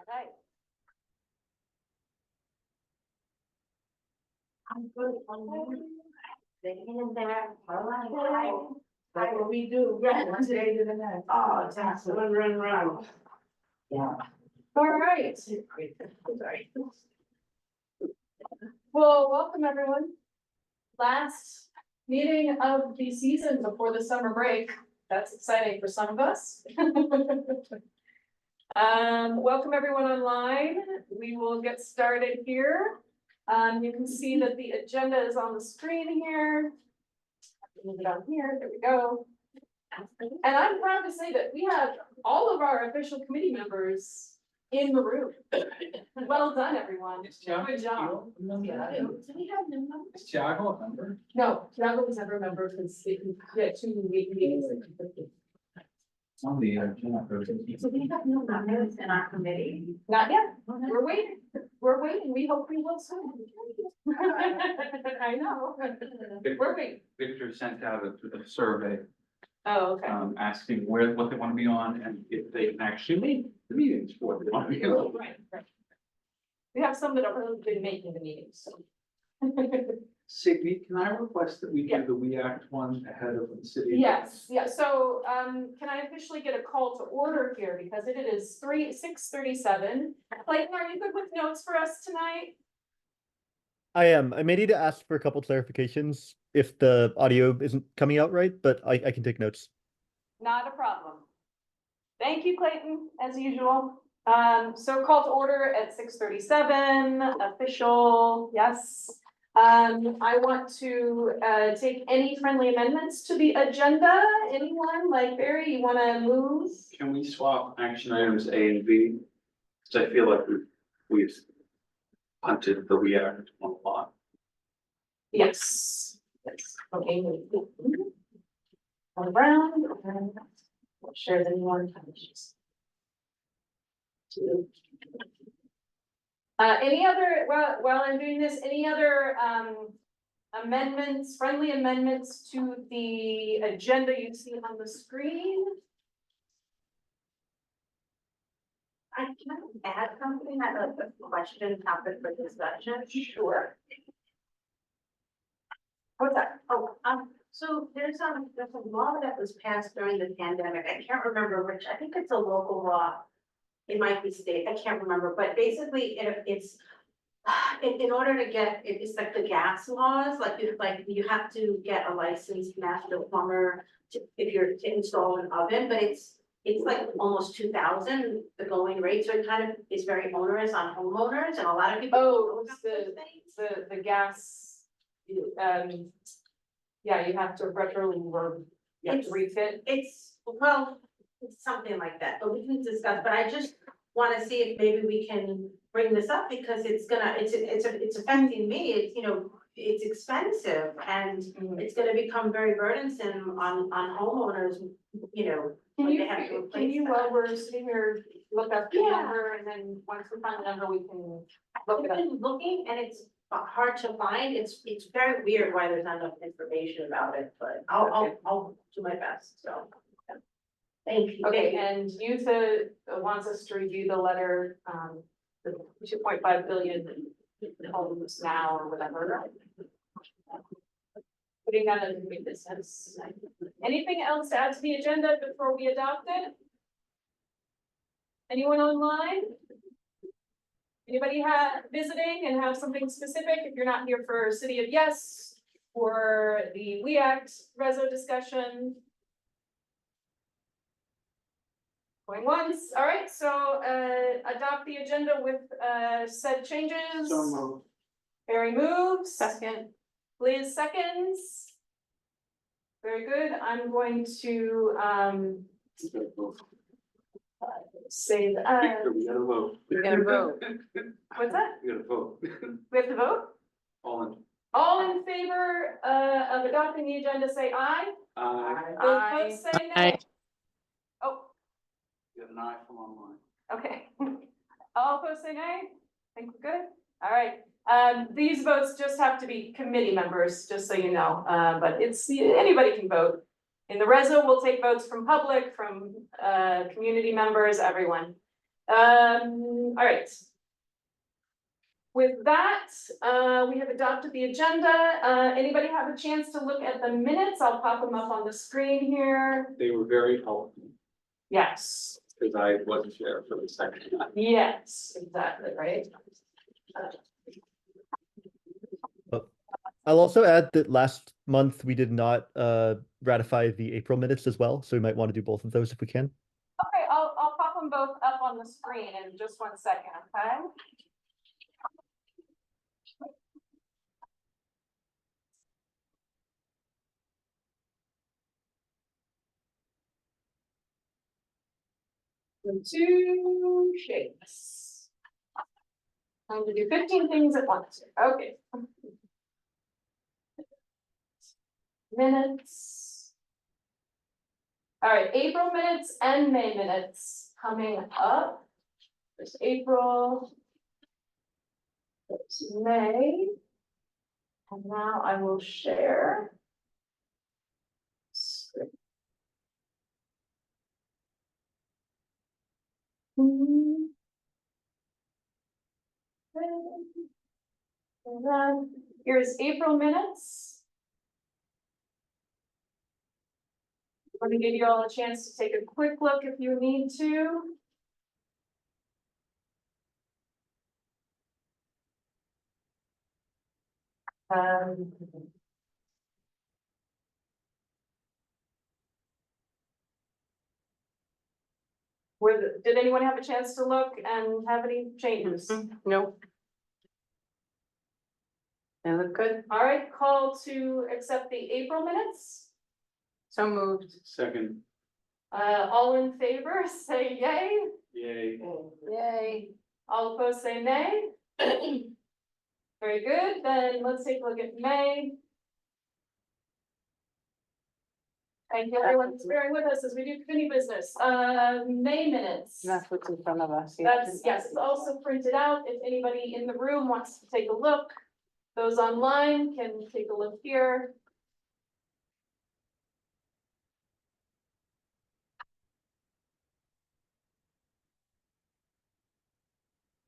All right. I'm good. Sitting in there. All right. Like what we do. Yeah. One day to the next. Oh, it's run. Yeah. All right. Sorry. Well, welcome everyone. Last meeting of the season before the summer break. That's exciting for some of us. Welcome everyone online. We will get started here. You can see that the agenda is on the screen here. Move it on here. There we go. And I'm proud to say that we have all of our official committee members in the room. Well done, everyone. Good job. Do we have no members? Is Tiago a member? No, Tiago was never a member because we had 2 meetings. On the agenda. So we have no members in our committee? Not yet. We're waiting. We're waiting. We hope we will soon. I know. We're waiting. Victor sent out a survey, Oh, okay. asking what they want to be on and if they can actually make the meetings for what they want to be on. Right. We have some that have really been making the meetings, so. Sigby, can I request that we Yeah. do the We Act one ahead of the city? Yes, yeah, so, can I officially get a call to order here, because it is 6:37. Clayton, are you good with notes for us tonight? I am. I may need to ask for a couple clarifications if the audio isn't coming out right, but I can take notes. Not a problem. Thank you, Clayton, as usual. So call to order at 6:37, official, yes. I want to take any friendly amendments to the agenda. Anyone, like Barry, you wanna move? Can we swap action items A and B? Because I feel like we've punted the We Act one a lot. Yes. Yes, okay. All around, and we'll share the more information. Any other, while I'm doing this, any other amendments, friendly amendments to the agenda you see on the screen? I can add something, I have a question topic for discussion. Sure. What's that? Oh, so there's a law that was passed during the pandemic, I can't remember which, I think it's a local law. It might be state, I can't remember, but basically it's in order to get, it's like the gas laws, like you have to get a licensed master plumber to install an oven, but it's like almost 2,000, the going rate, so it kind of is very onerous on homeowners, and a lot of people. Oh, it's the gas, yeah, you have to you have to refit. It's something like that, but we can discuss, but I just wanna see if maybe we can bring this up, because it's affecting me, it's expensive, and it's gonna become very burdensome on homeowners, Can when you, they have to replace that. while we're sitting here, look up the Yeah. number, and then once we find the number, we can look I've it up. been looking, and it's hard to find, it's very weird why there's not enough information about it, but I'll do my best, so. yeah. Thank you. Okay, Thank you. and Youth wants us to review the letter, the 2.5 billion homes now or whatever. Putting that in new business. Anything else to add to the agenda before we adopt it? Anyone online? Anybody visiting and have something specific? If you're not here for City of Yes or the We Act Reso discussion. Going once, all right, so adopt the agenda with said changes. So moved. Barry moves. Second. Liz seconds. Very good, I'm going to say that, Victor, we gotta vote. we're gonna vote. What's that? We gotta vote. We have to vote? All in favor of adopting the agenda, say aye. Those opposed, say nay. Oh, You got an eye from online. okay. All opposed, say nay. I think we're good. All right. These votes just have to be committee members, just so you know, but anybody can vote. In the reso, we'll take votes from public, from community members, everyone. All right. With that, we have adopted the agenda. Anybody have a chance to look at the minutes? I'll pop them up on the screen here. They were very helpful, Yes, because I wasn't there for the second time. yes, exactly, right? I'll also add that last month we did not ratify the April minutes as well, so we might want to do both of those if we can. Okay, I'll pop them both up on the screen in just 1 second, okay? The two shapes. Time to do 15 things at once, okay. Minutes. All right, April minutes and May minutes coming up. There's April. There's May. And now I will share. Script. And then here's April minutes. Let me give you all a chance to take a quick look if you need to. Um, did anyone have a chance to look and have any changes? Nope. They look good. All right, call to accept the April minutes. So moved. Second, All in favor, say yay. yay. Yay. All opposed, say nay. Very good, then let's take a look at May. Thank you everyone for bearing with us as we do committee business. May minutes. That's what's in front of us. That's, yes, it's also printed out. If anybody in the room wants to take a look, those online can take a look here.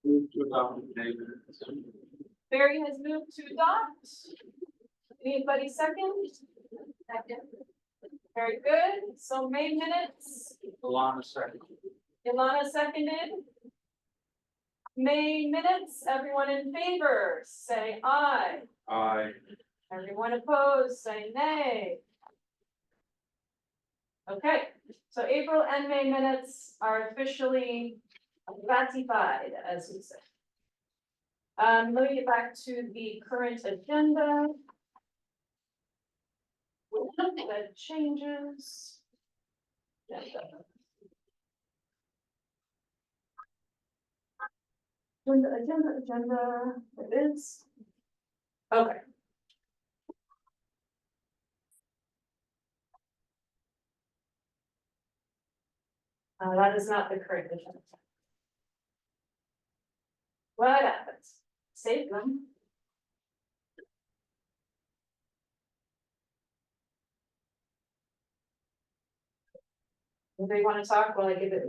Move to adopt the May minutes. Barry has moved to adopt. Anybody second? Second. Very good. So May minutes, Alana, second. Ilana seconded. May minutes, everyone in favor, say aye. Aye. Everyone opposed, say nay. Okay, so April and May minutes are officially ratified, as we say. Let me get back to the current agenda. With the changes. Agenda, it is. Okay. That is not the current agenda. What happens? Save them. Anybody want to talk while I give it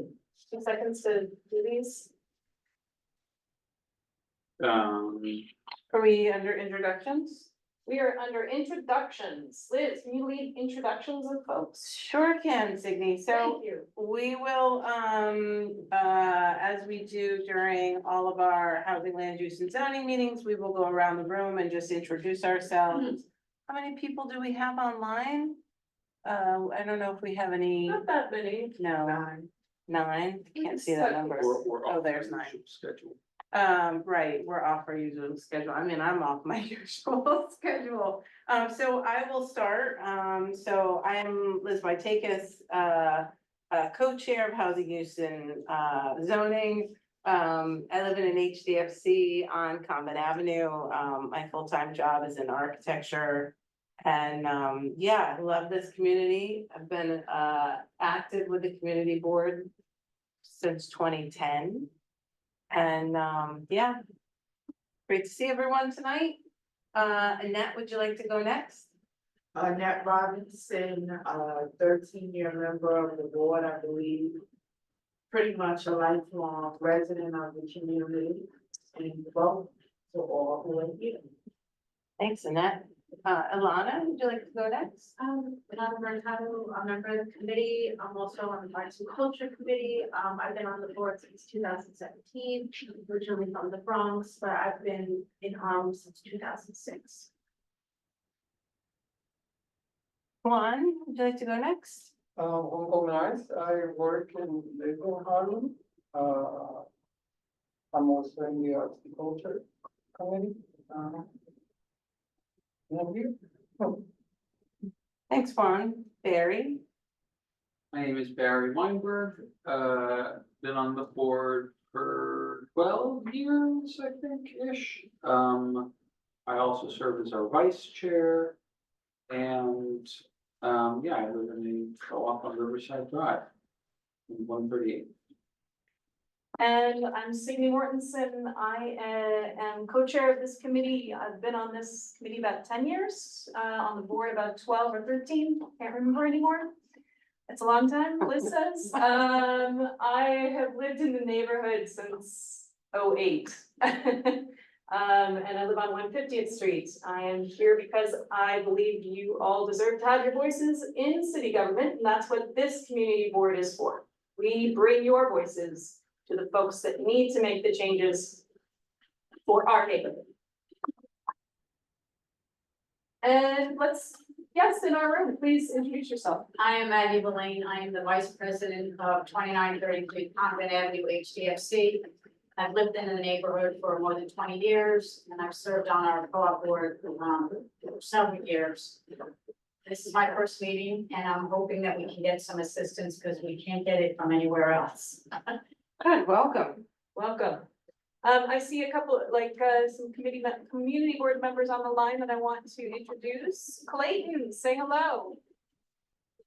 2 seconds to do these? Are we under introductions? We are under introductions. Liz, can you lead introductions of folks? Sure can, Signy. So Thank you. we will, as we do during all of our housing, land use and zoning meetings, we will go around the room and just introduce ourselves. How many people do we have online? I don't know if we have any, Not that many. no, 9, can't see that number. We're Oh, off there's our 9. usual schedule. Right, we're off our usual schedule. I mean, I'm off my usual schedule. So I will start. So I am Liz Vitakis, co-chair of Housing Use and Zoning. I live in an HDFC on Common Avenue. My full-time job is in architecture. And yeah, I love this community. I've been active with the community board since 2010. And yeah, great to see everyone tonight. Annette, would you like to go next? Annette Robinson, 13-year member of the board, I believe. pretty much a lifelong resident of the community and vote for all who are here. Thanks, Annette. Alana, would you like to go next? I'm Mercado, I'm a member of the committee. I'm also on the Arts and Culture Committee. I've been on the board since 2017, originally from the Bronx, but I've been in arms since 2006. Juan, would you like to go next? Uncle Nice, I work in Legal Harlem. I'm also in the Arts and Culture Committee. Thank you. Thanks, Juan. Barry? My name is Barry Weinberg, been on the board for 12 years, I think-ish. I also serve as our vice chair. And, yeah, I live in a co-op on Riverside Drive, in 138. And I'm Signe Mortensen. I am co-chair of this committee. I've been on this committee about 10 years, on the board about 12 or 13, can't remember anymore. It's a long time, Liz says. I have lived in the neighborhood since '08. And I live on 150th Street. I am here because I believe you all deserve to have your voices in city government, and that's what this community board is for. We bring your voices to the folks that need to make the changes for our neighborhood. And yes, in our room, please introduce yourself. I am Maggie Belaine. I am the vice president of 2933 Convent Avenue HDFC. I've lived in the neighborhood for more than 20 years, and I've served on our co-op board for several years. This is my first meeting, and I'm hoping that we can get some assistance because we can't get it from anywhere else. Good, welcome. Welcome. I see a couple, some community board members on the line that I want to introduce. Clayton, say hello.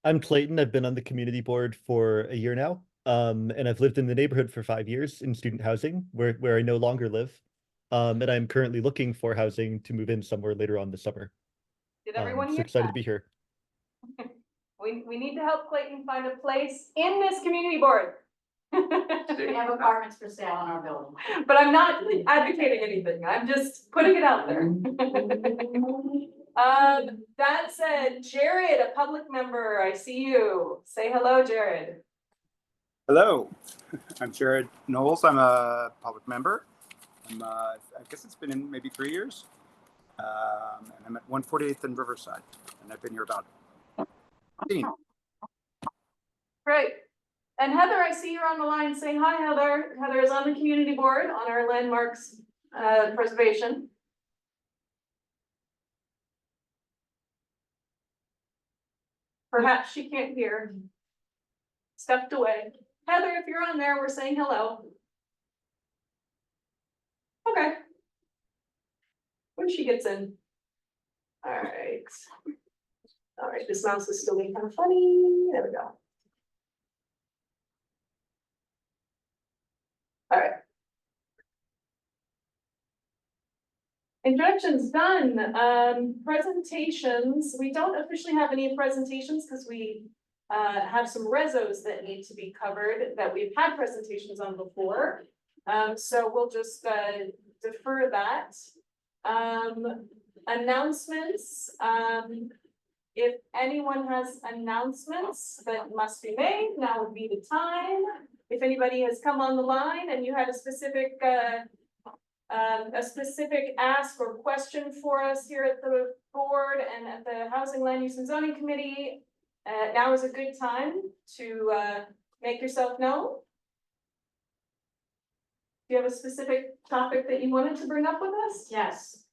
I'm Clayton. I've been on the community board for a year now. And I've lived in the neighborhood for 5 years in student housing, where I no longer live. And I'm currently looking for housing to move in somewhere later on this summer. Did everyone So hear excited that? to be here. We need to help Clayton find a place in this community board. We have apartments for sale in our building. But I'm not advocating anything. I'm just putting it out there. That said, Jared, a public member, I see you. Say hello, Jared. Hello, I'm Jared Knowles. I'm a public member. I guess it's been in maybe 3 years. And I'm at 148th and Riverside, and I've been here about 15. Great. And Heather, I see you're on the line. Say hi, Heather. Heather is on the community board on our landmarks preservation. Perhaps she can't hear. Stepped away. Heather, if you're on there, we're saying hello. Okay. When she gets in. All right. All right, this mouse is still being kind of funny. There we go. All right. Introductions done. Presentations. We don't officially have any presentations because we have some resos that need to be covered that we've had presentations on before. So we'll just defer that. Announcements. If anyone has announcements that must be made, now would be the time. If anybody has come on the line and you had a specific ask or question for us here at the board and at the Housing, Land Use and Zoning Committee, now is a good time to make yourself known. Do you have a specific topic that you wanted to bring up with us? Yes.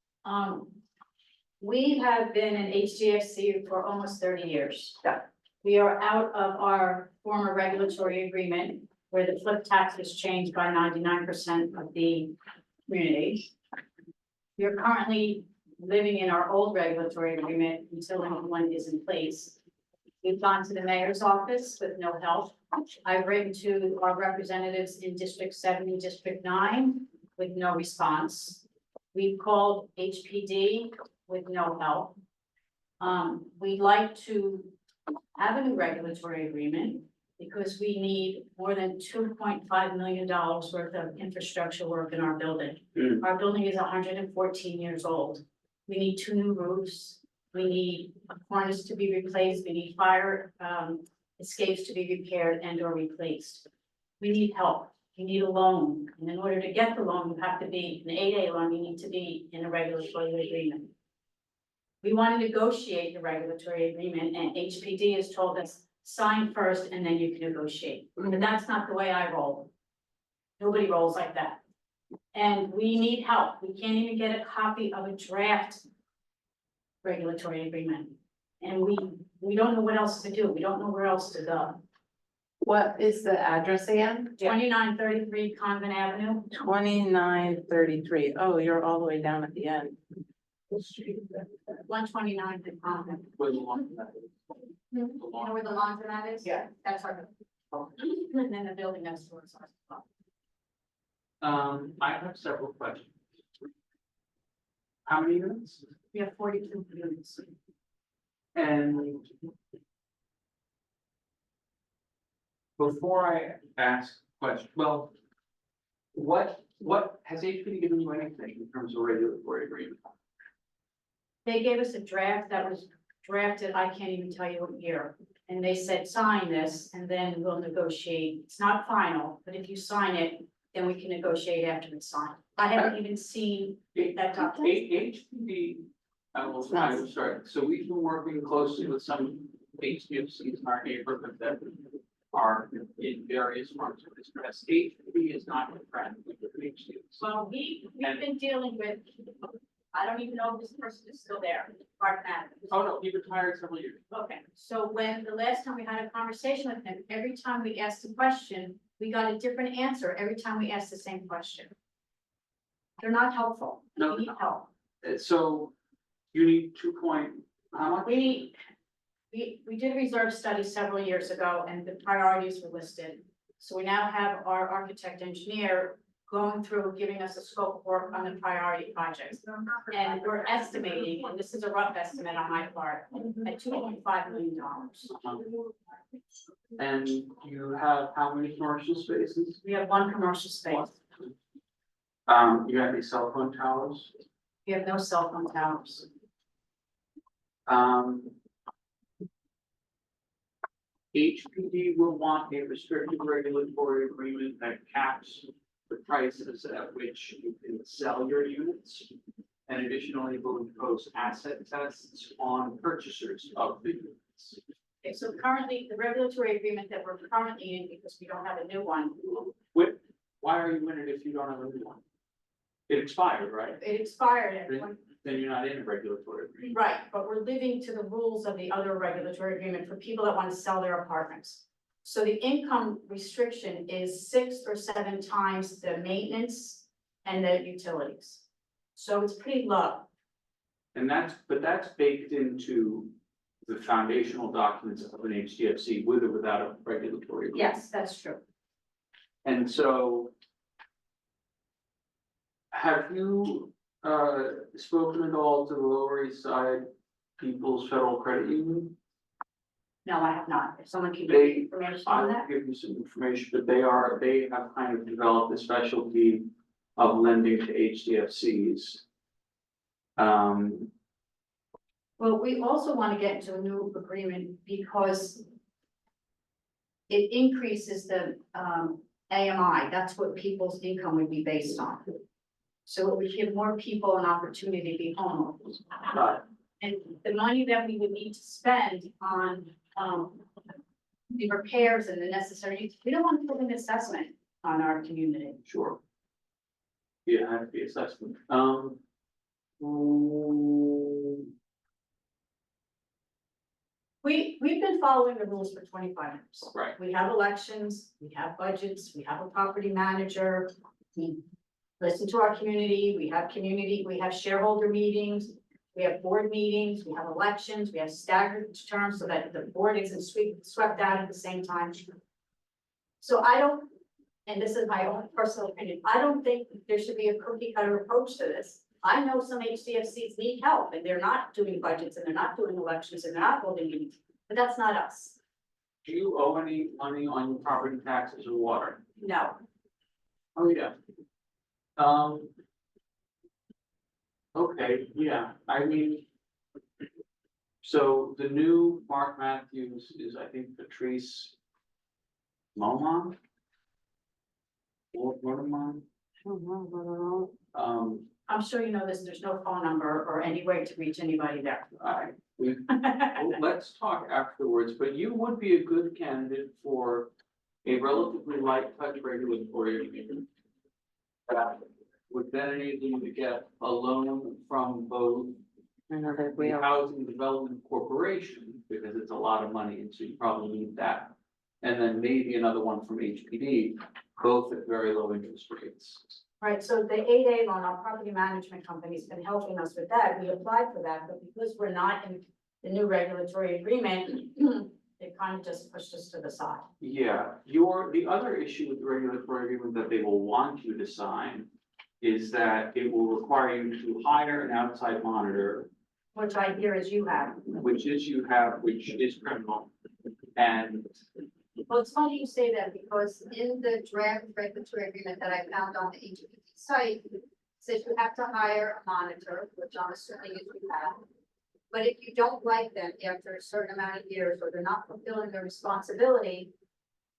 We have been in HDFC for almost 30 years. Yeah. We are out of our former regulatory agreement where the flip tax was changed by 99% of the community. We are currently living in our old regulatory agreement until the new one is in place. We've gone to the mayor's office with no help. I've written to our representatives in District 7 and District 9 with no response. We've called HPD with no help. We'd like to have a new regulatory agreement. because we need more than $2.5 million worth of infrastructure work in our building. Mm. Our building is 114 years old. We need 2 new roofs. We need a cornice to be replaced. We need fire escapes to be repaired and or replaced. We need help. You need a loan. And in order to get the loan, you have to be an 8A loan. You need to be in a regulatory agreement. We want to negotiate the regulatory agreement, and HPD has told us, sign first and then you can negotiate. But that's not the way I roll. Nobody rolls like that. And we need help. We can't even get a copy of a draft regulatory agreement. And we don't know what else to do. We don't know where else to go. What is the address again? 2933 Convent Avenue. 2933. Oh, you're all the way down at the end. 129 Convent. Where the line that is. The You know line. where the laundromat is? Yeah. That's our. And then the building next door is ours. I have several questions. How many units? We have 42 units. And before I ask question, well, what has HPD given you anything in terms of regulatory agreement? They gave us a draft that was drafted, I can't even tell you what year. And they said, sign this and then we'll negotiate. It's not final, but if you sign it, then we can negotiate after it's signed. I haven't even seen that document. HPD, I will start, so we've been working closely with some HDFCs in our neighborhood that are in various parts of distress. HPD is not a friend with HDFC. Well, we've been dealing with, I don't even know if this person is still there, Mark Madden. Oh, no, he retired several years. Okay, so when the last time we had a conversation with him, every time we asked a question, we got a different answer every time we asked the same question. They're not helpful. No, We need help. So you need 2 point, how much? We did a reserve study several years ago and the priorities were listed. So we now have our architect engineer going through, giving us a scope of work on the priority projects. And we're estimating, and this is a rough estimate on my part, at $2.5 million. And you have how many commercial spaces? We have 1 commercial space. You have any cell phone towers? We have no cell phone towers. HPD will want a restricted regulatory agreement that caps the prices at which you can sell your units. And additionally, will impose asset tests on purchasers of the units. Okay, so currently, the regulatory agreement that we're currently in, because we don't have a new one, Why are you in it if you don't have a new one? It expired, right? it expired at one. Then you're not in a regulatory agreement. Right, but we're living to the rules of the other regulatory agreement for people that want to sell their apartments. So the income restriction is 6 or 7 times the maintenance and the utilities. So it's pretty low. And that's baked into the foundational documents of an HDFC with or without a regulatory agreement. Yes, that's true. And so have you spoken at all to the Lower East Side People's Federal Credit Union? No, I have not. If someone can give me information I on will that. give you some information, but they have kind of developed a specialty of lending to HDFCs. Well, we also want to get into a new agreement because it increases the AMI. That's what people's income would be based on. So it would give more people an opportunity to be homeowners. And the money that we would need to spend on the repairs and the necessary, we don't want to put an assessment on our community. Sure. Yeah, I have the assessment. We've been following the rules for 25 years. Right. We have elections, we have budgets, we have a property manager. We listen to our community, we have shareholder meetings, we have board meetings, we have elections, we have staggered terms so that the board isn't swept out at the same time. So I don't, and this is my own personal opinion, I don't think there should be a cookie cutter approach to this. I know some HDFCs need help and they're not doing budgets and they're not doing elections and they're not holding meetings, but that's not us. Do you owe any money on your property taxes or water? No, Oh, yeah. Okay, yeah, I mean. So the new Mark Matthews is, I think, Patrice Momon? Or Momon, I'm sure you know this, there's no phone number or any way to reach anybody there. well, let's talk afterwards, but you would be a good candidate for a relatively light touch regulatory agreement. That would then enable you to get a loan from both the Housing Development Corporation, because it's a lot of money, and so you probably need that. And then maybe another one from HPD, both at very low interest rates. Right, so the 8A loan, our property management company's been helping us with that. We applied for that, but because we're not in the new regulatory agreement, it kind of just pushed us to the side. Yeah, the other issue with the regulatory agreement that they will want you to sign is that it will require you to hire an outside monitor, Which I hear as you have. which is criminal. And Well, it's funny you say that because in the draft regulatory agreement that I found on the HPD site, it says you have to hire a monitor, which I'm assuming is you have. But if you don't like them after a certain amount of years, or they're not fulfilling their responsibility,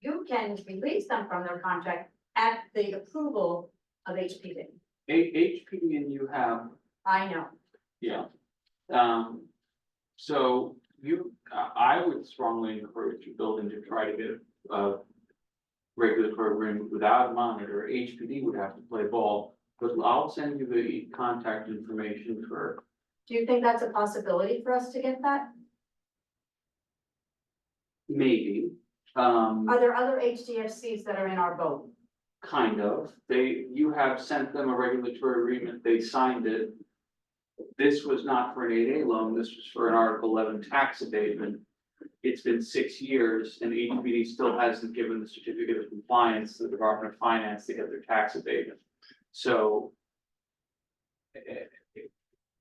You can release them from their contract at the approval of HPD. HPD and you have, I know. yeah. So I would strongly encourage your building to try to get a regulatory agreement without a monitor. HPD would have to play ball, but I'll send you the contact information for. Do you think that's a possibility for us to get that? Maybe, Are there other HDFCs that are in our boat? kind of, you have sent them a regulatory agreement, they signed it. This was not for an 8A loan, this was for an Article 11 tax abatement. It's been 6 years and HPD still hasn't given the certificate of compliance to the Department of Finance to get their tax abatement. So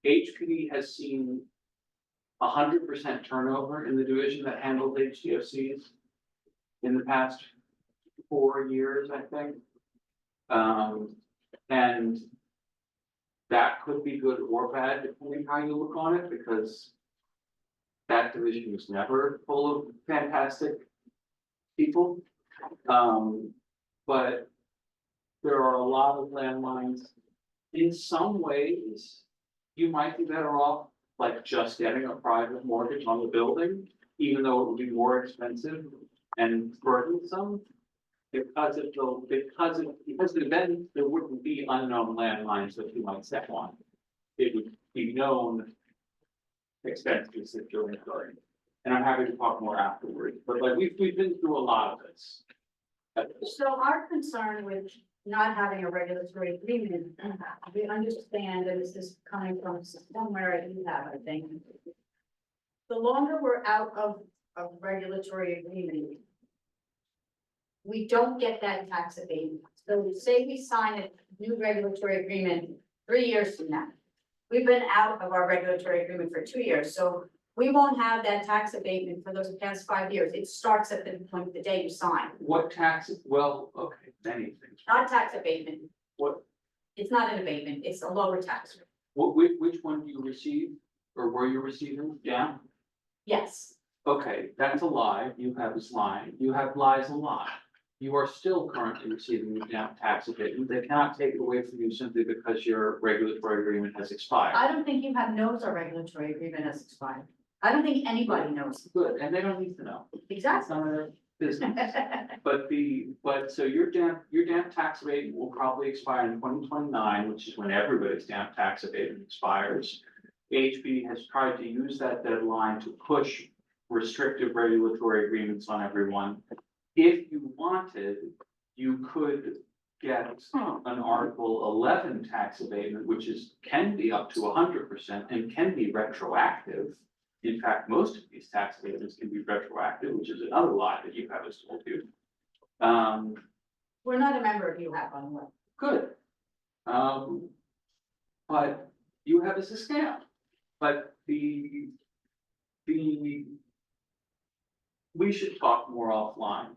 HPD has seen 100% turnover in the division that handled HDFCs in the past 4 years, I think. And that could be good or bad, depending how you look on it, because that division was never full of fantastic people. But there are a lot of landmines. In some ways, you might be better off like just getting a private mortgage on the building, even though it would be more expensive and burdensome. Because then there wouldn't be unknown landmines that you might step on. It would be known expenses that you're incurring. And I'm happy to talk more afterwards, but like we've been through a lot of this. So our concern with not having a regulatory agreement, we understand that this is coming from somewhere you have, I think. The longer we're out of a regulatory agreement, we don't get that tax abatement. So say we sign a new regulatory agreement 3 years from now. We've been out of our regulatory agreement for 2 years, so we won't have that tax abatement for those past 5 years. It starts at the point, the day you sign, What taxes? Well, okay, many things. not tax abatement. What, It's not an abatement, it's a lower tax rate. which one do you receive or were you receiving? Yeah. Yes, Okay, that's a lie. You have this lie. You have lies a lot. You are still currently receiving the tax abatement. They cannot take it away from you simply because your regulatory agreement has expired. I don't think you have knows our regulatory agreement has expired. I don't think anybody knows. Good, and they don't need to know. It's Exactly. none of their business. But so your damp tax abatement will probably expire in 2029, which is when everybody's damp tax abatement expires. HB has tried to use that deadline to push restrictive regulatory agreements on everyone. If you wanted, you could get an Article 11 tax abatement, which can be up to 100% and can be retroactive. In fact, most of these tax abatements can be retroactive, which is another lie that you have us told you. We're not a member of UHAP, by the way. Good. But you have us a scam. But the we should talk more offline.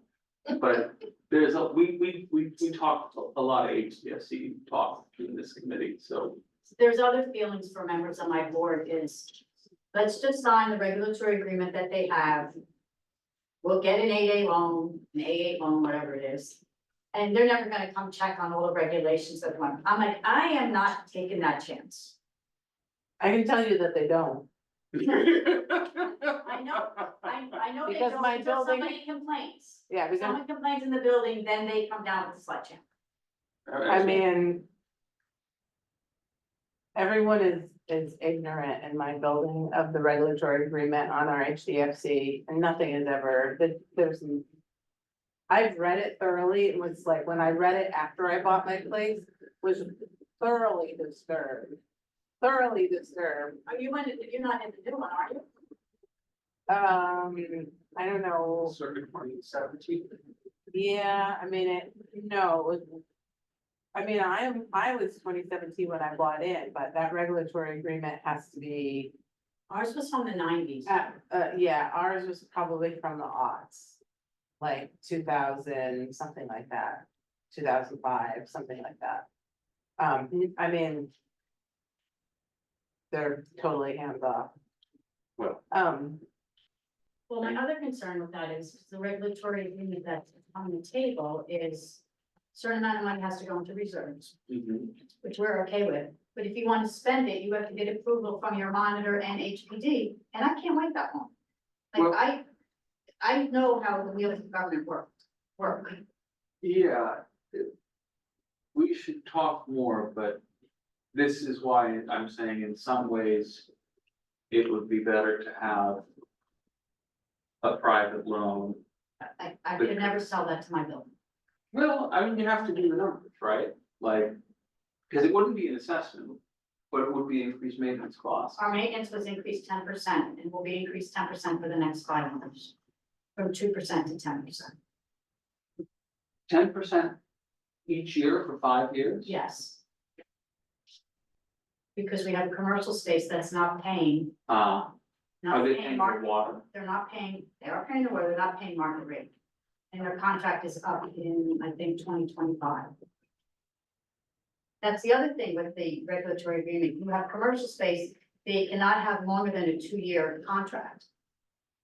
But we talked a lot of HDFC talk in this committee, so. There's other feelings for members of my board is, let's just sign the regulatory agreement that they have. We'll get an 8A loan, an A8 loan, whatever it is. And they're never gonna come check on all the regulations that one. I'm like, I am not taking that chance. I can tell you that they don't. I know, I know they Because don't my until building- somebody complains. Yeah, If because someone complains in the building, then they come down with a sledgehammer. I mean. Everyone is ignorant in my building of the regulatory agreement on our HDFC and nothing is ever, there's. I've read it thoroughly. It was like, when I read it after I bought my place, was thoroughly disturbed. Thoroughly disturbed. Are you in, you're not in the new one, are you? I don't know. Circuit 2017. Yeah, I mean, no, it was. I mean, I was 2017 when I bought in, but that regulatory agreement has to be, Ours was from the 90s. yeah, ours was probably from the aughts. Like 2000, something like that, 2005, something like that. I mean. They're totally hands off. Well. Well, my other concern with that is the regulatory agreement that's on the table is a certain amount of money has to go into reserves, which we're okay with. But if you want to spend it, you have to get approval from your monitor and HPD, and I can't wait that long. Well- Like, I know how the wheels of government work. Yeah. We should talk more, but this is why I'm saying in some ways. It would be better to have. A private loan. I could never sell that to my building. Well, I mean, you have to do the numbers, right? Like, because it wouldn't be an assessment, but it would be increased maintenance costs. Our maintenance was increased 10% and will be increased 10% for the next 5 years. From 2% to 10%. 10% each year for 5 years? Yes. Because we have a commercial space that's not paying, Are not they paying paying for market, water? they are paying the water, they're not paying market rate. And their contract is up in, I think, 2025. That's the other thing with the regulatory agreement, you have commercial space, they cannot have longer than a 2-year contract.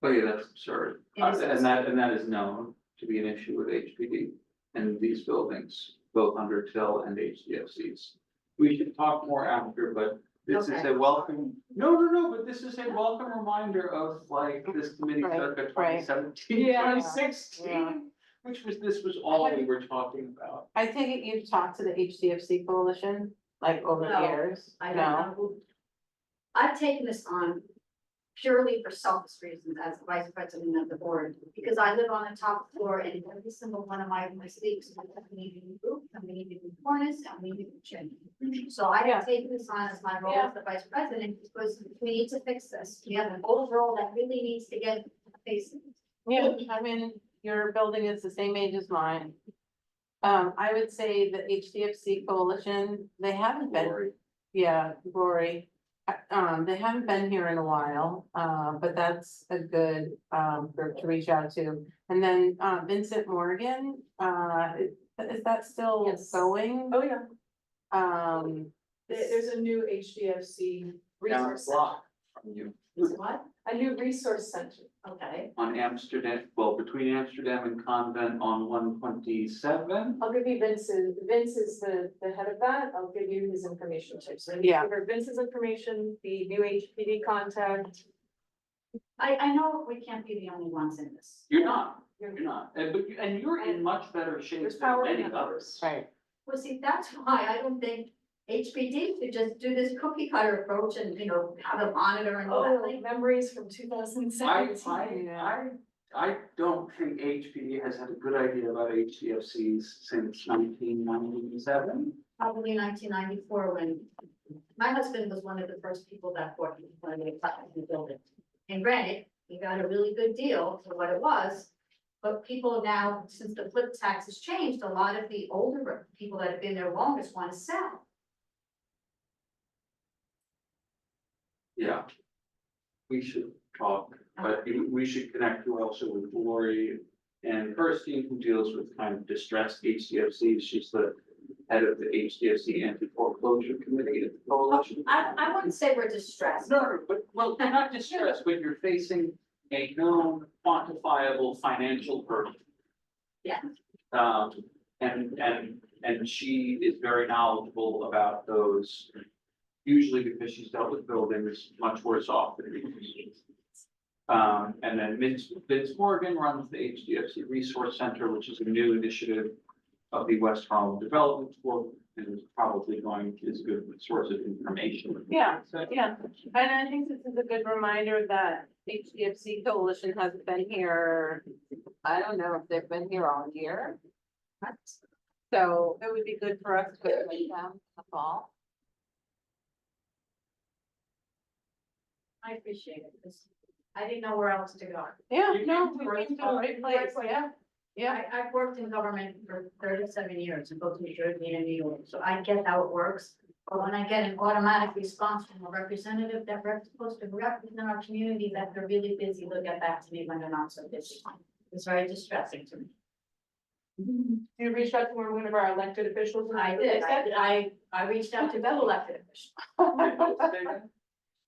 Oh, yeah, that's absurd. It is And that is known to be an issue with HPD and these buildings, both under Till and HDFCs. We should talk more after, but this is Okay. a welcome, no, but this is a welcome reminder of like this committee Right, circa right. 2017, Yeah. 2016, Yeah. this was all we were talking about. I take it you've talked to the HDFC coalition, like over the No, years? I don't No? know who. I've taken this on purely for selfish reasons as vice president of the board, because I live on the top floor and every single one of my suites, we need a new roof, and we need a new cornice, and we need a new chimney. So I have taken this on as my role as the vice president, because we need to fix this. We have an old role that really needs to get fixed. Yeah, I mean, your building is the same age as mine. I would say the HDFC coalition, they haven't been, Lori. yeah, Rory. They haven't been here in a while, but that's a good, group to reach out to. And then, Vincent Morgan, is that still Yes. going? Oh, yeah, there's This- a new HDFC Down the resource center. block from you, Is what? A new resource center. Okay, on Amsterdam, well, between Amsterdam and Convent on 127. I'll give you Vince is the head of that, I'll give you his information too, so. Yeah. Give her Vince's information, the new HPD contact. I know we can't be the only ones in this. You're not, and you're in much better shape There's than power many in others. Right, Well, see, that's why I don't think HPD should just do this cookie cutter approach and, have a monitor and all that. Oh, memories from 2017. I don't think HPD has had a good idea about HDFCs since 1997. Probably 1994 when my husband was one of the first people that bought one of the apartments in the building. And granted, he got a really good deal for what it was. But people now, since the flip tax has changed, a lot of the older people that have been there longest want to sell. Yeah. We should talk But we should connect you also with Lori and Kirsten, who deals with kind of distressed HDFCs. She's the head of the HDFC Anti-Foreclosure Committee at the coalition. I wouldn't say we're distressed. No, but, well, not distressed, but you're facing a known quantifiable financial burden. Yeah. And she is very knowledgeable about those, usually because she's dealt with buildings much worse off than we. And then Vince Morgan runs the HDFC Resource Center, which is a new initiative of the West Harlem Development Board, and is probably is a good source of information. Yeah, yeah, and I think this is a good reminder that HDFC Coalition hasn't been here. I don't know if they've been here all year. So it would be good for us to meet them in the fall. I appreciate it, 'cause I didn't know where else to go. Yeah, no, we came to the right place, yeah. Yeah, I've worked in government for 37 years in both New Jersey and New York, so I get how it works. But when I get an automatic response from a representative that we're supposed to represent our community, that they're really busy, they'll get back to me when they're not so busy. It's very distressing to me. You reached out to one of our elected officials? and I they did, said- I reached out to the elected officials.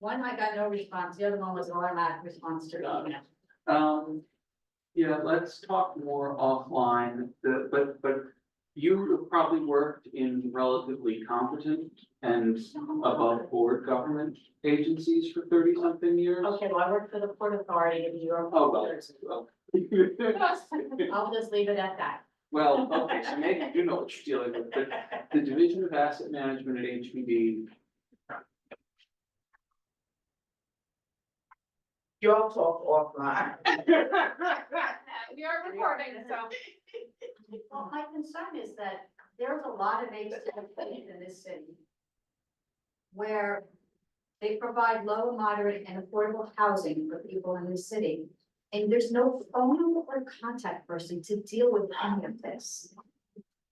One, I got no response, the other one was an automatic response to the email. Yeah, let's talk more offline, but you have probably worked in relatively competent and above board government agencies for 30-something years. Okay, well, I work for the Port Authority of New York. Oh, well. I'll just leave it at that. Well, okay, so maybe you know what you're dealing with, but the Division of Asset Management at HPD. Y'all talk offline. We are recording, so. Well, my concern is that there's a lot of HDFs in this city where they provide low, moderate, and affordable housing for people in the city. And there's no phone or contact person to deal with any of this.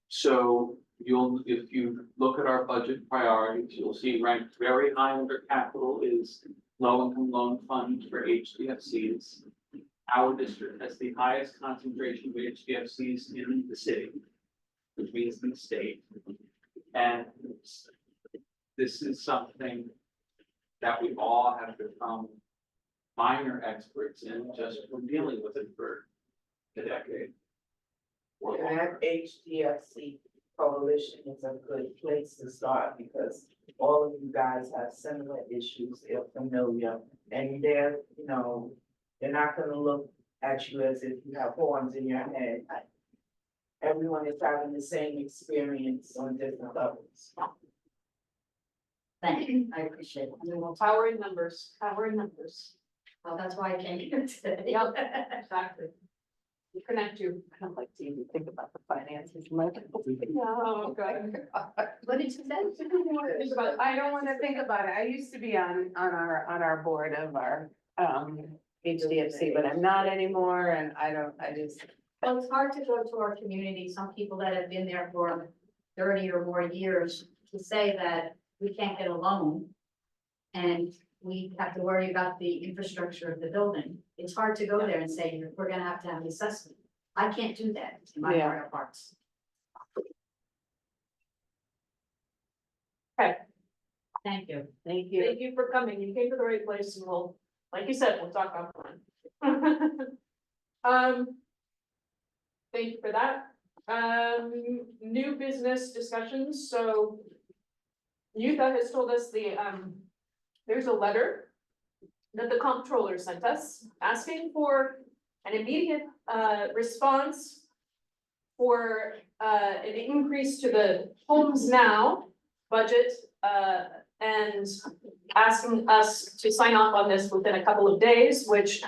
So if you look at our budget priorities, you'll see ranked very high under capital is low-income loan fund for HDFCs. Our district has the highest concentration of HDFCs in the city, which means in the state. And this is something that we all have become minor experts in just from dealing with it for a decade. Or And longer. that HDFC coalition is a good place to start because all of you guys have similar issues, they're familiar. And they're, they're not gonna look at you as if you have horns in your head. Everyone is having the same experience on different levels. Thank you, I appreciate it. Well, power in numbers, power in numbers. Well, that's why I came here today. Yep, exactly. We connect you. I don't like to even think about the finances much. No, good. What did you say? Think about it. I don't wanna think about it. I used to be on our board of our HDFC, but I'm not anymore and I just. Well, it's hard to go to our community, some people that have been there for 30 or more years, to say that we can't get a loan. And we have to worry about the infrastructure of the building. It's hard to go there and say, we're gonna have to have an assessment. I can't do that in my Yeah. heart of hearts. Okay. Thank you. Thank you. Thank you for coming. You came to the right place and we'll, like you said, we'll talk offline. Thank you for that. New business discussions, so. Yutha has told us there's a letter that the comptroller sent us asking for an immediate, response for, an increase to the Homes Now budget, and asking us to sign off on this within a couple of days, which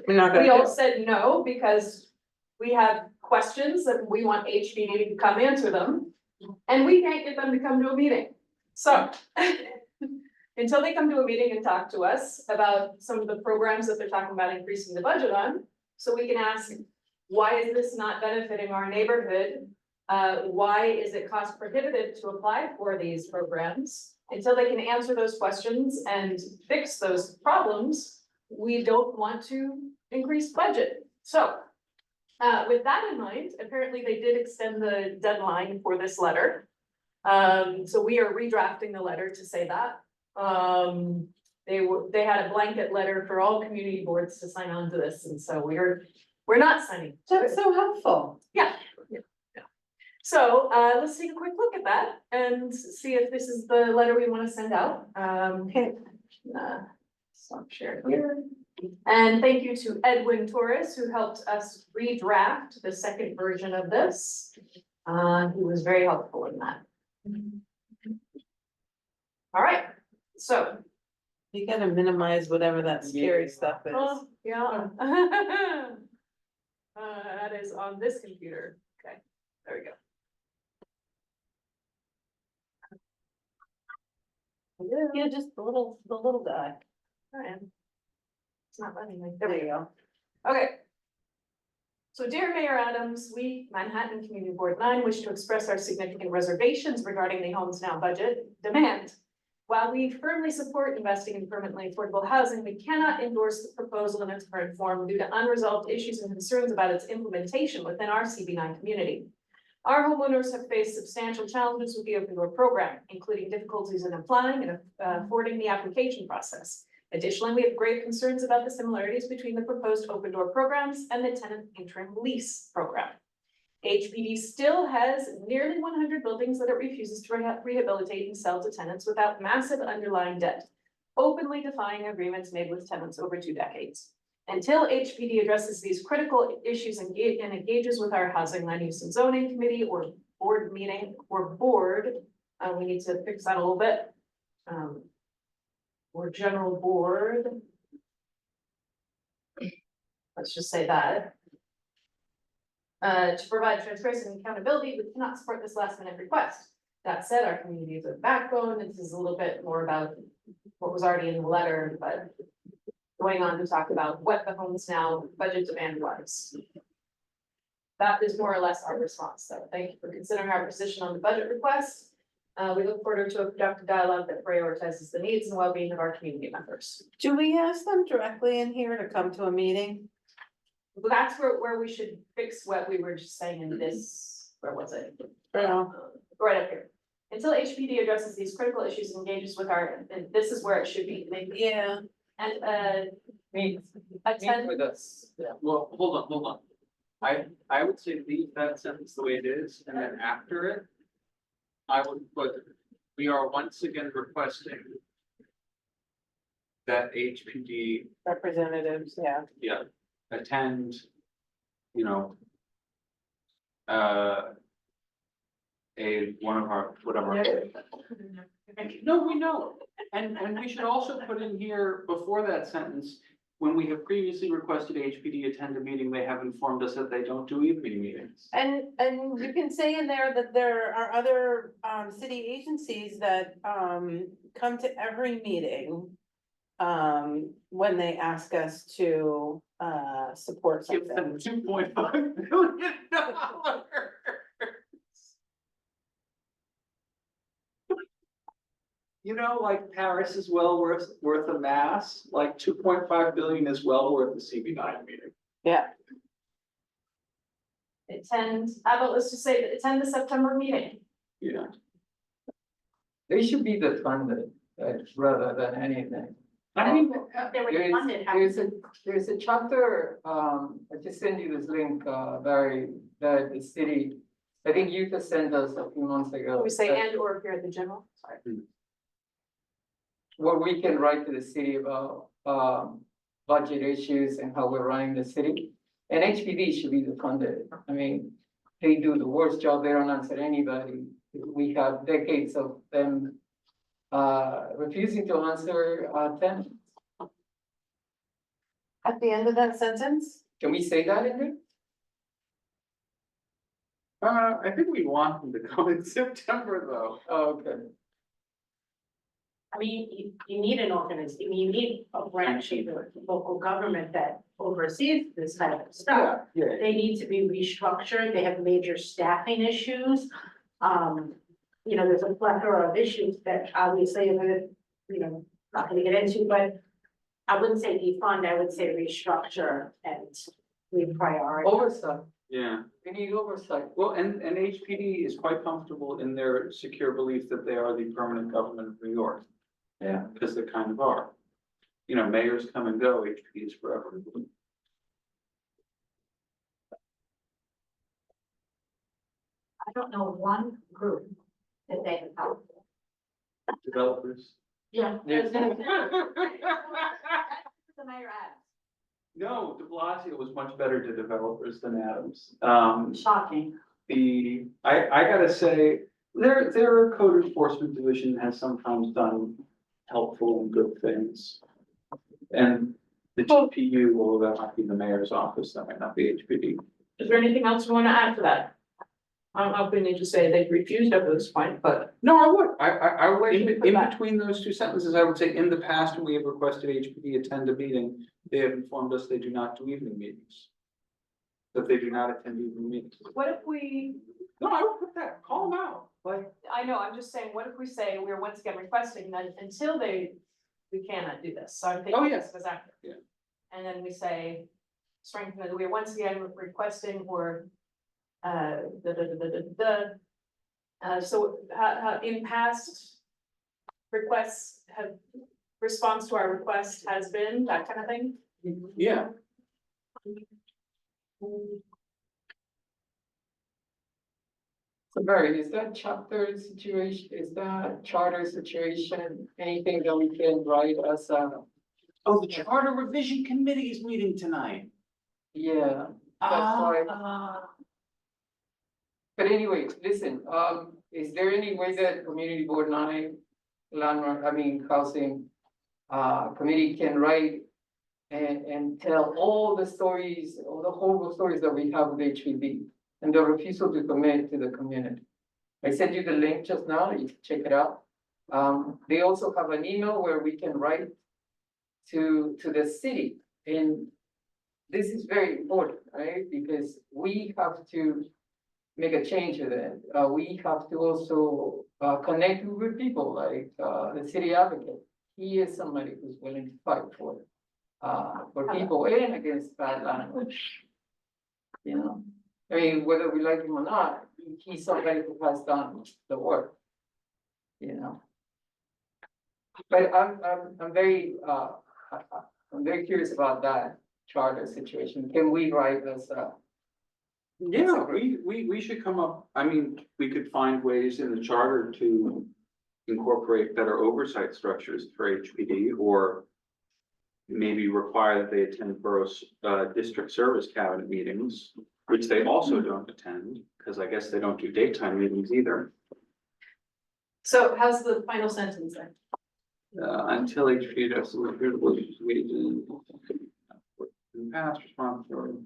we all said no, because we have questions that we want HPD to come answer them, and we can't get them to come to a meeting. So, until they come to a meeting and talk to us about some of the programs that they're talking about increasing the budget on, so we can ask, why is this not benefiting our neighborhood? Why is it cost prohibitive to apply for these programs? Until they can answer those questions and fix those problems, we don't want to increase budget. So, with that in mind, apparently they did extend the deadline for this letter. So we are redrafting the letter to say that. They had a blanket letter for all community boards to sign on to this, and so we're not signing. That's so helpful. Yeah. So, let's take a quick look at that and see if this is the letter we want to send out. Okay. Stop sharing here. And thank you to Edwin Torres, who helped us redraft the second version of this. He was very helpful in that. All right, so. You gotta minimize whatever that scary stuff is. Oh, yeah. That is on this computer. Okay, there we go. Yeah, just the little guy. It's not letting me. There we go. Okay. So dear Mayor Adams, we, Manhattan Community Board 9, wish to express our significant reservations regarding the Homes Now budget demand. While we firmly support investing in permanently affordable housing, we cannot endorse the proposal in its current form due to unresolved issues and concerns about its implementation within our CB9 community. Our homeowners have faced substantial challenges with the open door program, including difficulties in applying and affording the application process. Additionally, we have grave concerns about the similarities between the proposed open door programs and the tenant interim lease program. HPD still has nearly 100 buildings that it refuses to rehabilitate and sell to tenants without massive underlying debt, openly defying agreements made with tenants over 2 decades. Until HPD addresses these critical issues and engages with our Housing, Land Use and Zoning Committee or board meeting or board, we need to fix that a little bit. Or general board. Let's just say that. To provide transparency and accountability, we cannot support this last minute request. That said, our community is a backbone. This is a little bit more about what was already in the letter, but going on to talk about what the Homes Now budget demand was. That is more or less our response. So thank you for considering our position on the budget request. We look forward to a productive dialogue that prioritizes the needs and well-being of our community members. Do we ask them directly in here to come to a meeting? But that's where we should fix what we were just saying in this, where was it? No. Right up here. Until HPD addresses these critical issues and engages with our, and this is where it should be. Yeah. And, Meet attend. with us. Yeah. Well, hold on. I would say leave that sentence the way it is, and then after it, I would put, we are once again requesting that HPD, Representatives, yeah. attend, you know, one of our, whatever. No, we know, and we should also put in here before that sentence, when we have previously requested HPD attend a meeting, they have informed us that they don't do evening meetings. And you can say in there that there are other city agencies that come to every meeting. When they ask us to support Give them something. $2.5 billion. You know, like Paris is well worth a mass, like 2.5 billion is well worth the CB9 meeting. Yeah. Attend, how about let's just say that attend the September meeting. Yeah. They should be the funded, rather than anything. I mean, They were There's, funded, how there's a chapter, I just sent you this link, Barry, that the city, I think you just sent us a few months ago. We say that and or here at the general, sorry. What we can write to the city about, budget issues and how we're running the city. And HPD should be the funded. I mean, they do the worst job. They don't answer anybody. We have decades of them refusing to answer tenants. At the end of that sentence? Can we say that in there? I think we want them to come in September, though. Oh, okay. I mean, you need an organization, you need a branch of the local government that oversees this type of stuff. Yeah. They need to be restructured, they have major staffing issues. You know, there's a plethora of issues that obviously I'm gonna, you know, not gonna get into, but I wouldn't say defund, I would say restructure and reprioritize. Oversight, Yeah, we need oversight. well, and HPD is quite comfortable in their secure belief that they are the permanent government of New York. Yeah. Because they kind of are. You know, mayors come and go, HPD is forever. I don't know one group that they have helped. Developers. Yeah. Yes. The mayor asked. No, de Blasio was much better to developers than Adams. Shocking. I gotta say, their code enforcement division has sometimes done helpful and good things. And the GPU, although that might be the mayor's office, that might not be HPD. Is there anything else you want to add to that? I don't know if we need to say they've refused up to this point, but No, I would, I would, Where should we put in that? between those two sentences, I would say, in the past, when we have requested HPD attend a meeting, they have informed us they do not do evening meetings. That they do not attend evening meetings. what if we, No, I would put that, call them out, like. I know, I'm just saying, what if we say we're once again requesting that until we cannot do this, so I'm thinking. Oh, yeah. This was accurate. Yeah. And then we say, strengthen that we are once again requesting or, so, in past requests have, response to our request has been, that kind of thing? Yeah. So Barry, is that chapter situation, is that charter situation, anything that we can write as a, Oh, the charter revision committee is meeting tonight. yeah, that's why. But anyway, listen, is there any way that Community Board 9 housing committee can write and tell all the stories, all the horrible stories that we have with HPD and the refusal to commit to the community? I sent you the link just now, you can check it out. They also have an email where we can write to the city, and this is very important, right? Because we have to make a change with it. We have to also connect with people like the city advocate. He is somebody who's willing to fight for people and against bad language. You know, I mean, whether we like him or not, he's somebody who has done the work. You know. But I'm very curious about that charter situation. Can we write this up? Yeah, we should come up, I mean, we could find ways in the charter to incorporate better oversight structures for HPD, or maybe require that they attend borough's district service cabinet meetings, which they also don't attend, because I guess they don't do daytime meetings either. So how's the final sentence then? Until HPD does the wages. Past responsibility.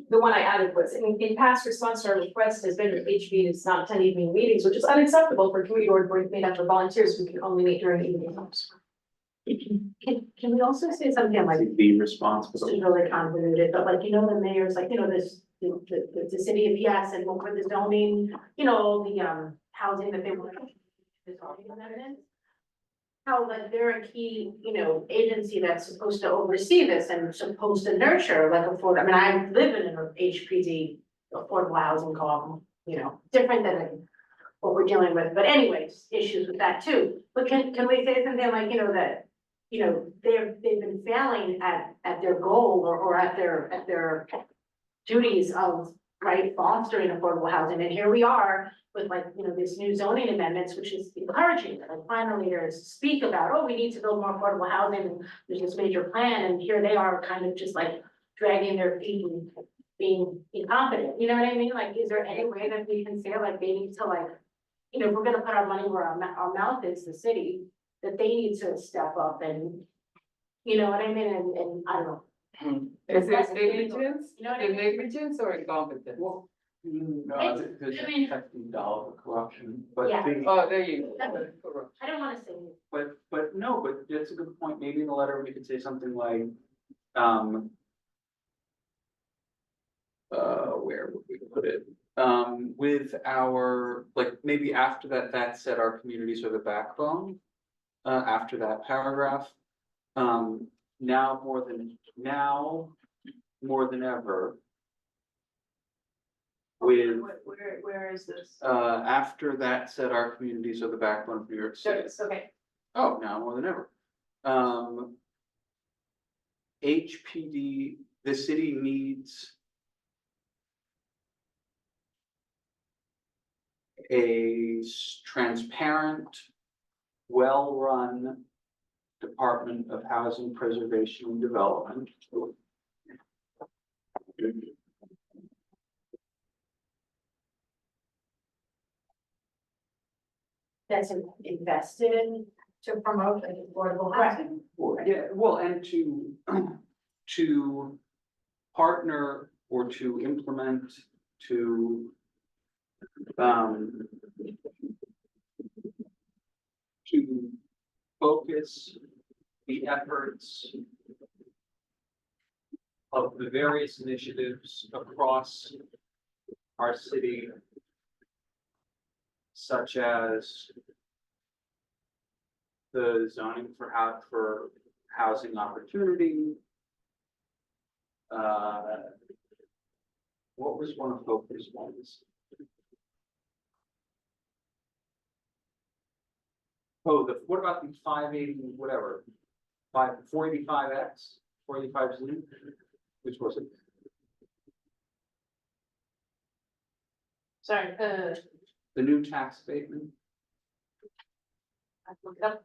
The one I added was, in past response to our request has been that HB does not attend evening meetings, which is unacceptable for community board made up of volunteers who can only meet during evening hours. Can we also say something like, Be this responsible. is really convoluted, but like, the mayor's like, this, the city of yes, and what with the zoning, the housing that they want. The zoning amendments. How like they're a key, agency that's supposed to oversee this and supposed to nurture like affordable, I mean, I live in an HPD affordable housing co-op, different than what we're dealing with, but anyways, issues with that too. But can we say something like, that, they've been failing at their goal or at their duties of, right, fostering affordable housing, and here we are with like, this new zoning amendments, which is encouraging, like finally there's speak about, oh, we need to build more affordable housing, and there's this major plan, and here they are kind of just like dragging their feet and being incompetent, you know what I mean? Like, is there any way that we can say like, they need to like, if we're gonna put our money where our mouth is, the city, that they need to step up and, you know what I mean, and I don't know. Is it negligence? You know what I mean? Negligence or incompetence? Well, no, there's I mean- $15 corruption, but Yeah. Oh, there you That's- go. I don't wanna say. but no, but that's a good point. Maybe in the letter we could say something like, where would we put it? With our, like, maybe after that said, our communities are the backbone. After that paragraph, Now more than ever. With, Where is this? after that said, our communities are the backbone of New York There City. it is, okay. Oh, now more than ever. HPD, the city needs a transparent, well-run Department of Housing Preservation and Development. That's invested in to promote like affordable housing. Yeah, well, and to partner or to implement, to focus the efforts of the various initiatives across our city, such as the zoning for housing opportunity. What was one of Focus ones? Oh, what about the 580, whatever, 485X, 485Z, which was it? Sorry, The new tax abatement. I looked it up.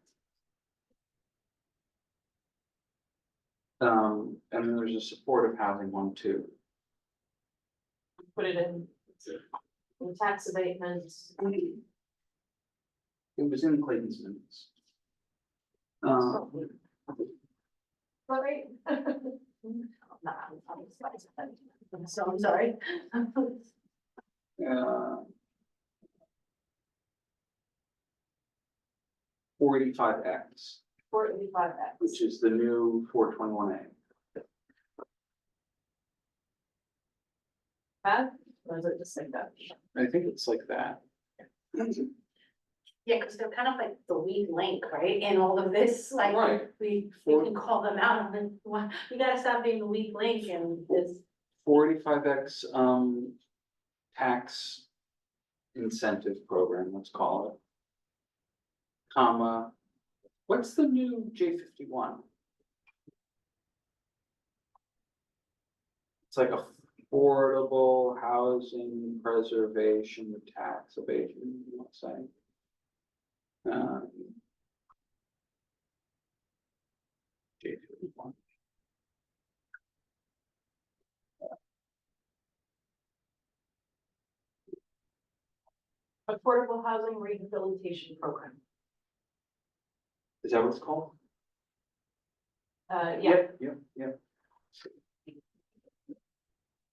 And then there's a supportive housing one too. Put it in tax abatements. It was in Clayton's minutes. Sorry. So I'm sorry. 485X, 485X. which is the new 421A. That, or is it just like that? I think it's like that. Yeah, because they're kind of like the weak link, right, in all of this, like, Right. we can call them out, and then, we gotta stop being the weak link in this. 485X, tax incentive program, let's call it. Comma, what's the new J51? It's like affordable housing preservation with tax abatement, you know what I'm saying? J51. Affordable housing rehabilitation program. Is that what it's called? Yeah, Yep.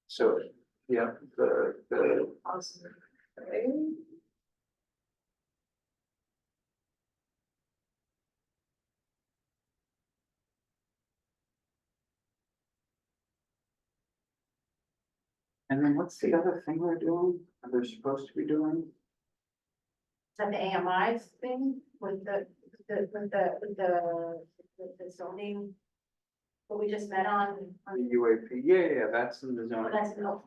So, yeah, the awesome. and then what's the other thing they're doing? Are they supposed to be doing? Is that the AMIs thing with the zoning? What we just met on, The UAP, yeah, that's in the oh, zone. that's, no,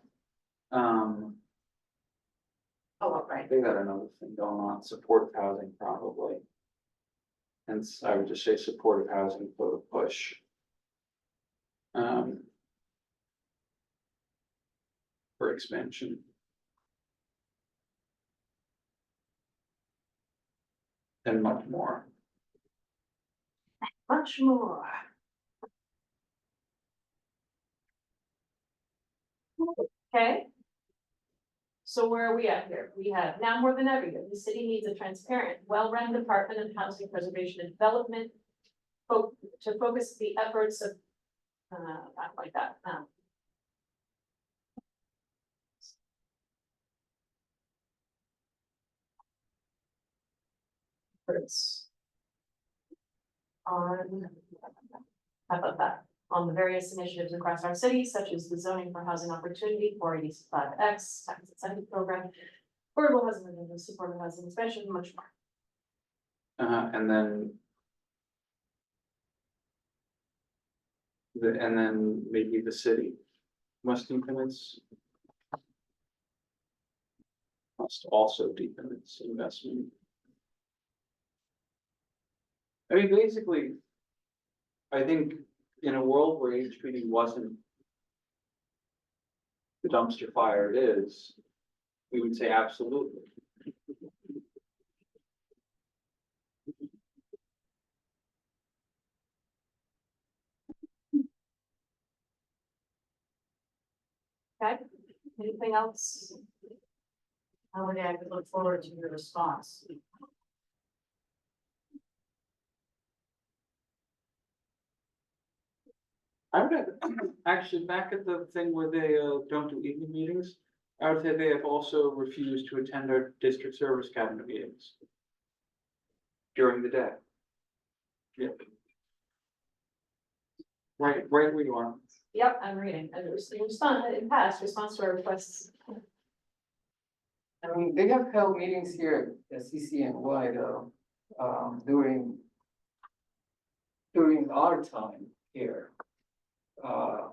right. They got another thing going on, supportive housing probably. And I would just say supportive housing for the push. For expansion. And much more. Much more. Okay. So where are we at here? We have now more than ever, the city needs a transparent, well-run Department of Housing Preservation and Development. To focus the efforts of, not like that, efforts on, how about that? On the various initiatives across our city, such as the zoning for housing opportunity, 485X, tax incentive program, affordable housing, and supportive housing, especially much more. And then. And then maybe the city must deepen its. Must also deepen its investment. I mean, basically, I think in a world where HPD wasn't the dumpster fire it is, we would say absolutely. Okay, anything else? I would look forward to your response. I would have, actually, back at the thing where they don't do evening meetings, I would say they have also refused to attend our district service cabinet meetings during the day. Yep. Right where you are. Yep, I'm reading, and in past response to our requests. I mean, they have held meetings here at CCNY though, during our time here. I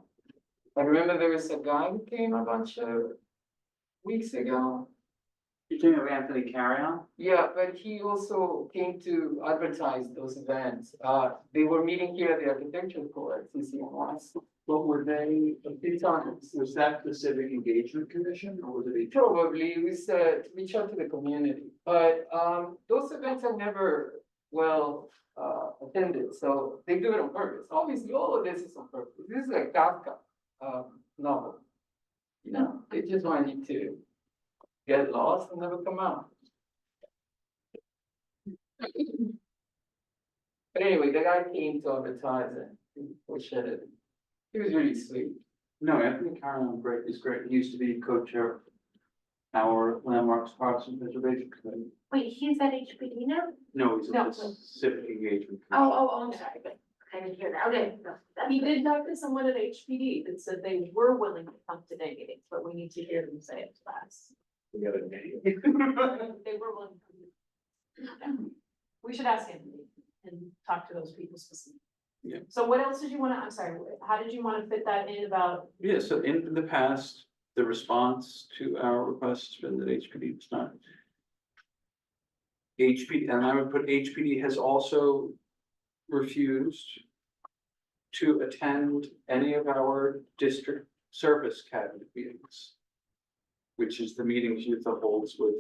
remember there was a guy who came a bunch of weeks ago. You're talking of Anthony Carrion? Yeah, but he also came to advertise those events. They were meeting here at the architecture court at CCNY. What were they? A few times. Was that the Civic Engagement Commission or was it? Probably, we said to reach out to the community, but those events are never well attended, so they do it on purpose. Obviously, all of this is on purpose. This is a Kafka novel. You know, they just want you to get lost and never come out. But anyway, the guy came to advertise and push it. He was really sweet. No, Anthony Carrion is great. He used to be co-chair of our Landmarks Parks and Preservation Committee. Wait, he's at HPD now? No, he's No. at the Civic Engagement. I'm sorry, but I didn't hear that, okay. No, that's He good. did talk to someone at HPD that said they were willing to come to day meetings, but we need to hear them say it last. We got a name. They were willing to come. We should ask him and talk to those people specifically. Yeah. So what else did you wanna, I'm sorry, how did you wanna fit that in about, Yeah, so in the past, the response to our request has been that HPD was not. HPD, and I would put HPD has also refused to attend any of our district service cabinet meetings, which is the meetings Utah holds with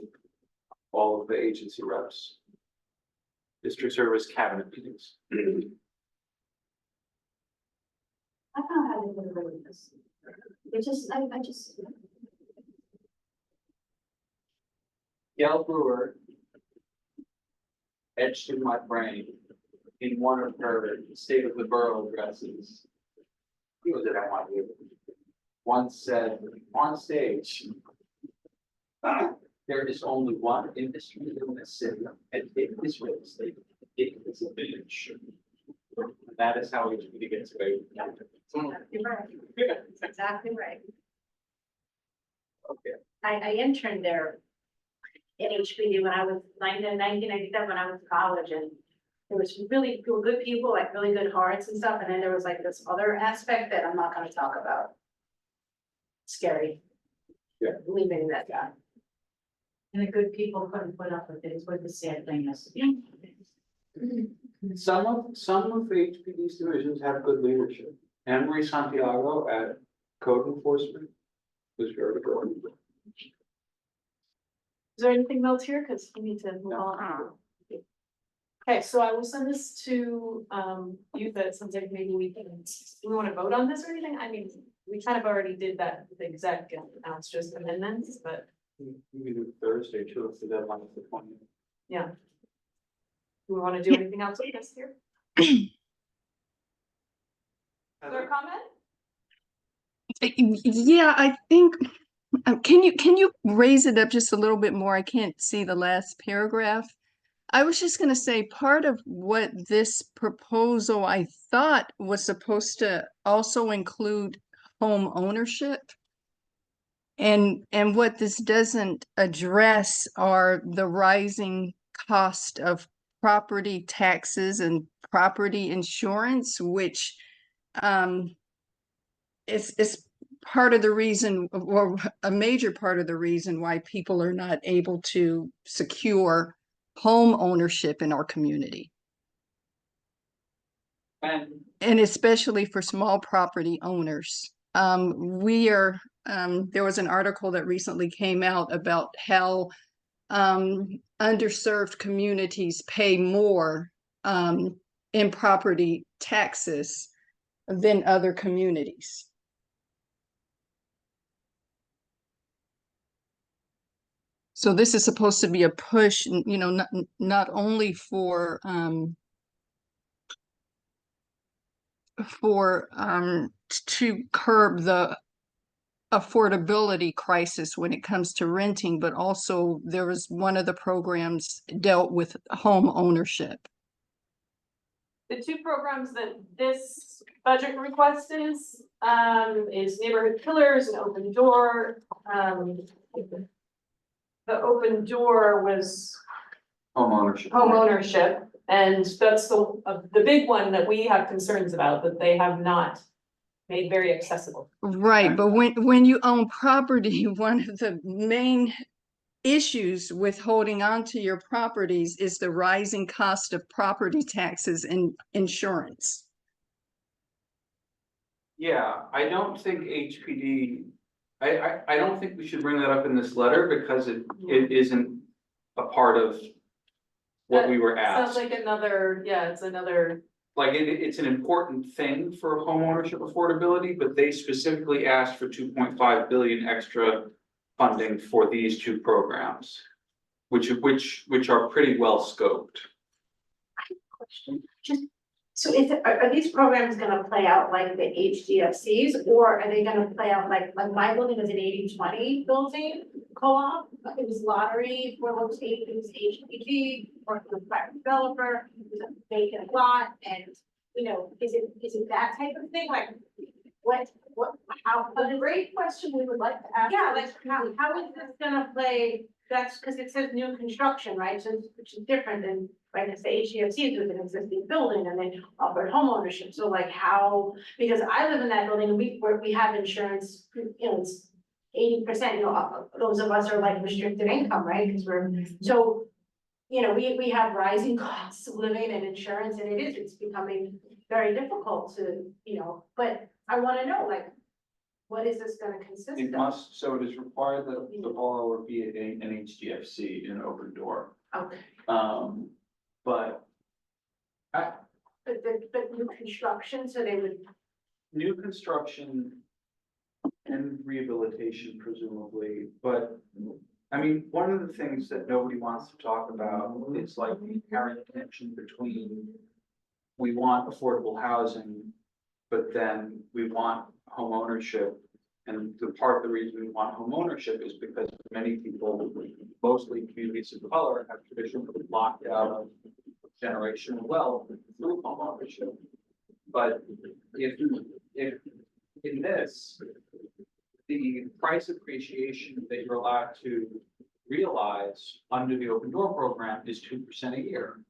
all of the agency reps. District service cabinet meetings. I don't know how they would have written this. It just, I just. Gail Brewer etched in my brain in one of her State of the Borough addresses. He was at NYU. Once said on stage, there is only one industry in this city, and it is real estate. It is a village. And that is how HPD gets away with it. You're right. That's exactly right. Okay. I interned there in HPD when I was 1997, when I was in college, and there was really good people, like really good hearts and stuff, and then there was like this other aspect that I'm not gonna talk about. Scary. Yeah. Leaving that guy. And the good people couldn't put up with it, is what the sad thing is. Some of the HPD's divisions have good leadership. Anne Marie Santiago at Code Enforcement was very good. is there anything else here? Cause we need to move on. Okay, so I will send this to you, that sounds like maybe we can, do we wanna vote on this or anything? I mean, we kind of already did that with the exec, and now it's just amendments, but We can do Thursday too, if the deadline is the 20th. yeah. Do we wanna do anything else with this here? Is there a comment? Yeah, I think, can you raise it up just a little bit more? I can't see the last paragraph. I was just gonna say, part of what this proposal I thought was supposed to also include home ownership. And what this doesn't address are the rising cost of property taxes and property insurance, which it's part of the reason, or a major part of the reason why people are not able to secure home ownership in our community. And especially for small property owners. There was an article that recently came out about how underserved communities pay more in property taxes than other communities. So this is supposed to be a push, you know, not only for to curb the affordability crisis when it comes to renting, but also there was one of the programs dealt with home ownership. The two programs that this budget request is Neighborhood Pillars and Open Door. The Open Door was home ownership, and that's the big one that we have concerns about, that they have not made very accessible. Right, but when you own property, one of the main issues with holding on to your properties is the rising cost of property taxes and insurance. Yeah, I don't think HPD, I don't think we should bring that up in this letter because it isn't a part of what we were asked. Sounds like another, yeah, it's another. Like it's an important thing for homeownership affordability, but they specifically asked for 2.5 billion extra funding for these two programs, which are pretty well scoped. Question, just, so are these programs gonna play out like the HDFCs, or are they gonna play out like my building was an 80-20 building co-op? It was lottery for location, it was HPG, or the private developer, it was a vacant lot, and, you know, is it that type of thing, like, how? A great question we would like to ask. Yeah, like, how is this gonna play, that's, because it says new construction, right, so, which is different than, right, it's the HDFCs with an existing building, and then offered homeownership, so like how, because I live in that building, and we have insurance, you know, it's 80%, you know, those of us are like restricted income, right, because so, you know, we have rising costs of living and insurance, and it's becoming very difficult to, you know, but I wanna know, like, what is this gonna consist It of? must, so it is required that the borrower be an HDFC in Open Door. Okay, But but new construction, so they would, new construction and rehabilitation presumably, but I mean, one of the things that nobody wants to talk about is like the inherent tension between we want affordable housing, but then we want home ownership. And the part of the reason we want home ownership is because many people, mostly communities of color, have traditionally locked out of generational wealth through home ownership. But if in this, the price appreciation that you're allowed to realize under the Open Door program is 2% a year,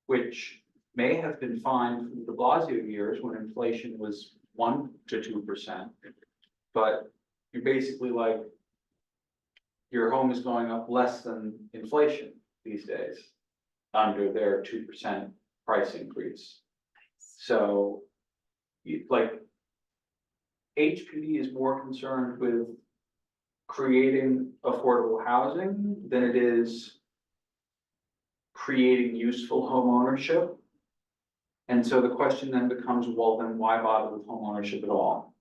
which may have been fine from the de Blasio years when inflation was 1 to 2%. But you're basically like, your home is going up less than inflation these days under their 2% price increase. So like HPD is more concerned with creating affordable housing than it is creating useful home ownership. And so the question then becomes, well, then why bother with home ownership at all?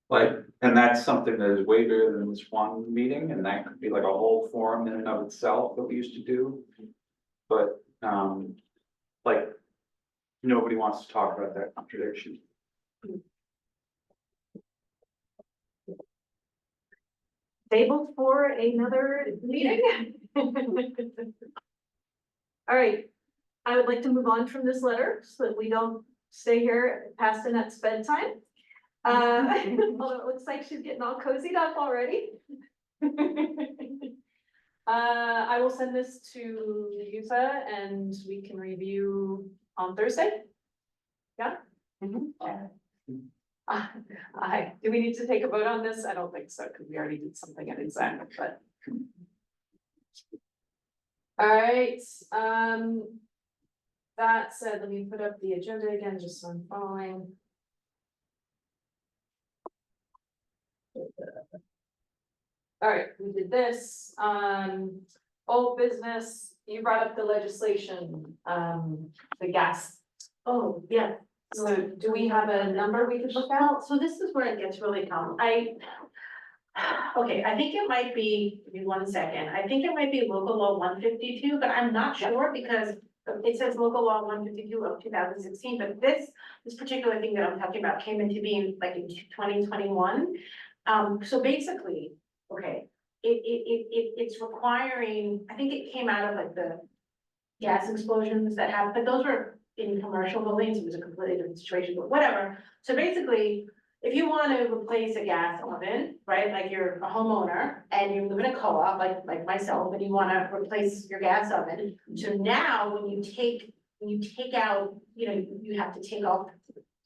Like, and that's something that is way bigger than this one meeting, and that could be like a whole forum in and of itself that we used to do. But, like, nobody wants to talk about that contradiction. Tabled for another meeting. All right, I would like to move on from this letter so that we don't stay here past Annette's bedtime. Although it looks like she's getting all cozied up already. I will send this to Yusa and we can review on Thursday. Yeah? Do we need to take a vote on this? I don't think so, because we already did something at exam, but. All right, that said, let me put up the agenda again, just so I'm following. All right, we did this, old business, you brought up the legislation, the gas. Oh, yeah. So do we have a number we could look at? Well, so this is where it gets really okay, I think it might be, give me 1 second, I think it might be local law 152, but I'm not sure because it says local law 152 of 2016, but this particular thing that I'm talking about came into being like in 2021. So basically, okay, it's requiring, I think it came out of like the gas explosions that happened, but those were in commercial buildings, it was a completely different situation, but whatever. So basically, if you want to replace a gas oven, right, like you're a homeowner and you live in a co-op, like myself, and you want to replace your gas oven. So now when you take out, you know, you have to take off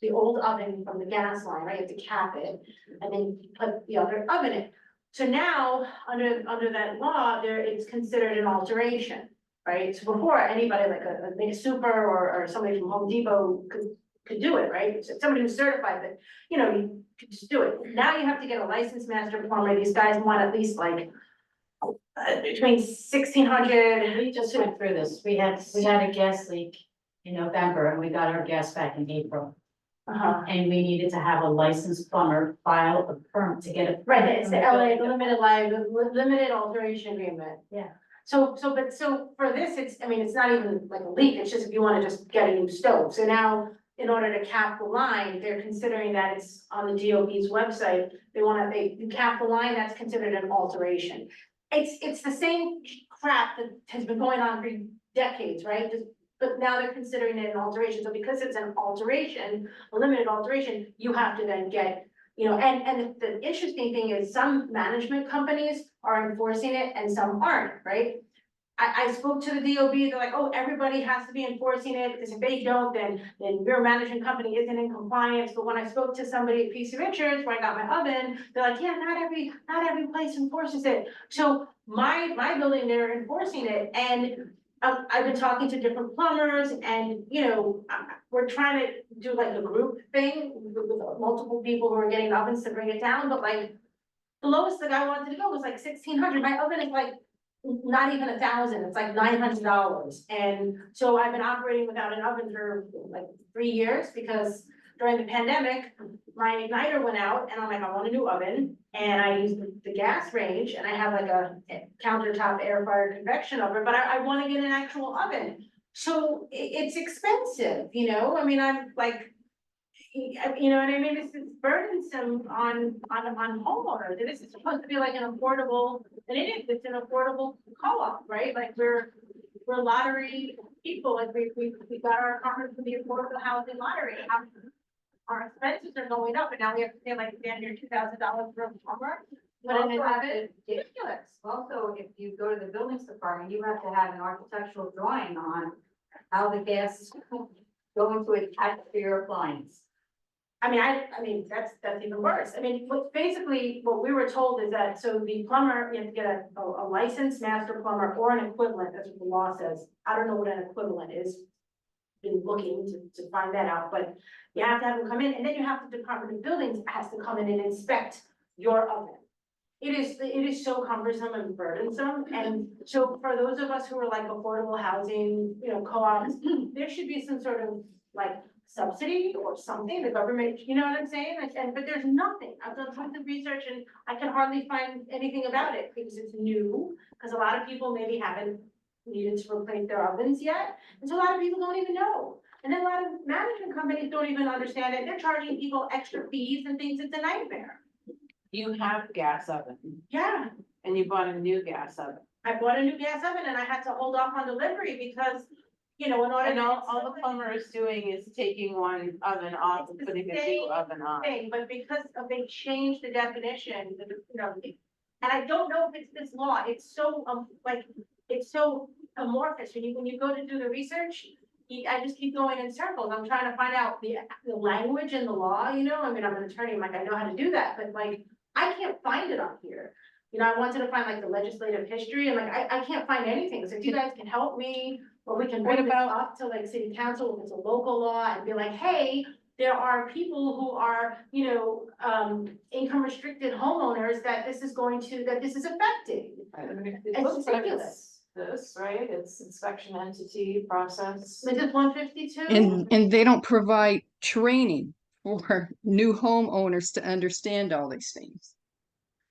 the old oven from the gas line, right, you have to cap it, and then put the other oven in. So now, under that law, it's considered an alteration, right? So before, anybody like a big super or somebody from Home Depot could do it, right? So somebody who's certified that, you know, you could just do it. Now you have to get a licensed master plumber. These guys want at least like between 1,600. We just went through this. We had a gas leak in November and we got our gas back in April. And we needed to have a licensed plumber file a permit to get it. Right, it's the LA, the limited alteration agreement. Yeah. So for this, it's not even like a leak, it's just if you wanna just get a new stove. So now, in order to cap the line, they're considering that it's on the DOB's website. You cap the line, that's considered an alteration. It's the same crap that has been going on for decades, right? But now they're considering it an alteration. So because it's an alteration, a limited alteration, you have to then get, you know, and the interesting thing is some management companies are enforcing it and some aren't, right? I spoke to the DOB, they're like, oh, everybody has to be enforcing it, because if they don't, then your management company isn't in compliance. But when I spoke to somebody at PC Richards, where I got my oven, they're like, yeah, not every place enforces it. So my building, they're enforcing it, and I've been talking to different plumbers, and, you know, we're trying to do like a group thing with multiple people who are getting ovens to bring it down, but like, the lowest the guy wanted to go was like 1,600, my oven is like not even 1,000, it's like $900. And so I've been operating without an oven for like 3 years, because during the pandemic, my igniter went out and I'm like, I want a new oven. And I used the gas range, and I have like a countertop air fryer convection oven, but I want to get an actual oven. So it's expensive, you know, I mean, I'm like, you know what I mean? This is burdensome on homeowners. This is supposed to be like an affordable, and it is, it's an affordable co-op, right? Like we're lottery people, like we got our apartment from the affordable housing lottery. Our expenses are going up, and now we have to pay like damn near $2,000 for a plumber. But Also, it is ridiculous. Also, if you go to the buildings department, you have to have an architectural drawing on how the gas is going to attach to your appliance. I mean, that's even worse. I mean, what we were told is that, so the plumber, you have to get a licensed master plumber or an equivalent, that's what the law says. I don't know what an equivalent is. Been looking to find that out, but you have to have them come in, and then you have the Department of Buildings has to come in and inspect your oven. It is so cumbersome and burdensome, and so for those of us who are like affordable housing, you know, co-ops, there should be some sort of like subsidy or something, the government, you know what I'm saying? But there's nothing. I've done tons of research and I can hardly find anything about it because it's new, because a lot of people maybe haven't needed to replace their ovens yet. And so a lot of people don't even know. And then a lot of management companies don't even understand it. They're charging people extra fees and things. It's a nightmare. You have gas oven Yeah, and you bought a new gas oven. I bought a new gas oven and I had to hold off on delivery because, you know, in order And to. all the plumber is doing is taking one oven off and It's the putting a new same oven on. thing, but because of they changed the definition, you know, And I don't know if it's this law, it's so, it's so amorphous, when you go to do the research, I just keep going in circles, I'm trying to find out the language in the law, I mean, I'm an attorney, I'm like, I know how to do that, but like, I can't find it on here. I wanted to find like the legislative history, and like, I can't find anything, so if you guys can help me, or we can bring this up to like city council, if it's a local law, and be like, hey, there are people who are, income restricted homeowners that this is affecting. It It's looks like ridiculous. it's this, right? It's inspection entity process. Is it 152? And they don't provide training for new homeowners to understand all these things.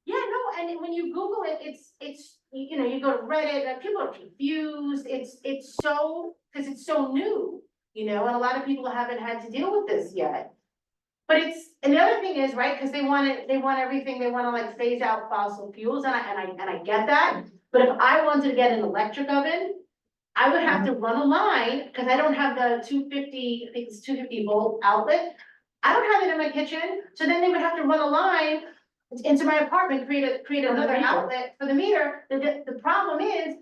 Yeah, no, and when you Google it, it's, you go to Reddit, and people are confused, it's so, because it's so new, and a lot of people haven't had to deal with this yet. But and the other thing is, right, because they want everything, they wanna like phase out fossil fuels, and I get that. But if I wanted to get an electric oven, I would have to run a line, because I don't have the 250, I think it's 250 volt outlet. I don't have it in my kitchen, so then they would have to run a line into my apartment, create another outlet for the meter. The problem is,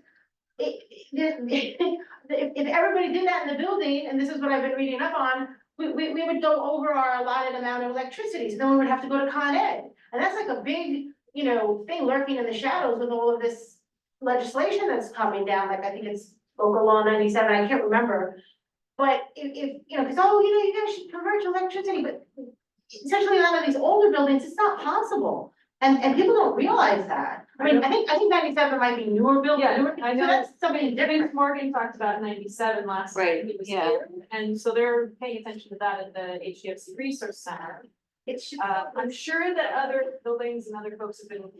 if everybody did that in the building, and this is what I've been reading up on, we would go over our allotted amount of electricity, so then we would have to go to Con Ed. And that's like a big, thing lurking in the shadows with all of this legislation that's coming down, like I think it's local law 97, I can't remember. But if because you guys should convert to electricity, but essentially a lot of these older buildings, it's not possible. And people don't realize that. I mean, I think 97 might be newer buildings, Yeah, I so know. that's something different. Vince Morgan talked about 97 last Right, time he was yeah. here, and so they're paying attention to that at the HDFC Resource Center. I'm sure that other buildings and other folks have been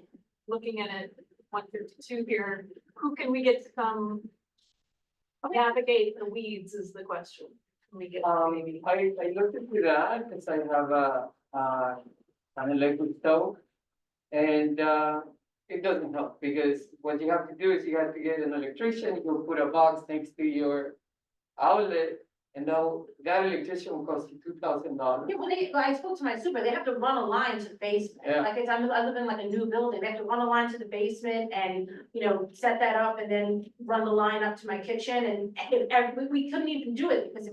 looking at it, 152 here. Who can we get to come navigate the weeds is the question. Can we get maybe? I looked into that because I have an electric stove. And it doesn't help because what you have to do is you have to get an electrician, you'll put a box next to your outlet. And now that electrician will cost you $2,000. Yeah, well, I spoke to my super, they have to run a line to the basement. Yeah. Like I live in like a new building, they have to run a line to the basement and, set that up and then run the line up to my kitchen, and we couldn't even do it, because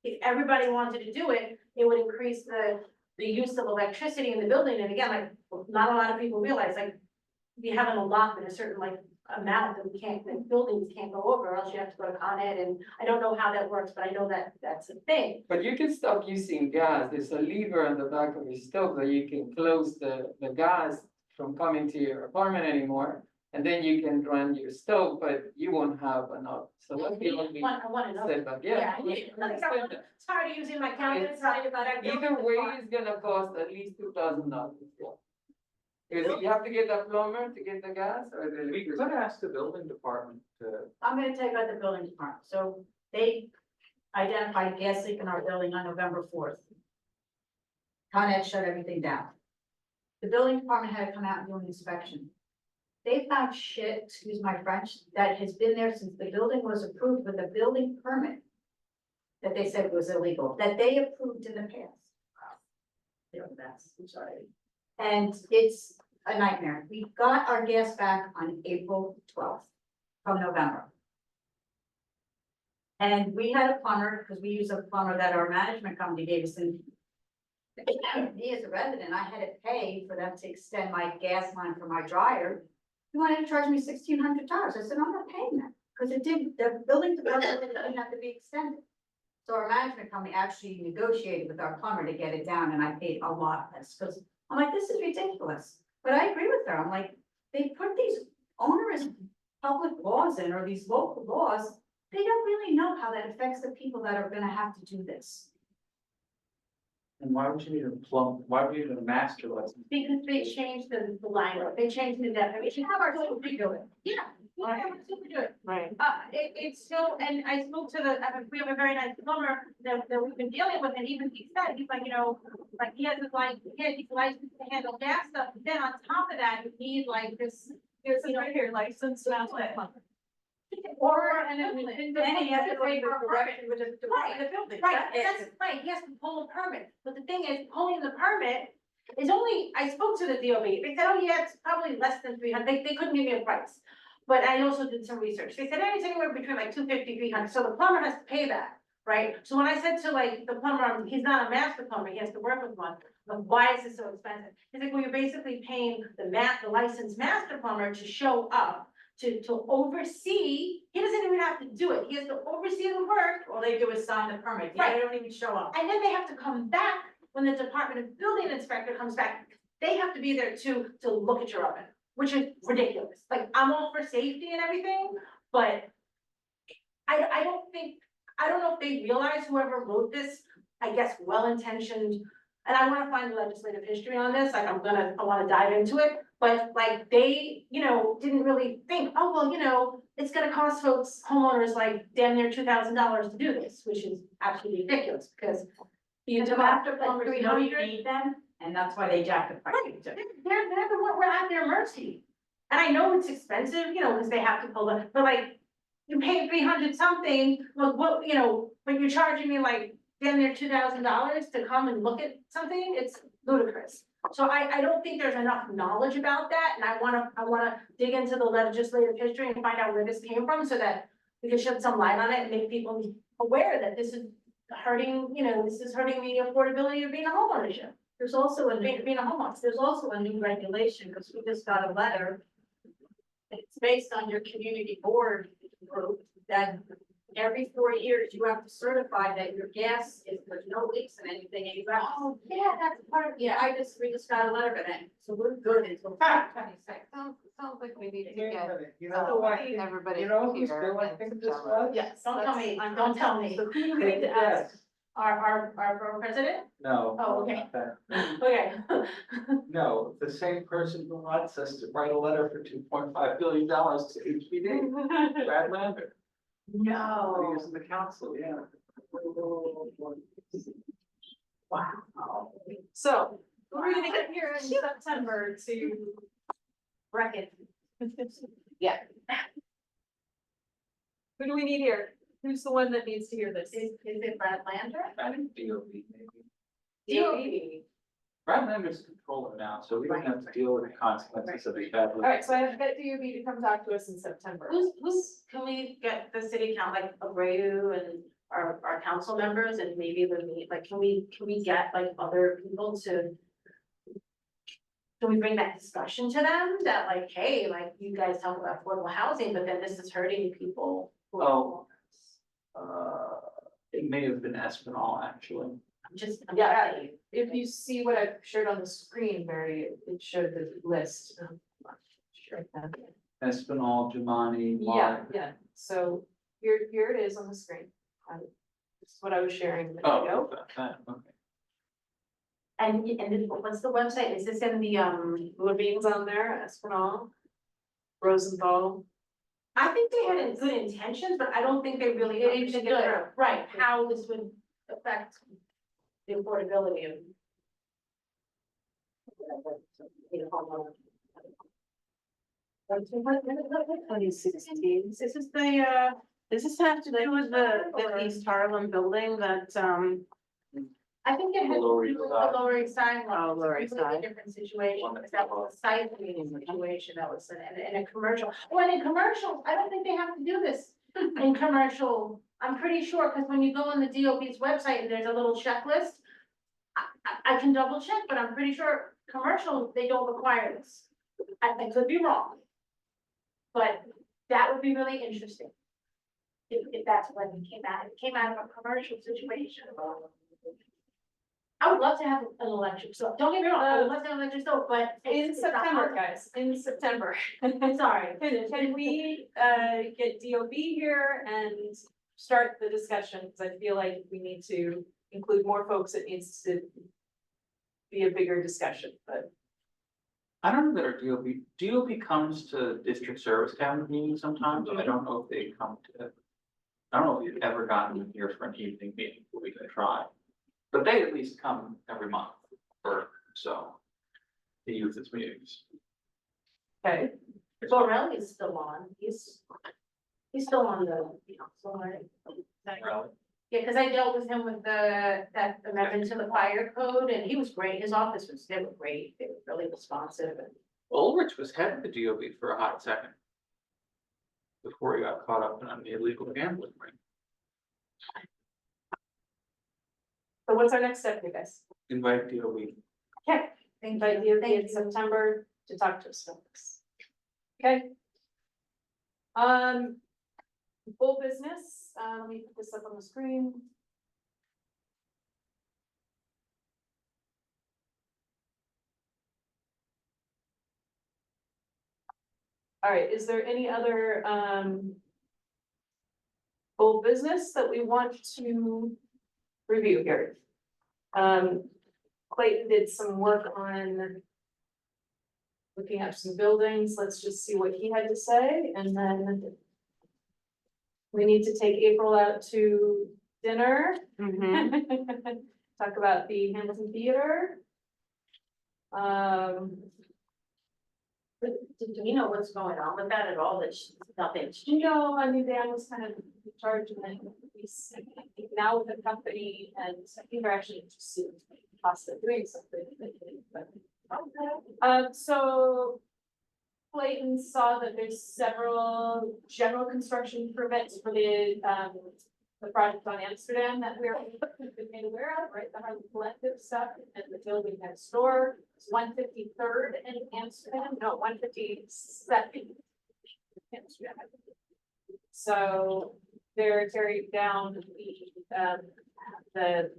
if everybody wanted to do it, it would increase the use of electricity in the building, and again, like, not a lot of people realize, like, we have an allotment, a certain like amount that the buildings can't go over, or else you have to go to Con Ed, and I don't know how that works, but I know that that's a thing. But you can stop using gas. There's a lever on the back of your stove that you can close the gas from coming to your apartment anymore. And then you can run your stove, but you won't have enough. So that's the only I want to know. setback. Yeah. It's hard using my calendar, sorry about it. Either way, it's gonna cost at least $2,000. Because you have to get the plumber to get the gas or the We electrician. could ask the building department to. I'm gonna tell you about the building department. So they identified a gas leak in our building on November 4th. Con Ed shut everything down. The building department had to come out and do an inspection. They found shit, excuse my French, that has been there since the building was approved with a building permit that they said was illegal, that they approved in the past. I'm sorry. And it's a nightmare. We got our gas back on April 12th from November. And we had a plumber, because we use a plumber that our management company gave us, and me as a resident, I had to pay for them to extend my gas line for my dryer. He wanted to charge me $1,600. I said, I'm not paying that, because the building department didn't have to be extended. So our management company actually negotiated with our plumber to get it down, and I paid a lot less, because I'm like, this is ridiculous. But I agree with her. I'm like, they put these onerous public laws in, or these local laws, they don't really know how that affects the people that are gonna have to do this. And why would you need why would you need a master license? Because they changed the language, they changed the definition. Have our super do it. Yeah, we have our super do it. Right. It's still, and I spoke to we have a very nice plumber that we've been dealing with, and even he said, he's like, like he has his license to handle gas stuff, but then on top of that, you need like this. Here's a right here, license master plumber. Or, And then he has to pay for correction with the building. Right, that's right, he has to pull a permit, but the thing is, pulling the permit, It's only, I spoke to the DOB, they said, oh yeah, it's probably less than 300, they couldn't give me a price. But I also did some research, they said it's anywhere between like 250, 300. So the plumber has to pay that, right? So when I said to like the plumber, he's not a master plumber, he has to work with one, like, why is this so expensive? He's like, well, you're basically paying the licensed master plumber to show up, to oversee, he doesn't even have to do it, he has to oversee the work. All they do is sign the permit, Right. they don't even show up. And then they have to come back, when the Department of Building Inspector comes back, they have to be there to look at your oven, which is ridiculous. Like, I'm all for safety and everything, but I don't know if they realize whoever wrote this, I guess, well-intentioned, and I wanna find the legislative history on this, like, I wanna dive into it, but like, they, didn't really think, oh, well, it's gonna cost folks, homeowners, like, damn near $2,000 to do this, which is absolutely ridiculous, because The master plumbers know you need them, and that's why they jack the price. they're the one, we're at their mercy. And I know it's expensive, because they have to pull it, but like, you pay 300 something, look, but you're charging me like damn near $2,000 to come and look at something, it's ludicrous. So I don't think there's enough knowledge about that, and I wanna dig into the legislative history and find out where this came from, so that we can shed some light on it and make people aware that this is hurting, this is hurting the affordability of being a homeownership. There's also Being a homeowner. there's also a new regulation, because we just got a letter. It's based on your community board group, that every 4 years you have to certify that your gas is, there's no leaks in anything, and you have. Oh, yeah, that's part of, Yeah, we just got a letter for that, so we're good until 2026. Sounds like we need to Wait a get minute, you know who I think, everybody you know whose here bill I and think this together. was? yes, don't tell me, don't tell me. So who do we Take need a to ask? guess. Our borough president? No. Oh, okay. not that. Okay. No, the same person who wants us to write a letter for $2.5 billion to HPD, Brad Lander. No. He is in the council, yeah. Wow. So, we're gonna get here in September to Wreck it. Yeah. Who do we need here? Who's the one that needs to hear this? Is it Brad Lander? I think DOB maybe. DOB. Brad Lander's controller now, so we don't have to deal with the consequences of his bad. All right, so I have to get DOB to come talk to us in September. Can we get the city count, like Abreu and our council members, and maybe the meet, like, can we get like other people to? Can we bring that discussion to them, that like, hey, like, you guys talk about affordable housing, but then this is hurting people? Oh. It may have been Espinal, actually. I'm Yeah, telling you. if you see what I've shared on the screen, Mary, it showed the list. Sure. Espinal, Jemani, Yeah, Mark. yeah, so here it is on the screen. This is what I was sharing a minute Oh, ago. okay. And then what's the website? Is this in the, Levine's on there, Espinal, Rosenthal. I think they had good intentions, but I don't think they really understood, right, how this would affect the affordability of. 2016. This is does this have to do with the East Harlem building that, I think it had to do with the Lower East Side one. Oh, Lower It's East a completely Side. different situation, because that was a site meeting situation, that was in a commercial. Well, in commercial, I don't think they have to do this in commercial. I'm pretty sure, because when you go on the DOB's website and there's a little checklist, I can double check, but I'm pretty sure commercial, they don't require this. I could be wrong. But that would be really interesting. If that's when it came out of a commercial situation. I would love to have an election, so don't get me wrong, I would love to have an election, so, but. In it's not September, hard. guys, in September. Sorry. Can we get DOB here and start the discussion? Because I feel like we need to include more folks. It needs to be a bigger discussion, but. I don't know that our DOB comes to district service cabinet meetings sometimes. I don't know if they come to. I don't know if you've ever gotten them here for an evening meeting, but we can try. But they at least come every month or so. The youth meetings. Okay. Borrell is still on, he's still on the, so, Really? Yeah, because I dealt with him with that amendment to the fire code, and he was great, his office was, they were great, they were really responsive. Ulrich was head of the DOB for a hot second. Before he got caught up in the illegal gambling ring. So what's our next step, you guys? Invite DOB. Okay, invite you in September to talk to us about this. Okay. Full business, let me put this up on the screen. All right, is there any other, full business that we want to review here? Clayton did some work on looking at some buildings. Let's just see what he had to say, and then we need to take April out to dinner. Talk about the Hamilton Theater. Do you know what's going on with that at all? That's nothing. No, I mean, Dan was kind of in charge, and then he's now with the company, and I think they're actually interested in possibly doing something. But, so Clayton saw that there's several general construction permits for the project on Amsterdam that we're made aware of, right? The Harlem Collective stuff and the building next door. It's 153rd in Amsterdam, no, 152nd. Amsterdam. So they're tearing down the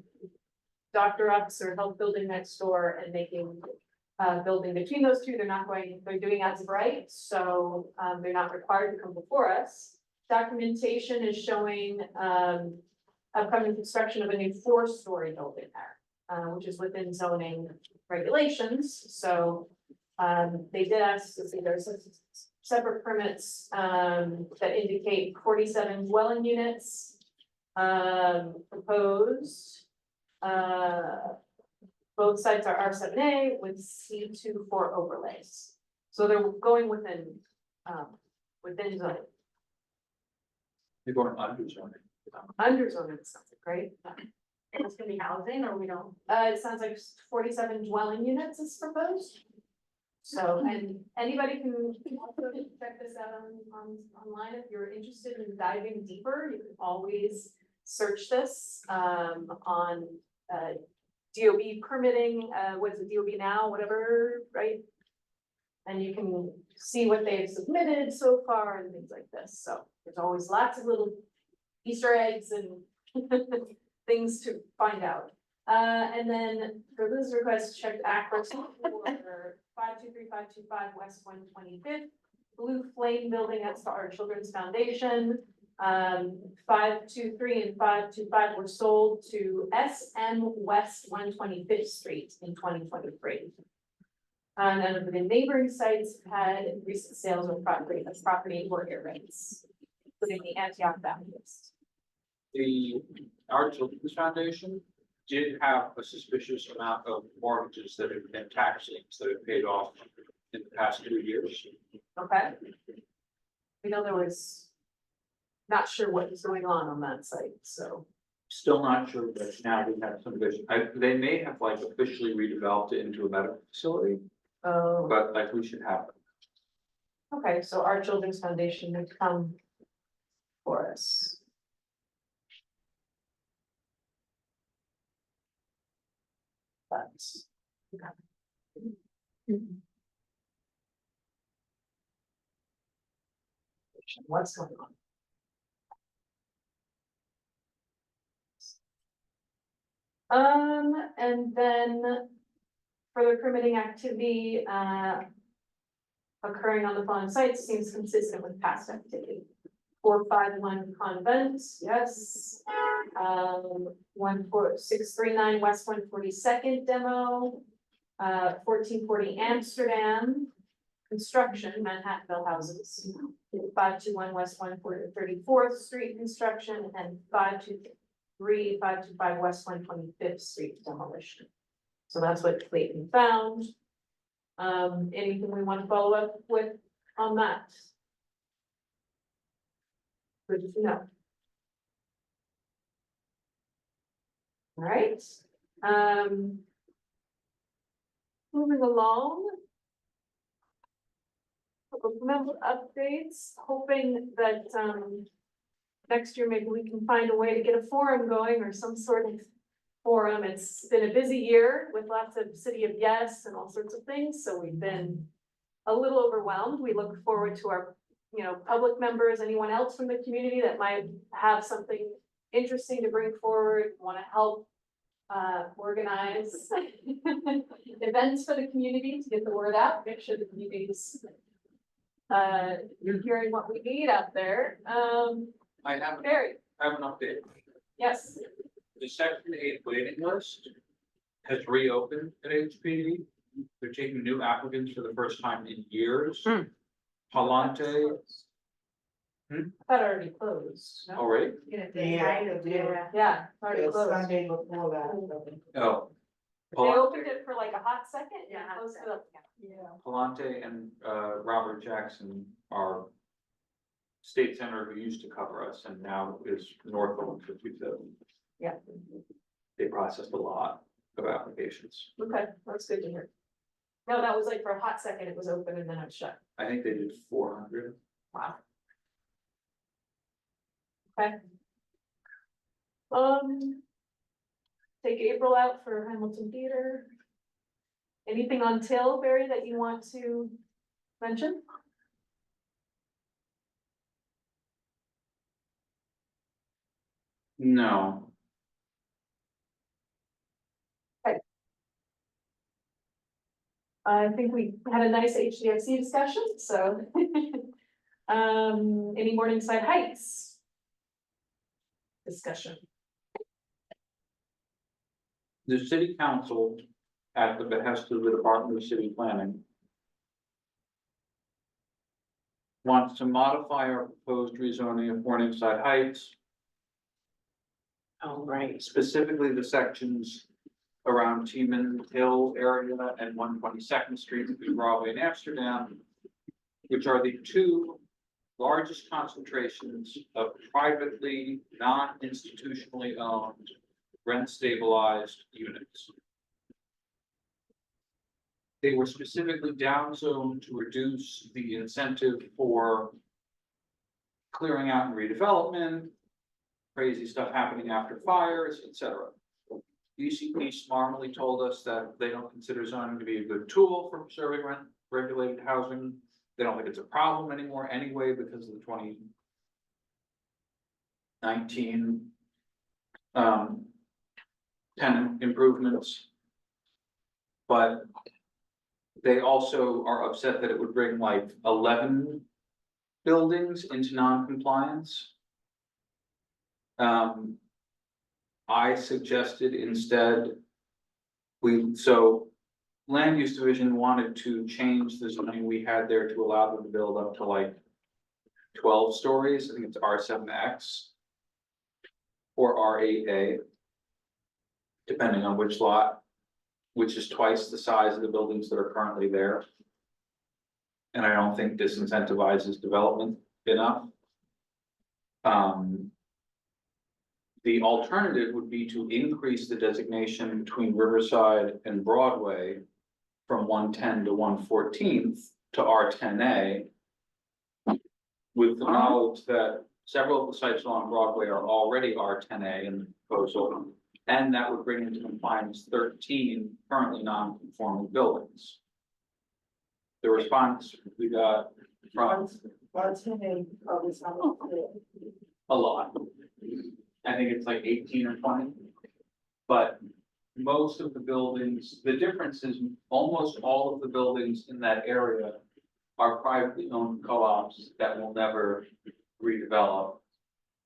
Dr. Ups or health building next door and making building between those two. They're doing as of right, so they're not required to come before us. Documentation is showing upcoming construction of a new 4-story building there, which is within zoning regulations. So they did ask to see there's separate permits that indicate 47 dwelling units proposed. Both sites are R7A with C24 overlays. So they're going within zoning. They're going under zoning. Under zoning, it sounds like, right? It's gonna be housing, or we don't? It sounds like 47 dwelling units is proposed. So, and anybody can check this out online if you're interested in diving deeper. You can always search this on DOB permitting, what's the DOB now, whatever, right? And you can see what they've submitted so far and things like this. So there's always lots of little Easter eggs and things to find out. And then for this request, check ACRA for 523525 West 125th, Blue Flame Building, that's our Children's Foundation. 523 and 525 were sold to SM West 125th Street in 2023. None of the neighboring sites had recent sales of property or air rates, including the Antioch Baptist. Our Children's Foundation did have a suspicious amount of mortgages that have been tax liens that have paid off in the past 2 years. Okay. We know there was, not sure what was going on that site, so. Still not sure, but now we have some vision. They may have like officially redeveloped it into a medical facility, Oh, but like we should have it. okay, so our Children's Foundation would come for us. That's. What's going on? And then further permitting activity occurring on the following sites seems consistent with past activity. 451 Convent, yes. 14639 West 142nd demo. 1440 Amsterdam. Construction, Manhattanville houses. 521 West 134th Street construction, and 523, 525 West 125th Street demolition. So that's what Clayton found. Anything we want to follow up with on that? Good to know. All right. Moving along. Couple of member updates, hoping that, next year maybe we can find a way to get a forum going or some sort of forum. It's been a busy year with lots of city of yes and all sorts of things, so we've been a little overwhelmed. We look forward to our, public members, anyone else from the community that might have something interesting to bring forward, want to help organize events for the community to get the word out, make sure the community's you're hearing what we need out there. I have, Barry, I have an update. yes, The Section 8 waiting list has reopened at HPD. They're taking new applicants for the first time in years. Palante, I thought it already closed. No? already? Yeah. Yeah, it's already It's closed. Sunday before that. Oh. They opened it for like a hot second and Yeah. closed it up. Yeah. Palante and Robert Jackson are state senator who used to cover us and now is north of 157. Yeah. They processed a lot of applications. Okay, that's good to hear. No, that was like for a hot second, it was open and then it was shut. I think they did 400. Wow. Okay. Take April out for Hamilton Theater. Anything on Till, Barry, that you want to mention? No. I think we had a nice HDFC discussion, so. Any Morningside Heights? Discussion. The city council, at the behest of the Department of City Planning, wants to modify our proposed rezoning of Morningside Heights, Oh, right. specifically the sections around Teeman Hill area and 122nd Street between Broadway and Amsterdam, which are the two largest concentrations of privately, non-institutionally owned, rent-stabilized units. They were specifically downzoned to reduce the incentive for clearing out and redevelopment, crazy stuff happening after fires, etc. DCP smartly told us that they don't consider zoning to be a good tool for preserving rent regulated housing. They don't think it's a problem anymore anyway because of the 2019 tenant improvements. But they also are upset that it would bring like 11 buildings into non-compliance. I suggested instead, land use division wanted to change the zoning we had there to allow them to build up to like 12 stories. I think it's R7X or R8A, depending on which lot, which is twice the size of the buildings that are currently there. And I don't think disincentivizes development enough. The alternative would be to increase the designation between Riverside and Broadway from 110 to 114th to R10A. With the knowledge that several of the sites along Broadway are already R10A in the proposal. And that would bring into compliance 13 currently non-conforming buildings. The response we got from a lot. I think it's like 18 or 20. But most of the buildings, the difference is almost all of the buildings in that area are privately owned co-ops that will never redevelop.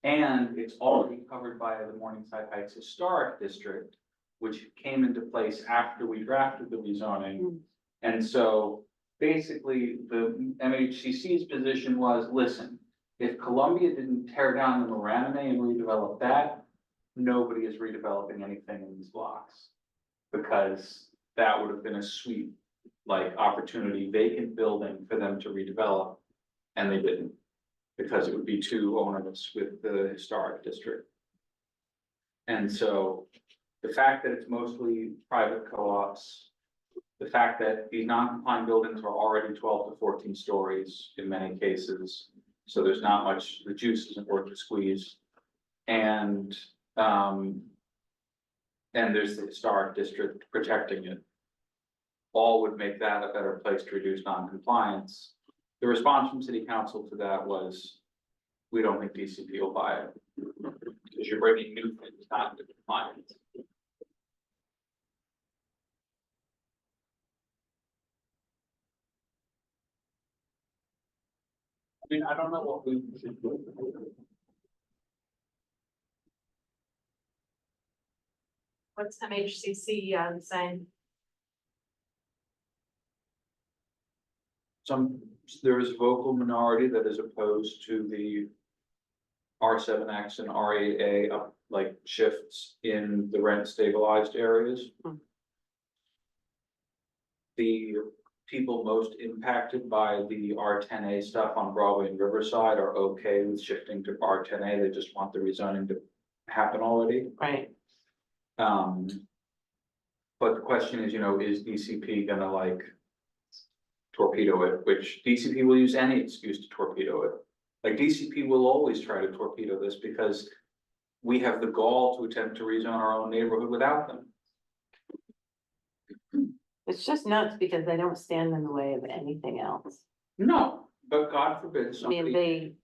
And it's already covered by the Morningside Heights Historic District, which came into place after we drafted the rezoning. And so basically the MHCC's position was, listen, if Columbia didn't tear down the Moranime and redevelop that, nobody is redeveloping anything in these blocks. Because that would have been a sweet, opportunity, vacant building for them to redevelop, and they didn't. Because it would be too onerous with the historic district. And so the fact that it's mostly private co-ops, the fact that these non-compliant buildings are already 12 to 14 stories in many cases, so there's not much, the juice isn't worth the squeeze. And there's the historic district protecting it. All would make that a better place to reduce non-compliance. The response from city council to that was, we don't think DCP will buy it. Because you're bringing new things, not into compliance. I mean, I don't know what we should do. What's MHCC saying? There is a vocal minority that is opposed to the R7X and R8A up like shifts in the rent stabilized areas. The people most impacted by the R10A stuff on Broadway and Riverside are okay with shifting to R10A. They just want the rezoning to happen already. Right. But the question is, is DCP gonna like torpedo it, which DCP will use any excuse to torpedo it. Like DCP will always try to torpedo this because we have the gall to attempt to rezone our own neighborhood without them. It's just nuts because they don't stand in the way of anything else. No, but God forbid I mean, somebody.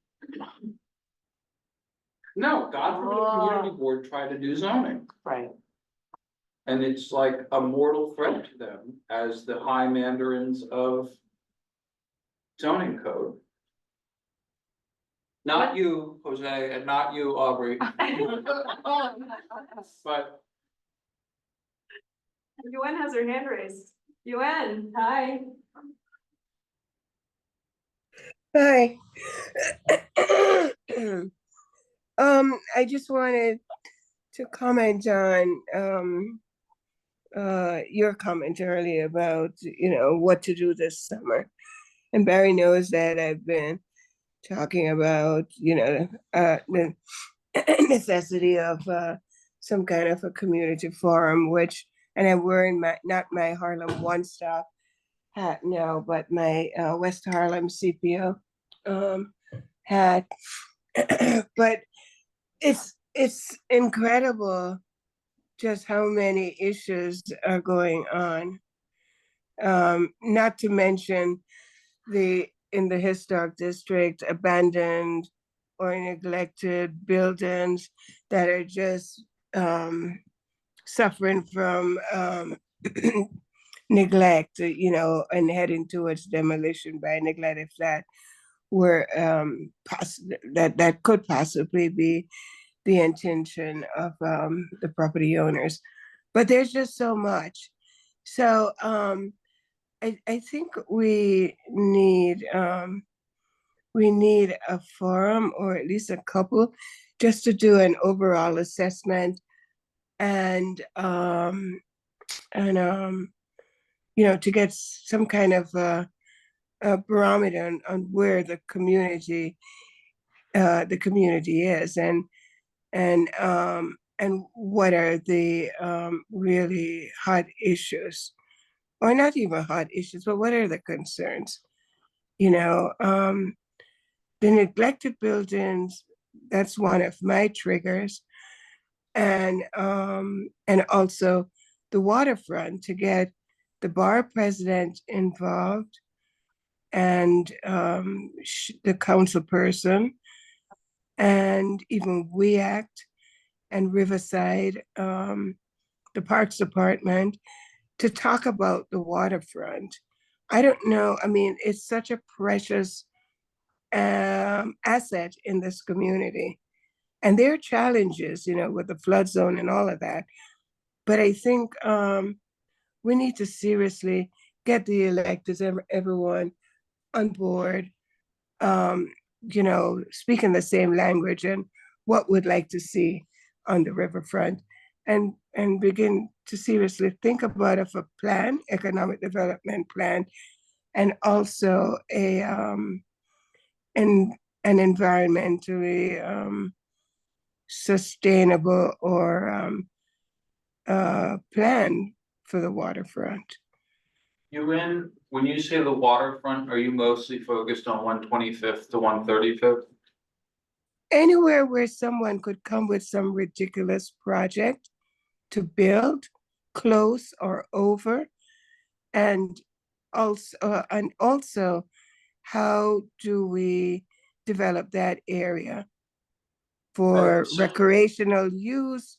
No, God forbid a community board try to do zoning. right. And it's like a mortal threat to them as the high mandarins of zoning code. Not you, Jose, and not you, Aubrey. But Yuen has her hand raised. Yuen, hi. Hi. I just wanted to comment on your comment earlier about, what to do this summer. And Barry knows that I've been talking about, the necessity of some kind of a community forum, and I'm wearing not my Harlem One Stop hat now, but my West Harlem CPO hat. But it's incredible just how many issues are going on. Not to mention in the historic district, abandoned or neglected buildings that are just suffering from neglect, and heading towards demolition by neglect, if that were that could possibly be the intention of the property owners. But there's just so much. So I think we need a forum, or at least a couple, just to do an overall assessment and to get some kind of a barometer on where the community is, and what are the really hot issues, or not even hot issues, but what are the concerns? The neglected buildings, that's one of my triggers. And also the waterfront, to get the bar president involved and the council person, and even We Act and Riverside, the Parks Department, to talk about the waterfront. I don't know, it's such a precious asset in this community. And there are challenges, with the flood zone and all of that. But I think we need to seriously get the electors, everyone on board, speaking the same language and what we'd like to see on the riverfront, and begin to seriously think about a plan, economic development plan, and also an environmentally sustainable or plan for the waterfront. When you say the waterfront, are you mostly focused on 125th to 135th? Anywhere where someone could come with some ridiculous project to build close or over, and also how do we develop that area for So- recreational use,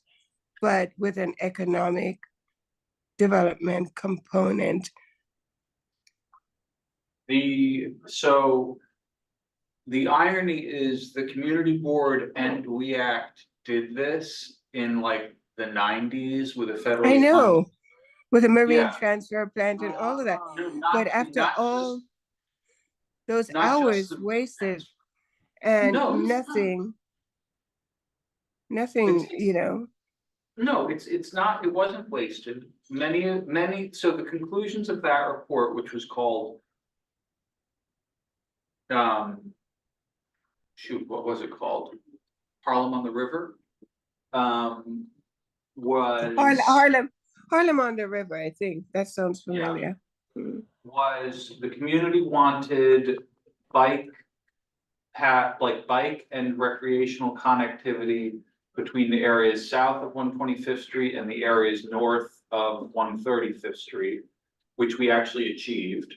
but with an economic development component. The irony is the community board and We Act did this in like the 90s with a federal. I know, with a marine Yeah. transfer plant and all of that, but after Not all just- those not just hours the- wasted and No, nothing, It's- you know. No, it's not, it wasn't wasted. So the conclusions of that report, which was called. Shoot, what was it called? Harlem on the River. Was. Harlem on the River, I think, that sounds familiar. Was the community wanted bike and recreational connectivity between the areas south of 125th Street and the areas north of 135th Street, which we actually achieved.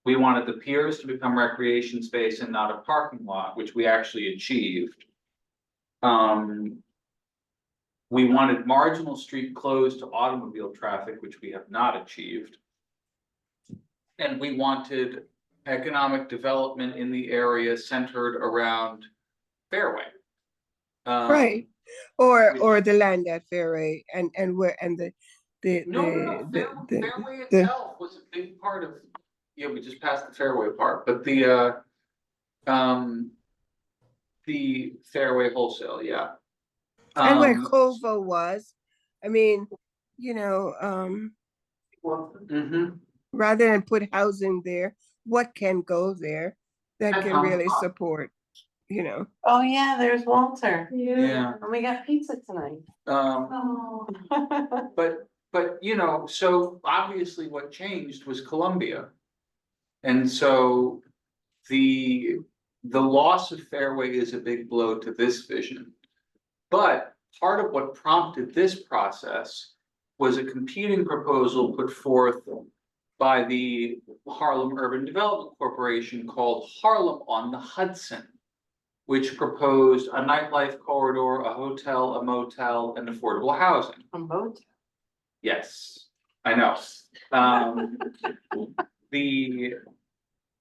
We wanted the piers to become recreation space and not a parking lot, which we actually achieved. We wanted marginal street closed to automobile traffic, which we have not achieved. And we wanted economic development in the area centered around Fairway. Right, or the land at Fairway and where, and the Fairway itself was a big part of, we just passed the Fairway part, but the Fairway wholesale, yeah. and where Covo was, I mean, you know, rather than put housing there, what can go there that can really support, you know? Oh, yeah, there's Walter. Yeah. And we got pizza tonight. Oh. But so obviously what changed was Columbia. And so the loss of Fairway is a big blow to this vision. But part of what prompted this process was a competing proposal put forth by the Harlem Urban Development Corporation called Harlem on the Hudson, which proposed a nightlife corridor, a hotel, a motel, and affordable housing. A motel. Yes, I know.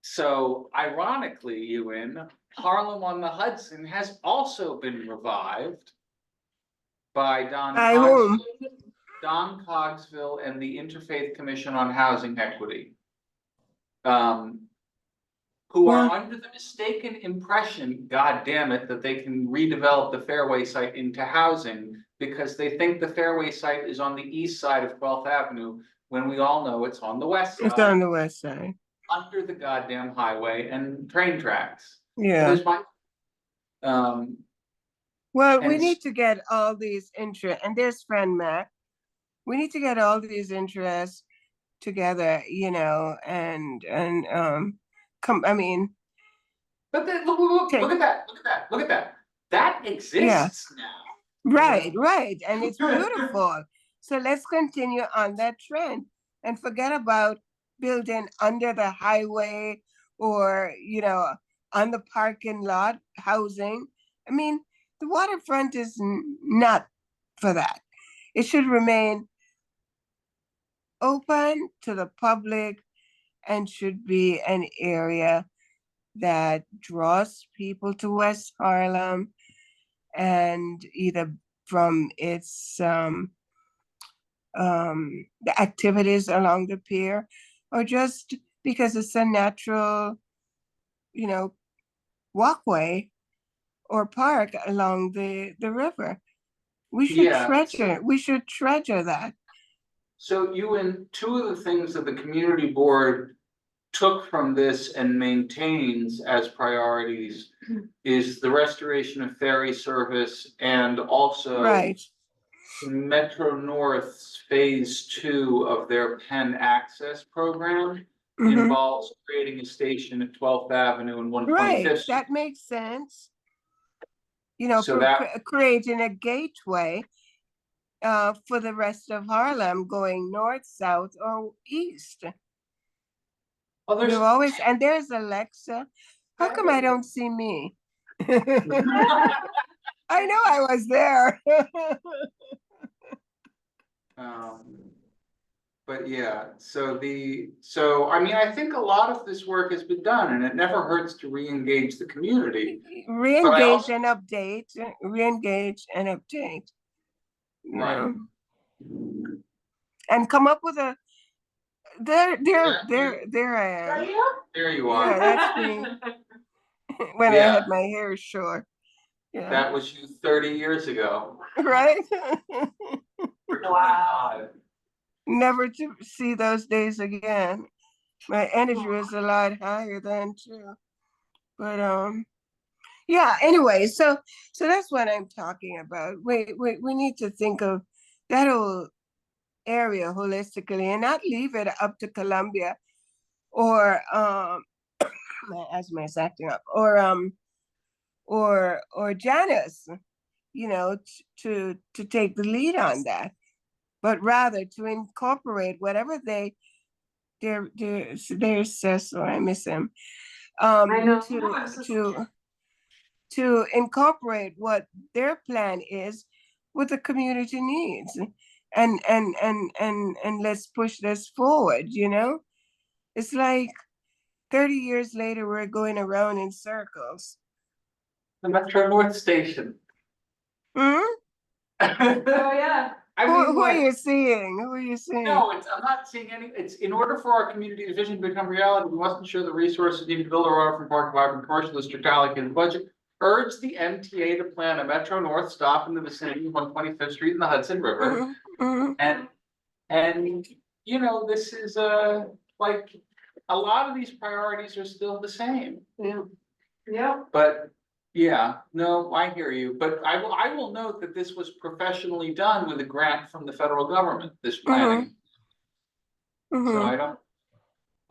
So ironically, Harlem on the Hudson has also been revived by Don Cogsville and the Interfaith Commission on Housing Equity. Who are under the mistaken impression, God damn it, that they can redevelop the Fairway site into housing because they think the Fairway site is on the east side of 12th Avenue, when we all know it's on the west side. It's on the west side. Under the goddamn highway and train tracks. Yeah. Well, we and- need to get all these interest, and there's friend Mac. We need to get all these interests together, you know, and I mean. But then look at that. That exists now. Right, and it's beautiful. So let's continue on that trend and forget about building under the highway or, you know, on the parking lot housing. I mean, the waterfront is not for that. It should remain open to the public and should be an area that draws people to West Harlem, and either from its the activities along the pier, or just because it's a natural, you know, walkway or park along the river. We should treasure that. So two of the things that the community board took from this and maintains as priorities is the restoration of ferry service and also Metro North's phase 2 of their Penn Access program Mhm. involves creating a station at 12th Avenue and 125th Right, Street. that makes sense. You know, So that- creating a gateway for the rest of Harlem going north, south, or east. Oh, there's We've always, and there's Alexa. How come I don't see me? I know I was there. But yeah, so I mean, I think a lot of this work has been done and it never hurts to re-engage the community. Re-engage and update, re-engage and update. You Right. know? And come up with a, there I am. There you are. Yeah, that's me. When I Yeah. had my hair short. Yeah, That was you 30 years ago. right? Or 25. Never to see those days again. My energy was a lot higher then too. But yeah, anyway, so that's what I'm talking about. We need to think of that whole area holistically and not leave it up to Columbia or my asthma is acting up, or Janice, you know, to take the lead on that, but rather to incorporate whatever there's Cecil, I miss him. I know. To incorporate what their plan is with the community needs, and let's push this forward. You know, it's like 30 years later we're going around in circles. The Metro North Station. Hmm? Oh, yeah. I Who mean, are like, you seeing? Who are you seeing? no, I'm not seeing any, it's in order for our community vision to become reality, we must ensure the resources needed to build a Waterfront Park vibrant commercial district allocated budget. Urge the MTA to plan a Metro North stop in the vicinity of 125th Street and the Hudson River. Mhm, mhm. And, you know, this is like, a lot of these priorities are still the same. Yeah. But yeah, no, I hear you, but I will note that this was professionally done with a grant from the federal government, this planning. So Mhm. I don't,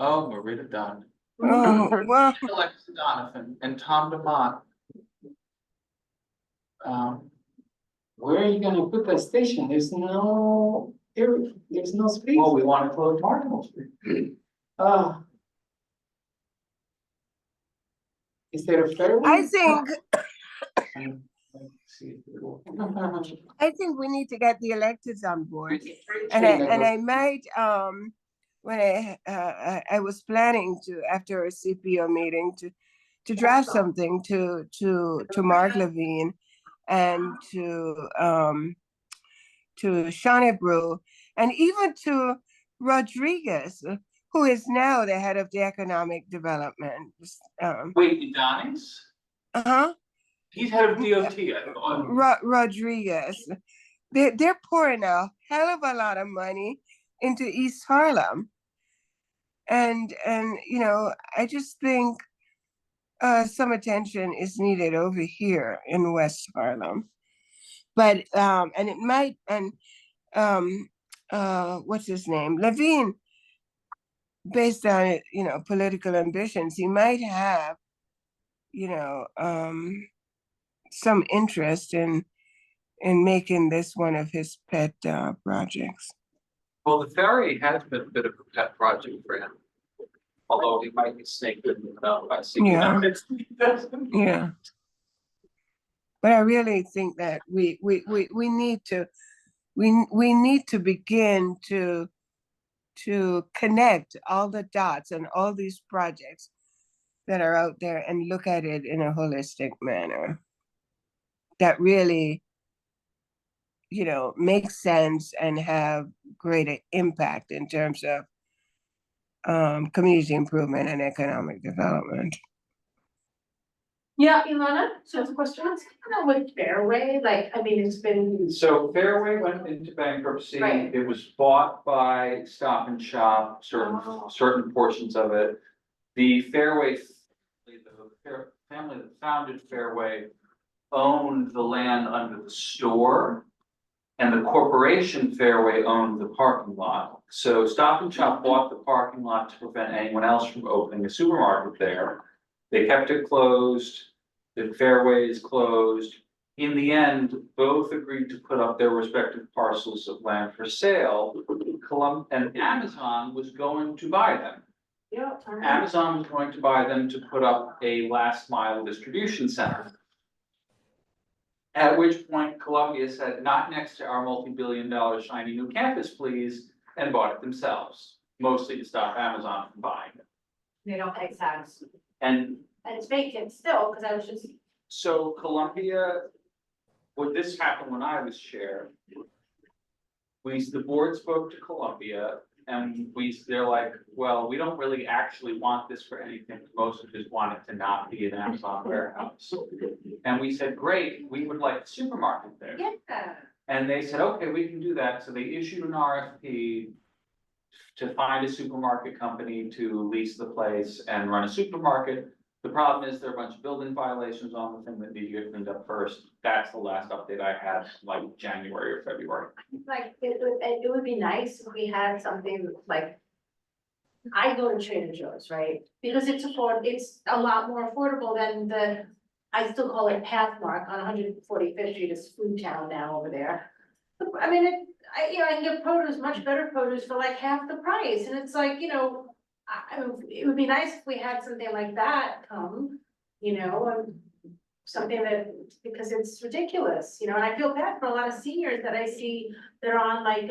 oh, Marita Dunn, Oh, well, Alexa Donovan and Tom DeMott. Where are you gonna put the station? There's no space. Well, we want to close Martinal Street. Ah. Is there a fair I think I think we need to get the electeds on board. And I might, when I was planning to, after a CPO meeting, to draft something to Mark Levine and to Shawnee Brew and even to Rodriguez, who is now the head of the economic development. Wait, Adonis? Uh-huh. He's head of DOT, I thought. Rodriguez. They're pouring a hell of a lot of money into East Harlem. And you know, I just think some attention is needed over here in West Harlem. But and it might, and what's his name? Levine, based on, you know, political ambitions, he might have, you know, some interest in making this one of his pet projects. Well, the ferry has been a bit of a pet project for him. Although he might be snake bitten by Yeah. he doesn't. Yeah. But I really think that we need to begin to connect all the dots and all these projects that are out there and look at it in a holistic manner that really, you know, make sense and have greater impact in terms of community improvement and economic development. Yeah, Ilana, so the question. What's kind of with Fairway, like, I mean, it's been, So Fairway went into bankruptcy. Right. It was bought by Stop and Shop, certain portions of it. The Fairway, the family that founded Fairway owned the land under the store. And the corporation Fairway owned the parking lot. So Stop and Shop bought the parking lot to prevent anyone else from opening a supermarket there. They kept it closed, the Fairway is closed. In the end, both agreed to put up their respective parcels of land for sale. And Amazon was going to buy them. Yeah. Amazon was going to buy them to put up a last mile distribution center. At which point Columbia said, not next to our multi-billion-dollar shiny new campus, please, and bought it themselves, mostly to stop Amazon from buying it. They don't pay tax. And And it's vacant still, because I was just, so Columbia, this happened when I was chair. The board spoke to Columbia and they're like, well, we don't really actually want this for anything. Most of us want it to not be an Amazon warehouse. And we said, great, we would like a supermarket there. yeah. And they said, okay, we can do that. So they issued an RFP to find a supermarket company to lease the place and run a supermarket. The problem is there are a bunch of building violations on the thing that need to get cleaned up first. That's the last update I had, like January or February. Like, it would be nice if we had something like, I go to Trader Joe's, right? Because it's a lot more affordable than I still call it Pathmark on 145th Street, it's Food Town now over there. I mean, I can get produce, much better produce for like half the price, and it's like, it would be nice if we had something like that come, and something that, because it's ridiculous, and I feel bad for a lot of seniors that I see that are on like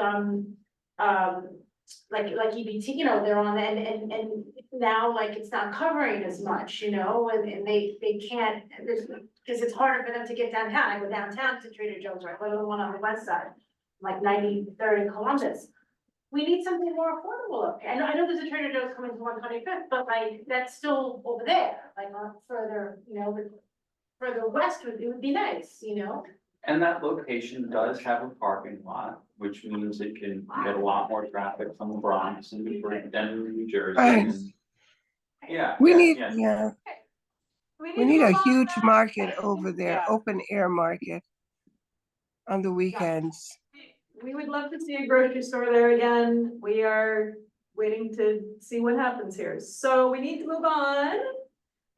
EBT, they're on and now like it's not covering as much, and they can't, because it's harder for them to get downtown. I go downtown to Trader Joe's, right, let alone on the west side, like 93rd and Columbus. We need something more affordable up here. I know there's a Trader Joe's coming to 125th, but like, that's still over there, like on further, further west it would be nice, And that location does have a parking lot, which means it can get a lot more traffic from the Bronx and Denver, New Jersey. Right. And yeah. We yeah, need, yeah. we need a to move on huge now. market over there, Yeah. open air market on the weekends. We would love to see a grocery store there again. We are waiting to see what happens here. So we need to move on.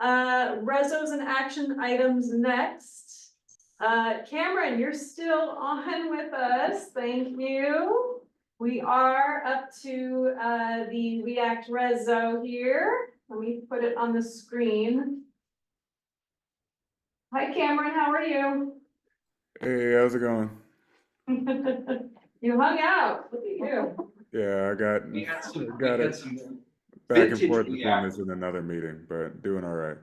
Rezos and action items next. Cameron, you're still on with us. Thank you. We are up to the React Rezo here. Let me put it on the screen. Hi, Cameron, how are you? Hey, how's it going? You hung out. Look at you. Yeah, I got We had some got it back and vintage forth between React. this and another meeting, but doing all right.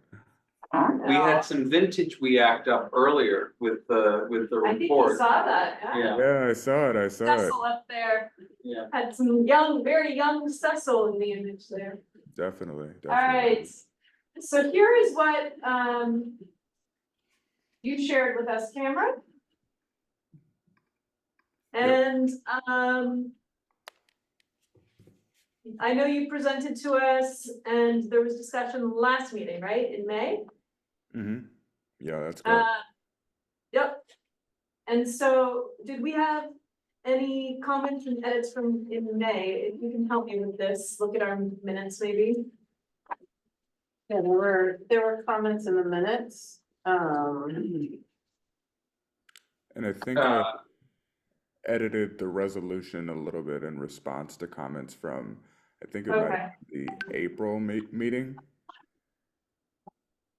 We had some vintage React up earlier with the I think you report. saw that. Yeah. Yeah, I saw it. Cecil up there Yeah. had some very young Cecil in the image there. Definitely. All right. So here is what you shared with us, Cameron. And I know you presented to us and there was discussion last meeting, right, in May? Mm-hmm. Yeah, that's correct. Yep. And so did we have any comments and edits from in May? If you can help me with this, look at our minutes maybe. Yeah, there were comments in the minutes. And I think I edited the resolution a little bit in response to comments from, I think it might have been the April meeting.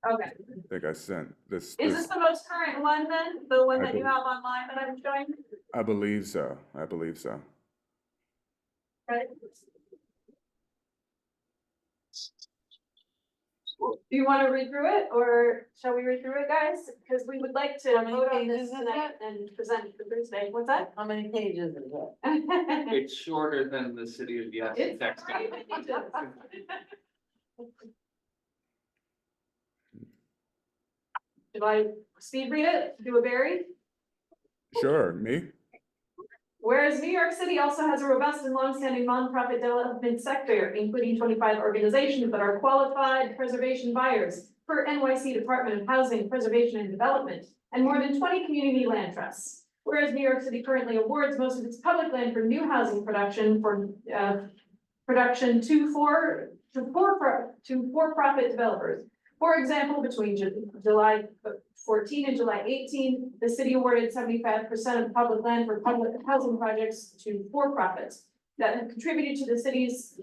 Okay. I think I sent this. Is this the most current one then? The one that you have online that I'm showing? I believe so. I believe so. Right. Do you want to read through it or shall we read through it, guys? Because we would like to How many vote on pages this is tonight and present it for Thursday. What's that? How many pages is it? It's shorter than the city of Yes It's text. great pages. Should I speed read it? Do a Barry? Sure, me? Whereas New York City also has a robust and longstanding nonprofit development sector, including 25 organizations that are qualified preservation buyers per NYC Department of Housing, Preservation and Development, and more than 20 community land trusts. Whereas New York City currently awards most of its public land for new housing production to for-profit developers. For example, between July 14 and July 18, the city awarded 75% of public land for public housing projects to for-profits that have contributed to the city's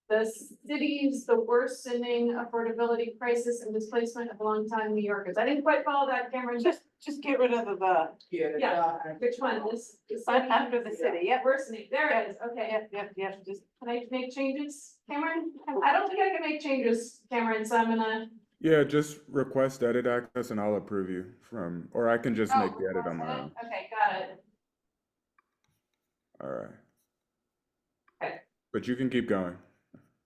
the worsening affordability crisis and displacement of longtime New Yorkers. I didn't quite follow that, Cameron. Just get rid of the, Yeah, which one? This after the city, yep. worsening. There it is. Okay. Yep, just. Can I make changes, Cameron? I don't think I can make changes, Cameron, so I'm gonna. Yeah, just request edit access and I'll approve you from, or I can just make the edit on my own. Okay, got it. All right. Okay. But you can keep going.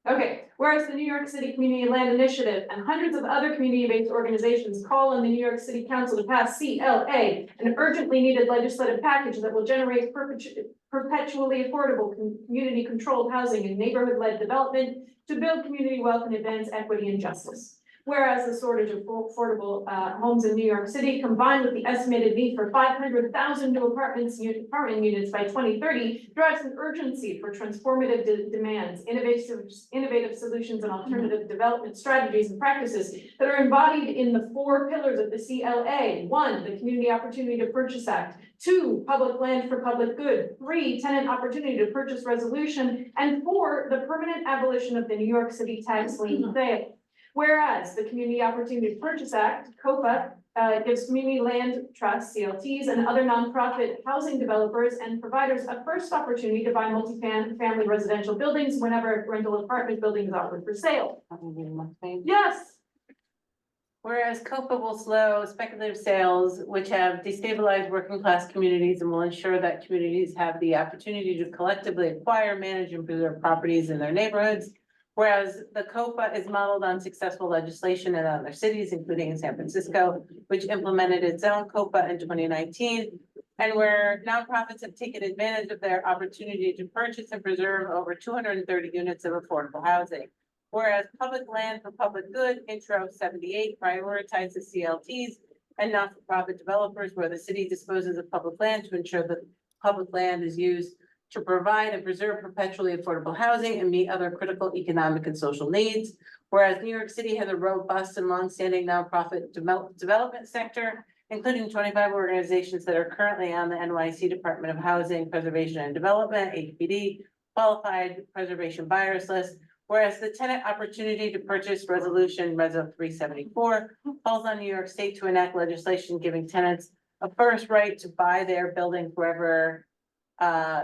Okay, whereas the New York City Community Land Initiative and hundreds of other community-based organizations call on the New York City Council to pass CLA, an urgently needed legislative package that will generate perpetually affordable, community-controlled housing and neighborhood-led development to build community wealth and advance equity and justice. Whereas the shortage of affordable homes in New York City, combined with the estimated need for 500,000 new apartment units by 2030, drives an urgency for transformative demands, innovative solutions, and alternative development strategies and practices that are embodied in the 4 pillars of the CLA. 1, the Community Opportunity to Purchase Act. 2, Public Land for Public Good. 3, Tenant Opportunity to Purchase Resolution. And 4, the permanent abolition of the New York City tax lien sale. Whereas the Community Opportunity to Purchase Act, COPA, gives community land trusts, CLTs, and other nonprofit housing developers and providers a first opportunity to buy multi-family residential buildings whenever a rental apartment building is offered for sale. Yes. Whereas COPA will slow speculative sales, which have destabilized working class communities and will ensure that communities have the opportunity to collectively acquire, manage, and preserve properties in their neighborhoods. Whereas the COPA is modeled on successful legislation in other cities, including in San Francisco, which implemented its own COPA in 2019, and where nonprofits have taken advantage of their opportunity to purchase and preserve over 230 units of affordable housing. Whereas Public Land for Public Good, Intro 78, prioritizes CLTs and not-for-profit developers where the city disposes of public land to ensure that public land is used to provide and preserve perpetually affordable housing and meet other critical economic and social needs. Whereas New York City has a robust and longstanding nonprofit development sector, including 25 organizations that are currently on the NYC Department of Housing, Preservation and Development, HPD, qualified preservation buyers list. Whereas the Tenant Opportunity to Purchase Resolution, Reso 374, calls on New York State to enact legislation giving tenants a first right to buy their building wherever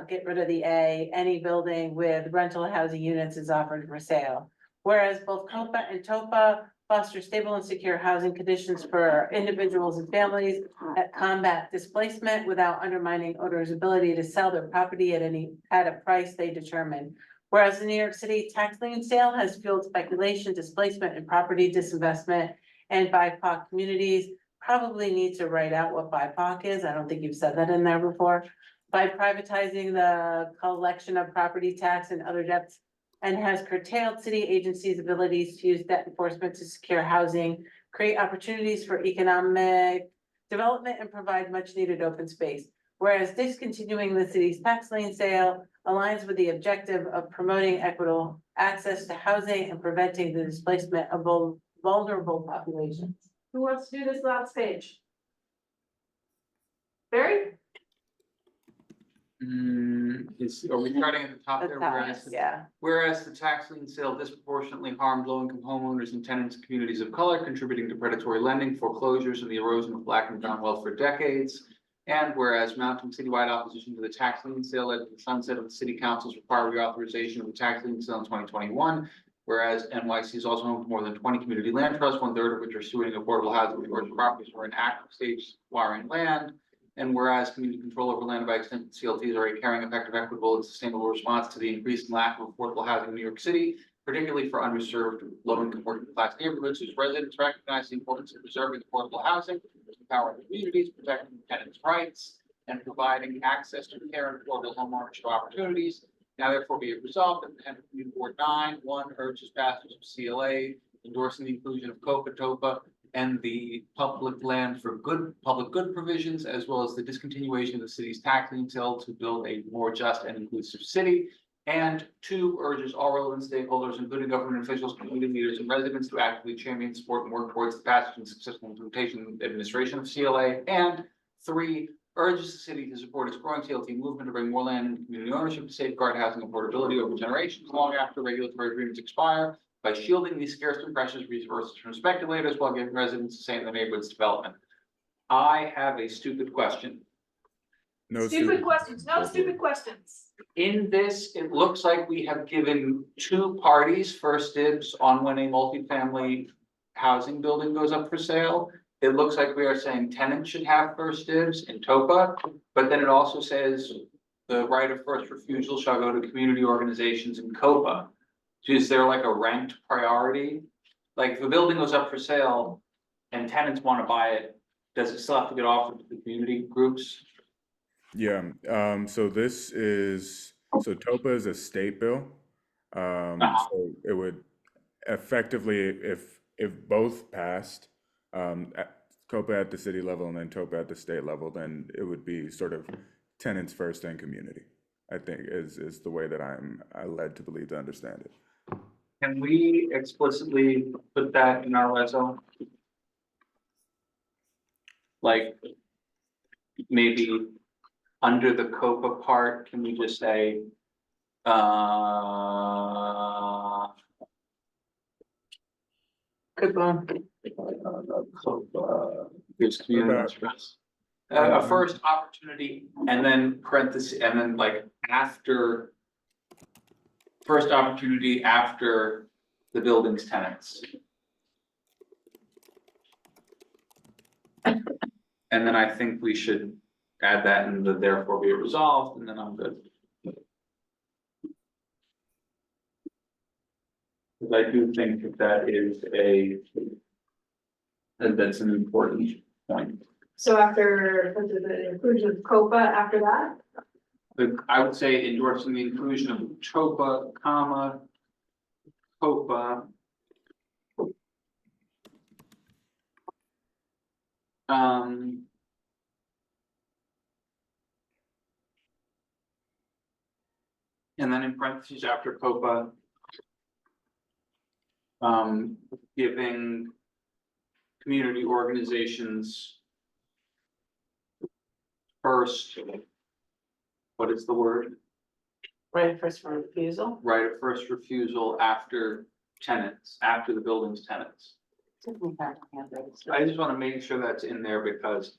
get rid of the A, any building with rental housing units is offered for sale. Whereas both COPA and TOPA foster stable and secure housing conditions for individuals and families that combat displacement without undermining owners' ability to sell their property at a price they determine. Whereas the New York City tax lien sale has fueled speculation, displacement, and property disinvestment, and BIPOC communities probably need to write out what BIPOC is. I don't think you've said that in there before. By privatizing the collection of property tax and other debts, and has curtailed city agencies' abilities to use debt enforcement to secure housing, create opportunities for economic development, and provide much needed open space. Whereas discontinuing the city's tax lien sale aligns with the objective of promoting equitable access to housing and preventing the displacement of vulnerable populations. Who wants to do this last page? Barry? Are we starting at the top there? Yeah. Whereas the tax lien sale disproportionately harmed low-income homeowners and tenants in communities of color, contributing to predatory lending, foreclosures, and the erosion of Black and brown wealth for decades. And whereas mounting citywide opposition to the tax lien sale led to the sunset of the city council's required reauthorization of the tax lien sale in 2021. Whereas NYC is also home to more than 20 community land trusts, 1/3 of which are suing affordable housing because properties were in active stage acquiring land. And whereas community control over land by extension CLTs are a caring, effective, equitable, and sustainable response to the increasing lack of affordable housing in New York City, particularly for underserved, low-income, working class neighborhoods whose residents recognize the importance of preserving affordable housing, empowering communities, protecting tenants' rights, and providing access to care and affordable homeownership opportunities. Now therefore be it resolved that the Henry Community Board 9, 1, urges passage of CLA, endorsing the inclusion of COPA, TOPA, and the public land for public good provisions, as well as the discontinuation of the city's taxing sale to build a more just and inclusive city. And 2, urges all relevant stakeholders, including government officials, community leaders, and residents, to actively champion, support, and work towards the passage and successful implementation and administration of CLA. And 3, urges the city to support its growing TLT movement to bring more land into community ownership to safeguard housing affordability over generations long after regulatory agreements expire, by shielding these scarce and precious resources from speculators while giving residents a say in the neighborhood's development. I have a stupid question. No Stupid questions, no Go for stupid it. questions. In this, it looks like we have given 2 parties first dibs on when a multifamily housing building goes up for sale. It looks like we are saying tenants should have first dibs in TOPA, but then it also says the right of first refusal shall go to community organizations in COPA. Is there like a ranked priority? Like if a building goes up for sale and tenants want to buy it, does it still have to get offered to the community groups? Yeah, so this is, so TOPA is a state bill. So it would effectively, if both passed, COPA at the city level and then TOPA at the state level, then it would be sort of tenants first and community, I think is the way that I led to believe to understand it. Can we explicitly put that in our reso? Like, maybe under the COPA part, can we just say, COPA gives community stress. A first opportunity, and then parenthesis, and then like after. First opportunity after the building's tenants. And then I think we should add that in the therefore be it resolved, and then I'm good. Because I do think that is that's an important point. So after the inclusion of COPA, after that, I would say endorsing the inclusion of TOPA, comma, COPA. And then in parentheses after COPA. Giving community organizations first, what is the word? Right of first refusal. Right of first refusal after tenants, after the building's tenants. I just want to make sure that's in there because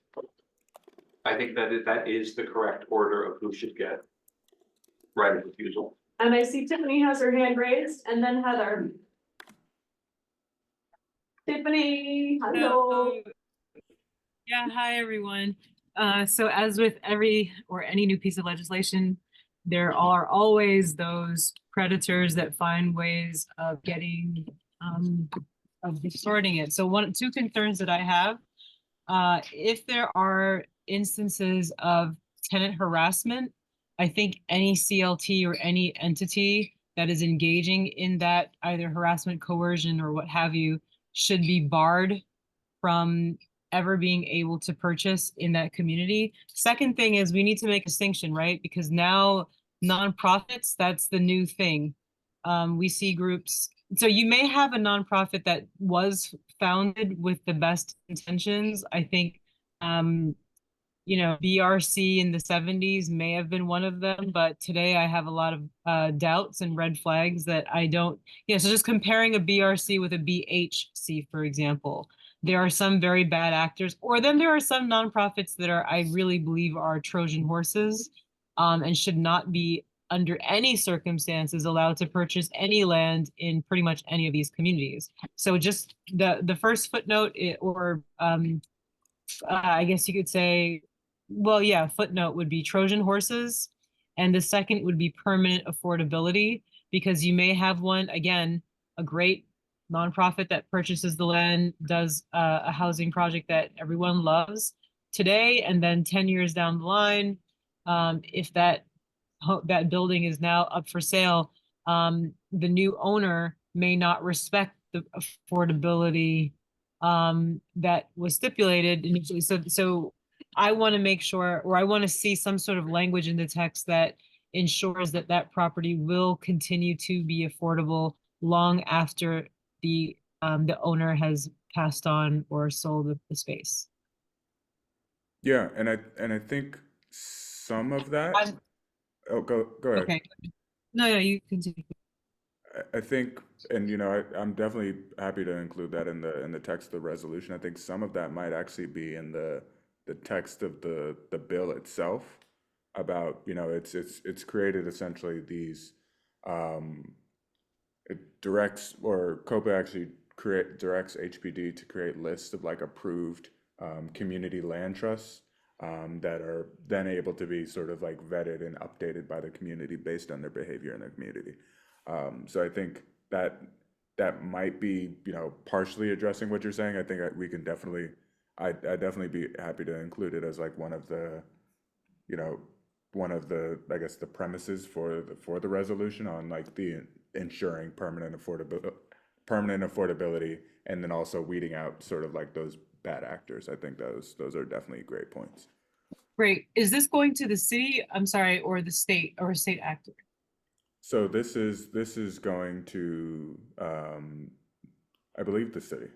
I think that is the correct order of who should get right of refusal. and I see Tiffany has her hand raised, and then Heather. Tiffany, hello. Yeah, hi, everyone. So as with any new piece of legislation, there are always those predators that find ways of getting, of distorting it. So 2 concerns that I have, if there are instances of tenant harassment, I think any CLT or any entity that is engaging in that either harassment, coercion, or what have you, should be barred from ever being able to purchase in that community. Second thing is we need to make a distinction, right? Because now nonprofits, that's the new thing. We see groups, so you may have a nonprofit that was founded with the best intentions. I think, BRC in the 70s may have been one of them, but today I have a lot of doubts and red flags that I don't, so just comparing a BRC with a BHC, for example, there are some very bad actors, or then there are some nonprofits that I really believe are Trojan horses, and should not be under any circumstances allowed to purchase any land in pretty much any of these communities. So just the first footnote, I guess you could say, well, yeah, footnote would be Trojan horses. And the second would be permanent affordability, because you may have one, again, a great nonprofit that purchases the land, does a housing project that everyone loves today, and then 10 years down the line, if that building is now up for sale, the new owner may not respect the affordability that was stipulated initially. So I want to make sure, or I want to see some sort of language in the text that ensures that that property will continue to be affordable long after the owner has passed on or sold the space. Yeah, and I think some of that. I'm- Oh, go ahead. Okay. No, you continue. I think, and I'm definitely happy to include that in the text of the resolution. I think some of that might actually be in the text of the bill itself about, it's created essentially these, it directs, or COPA actually directs HPD to create lists of like approved community land trusts that are then able to be sort of like vetted and updated by the community based on their behavior in the community. So I think that might be, partially addressing what you're saying. I think we can definitely, I'd definitely be happy to include it as like one of the, I guess, the premises for the resolution on like the ensuring permanent affordability, and then also weeding out sort of like those bad actors. I think those are definitely great points. Great. Is this going to the city? I'm sorry, or the state, or a state actor? So this is going to, I believe, the city.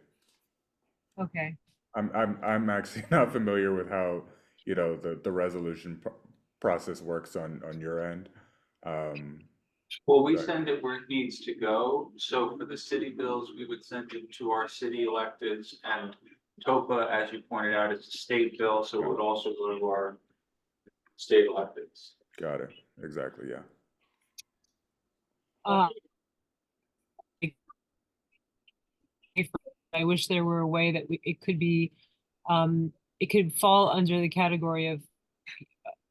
Okay. I'm actually not familiar with how the resolution process works on your end. Well, we But- send it where it needs to go. So for the city bills, we would send it to our city electeds, and TOPA, as you pointed out, is a state bill, so it would also go to our state electeds. Got it. Exactly. Yeah. I wish there were a way that it could be, it could fall under the category of,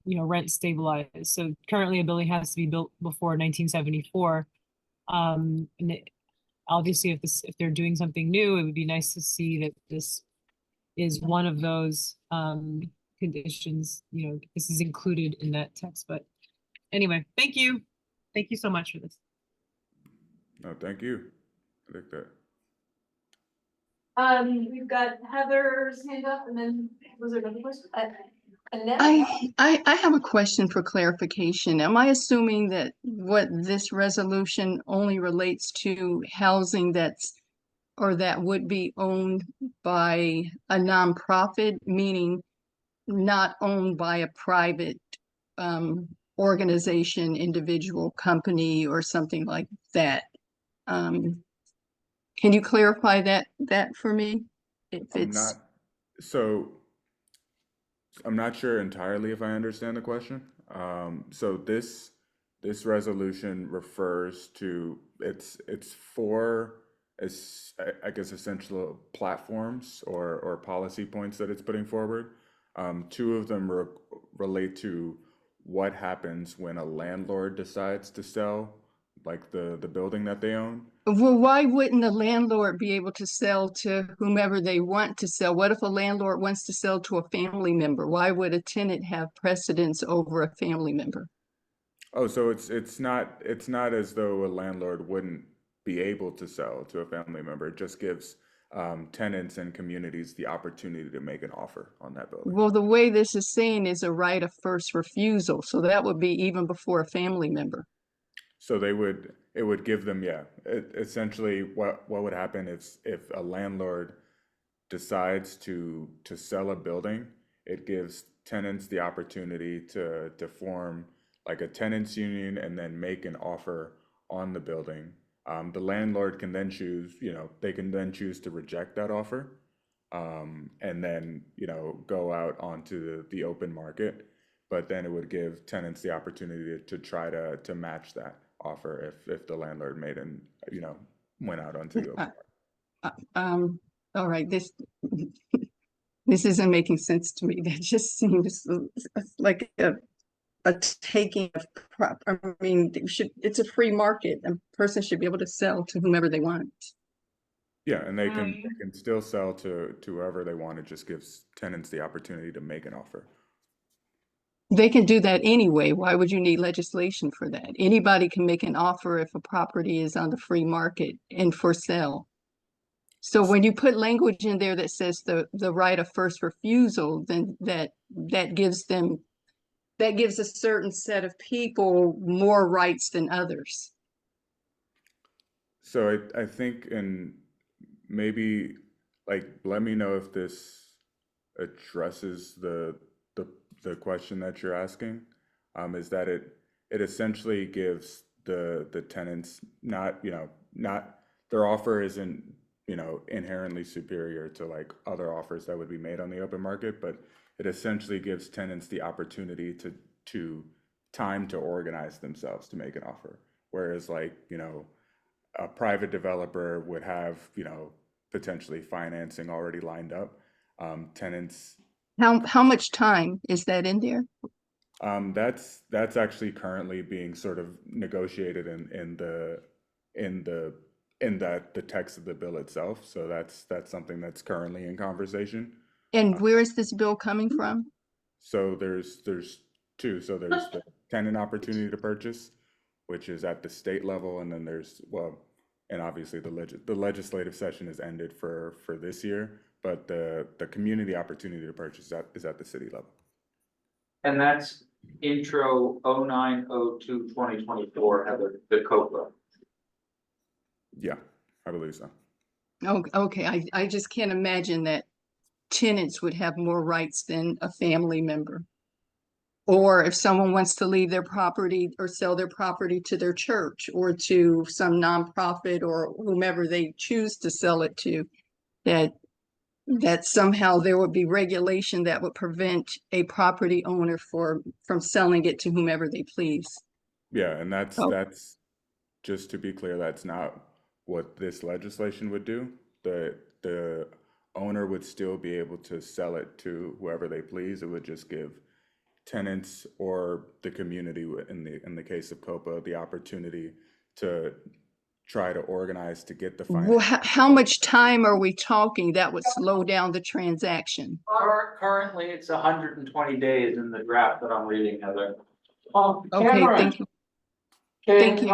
rent stabilized. So currently a building has to be built before 1974. And obviously if they're doing something new, it would be nice to see that this is one of those, conditions, this is included in that text. But anyway, thank you. Thank you so much for this. No, thank you. I think that. We've got Heather's hand up, and then was there another question? Annette? I have a question for clarification. Am I assuming that what this resolution only relates to housing that would be owned by a nonprofit, meaning not owned by a private organization, individual, company, or something like that? Can you clarify that for me? If it's I'm not sure entirely if I understand the question. So this resolution refers to it's for I guess essential platforms or policy points that it's putting forward. Two of them relate to what happens when a landlord decides to sell like the building that they own. Well, why wouldn't the landlord be able to sell to whomever they want to sell? What if a landlord wants to sell to a family member? Why would a tenant have precedence over a family member? Oh, so it's not as though a landlord wouldn't be able to sell to a family member. It just gives tenants and communities the opportunity to make an offer on that building. Well, the way this is saying is a right of first refusal, so that would be even before a family member. So it would give them, essentially what would happen is if a landlord decides to sell a building, it gives tenants the opportunity to form like a tenants union and then make an offer on the building. The landlord can then choose, they can then choose to reject that offer, and then, go out onto the open market. But then it would give tenants the opportunity to try to match that offer if the landlord went out onto the open market. All right, this isn't making sense to me. That just seems like a taking of I mean, it's a free market. A person should be able to sell to whomever they want. Yeah, and they can still sell to whoever they want. It just gives tenants the opportunity to make an offer. They can do that anyway. Why would you need legislation for that? Anybody can make an offer if a property is on the free market and for sale. So when you put language in there that says the right of first refusal, then that gives a certain set of people more rights than others. So I think, and maybe like, let me know if this addresses the the question that you're asking. Is that it essentially gives the tenants not, not, their offer isn't, inherently superior to like other offers that would be made on the open market, but it essentially gives tenants the opportunity to time to organize themselves to make an offer. Whereas like, a private developer would have, potentially financing already lined up. Tenants, How much time is that in there? that's actually currently being sort of negotiated in the text of the bill itself. So that's something that's currently in conversation. And where is this bill coming from? So there's two. So there's the tenant opportunity to purchase, which is at the state level, and then there's, well, and obviously the legislative session is ended for this year, but the community opportunity to purchase is at the city level. And that's intro 09/02/2024, Heather, the COPA. Yeah, I believe so. Oh, okay, I just can't imagine that tenants would have more rights than a family member. Or if someone wants to leave their property or sell their property to their church or to some nonprofit or whomever they choose to sell it to, that somehow there would be regulation that would prevent a property owner from selling it to whomever they please. Yeah, and that's Oh. that's just to be clear, that's not what this legislation would do. The owner would still be able to sell it to whoever they please. It would just give tenants or the community, in the case of COPA, the opportunity to try to organize to get the Well, finance. how much time are we talking that would slow down the transaction? Currently, it's 120 days in the draft that I'm reading, Heather. Okay, Cameron, thank you. Thank you.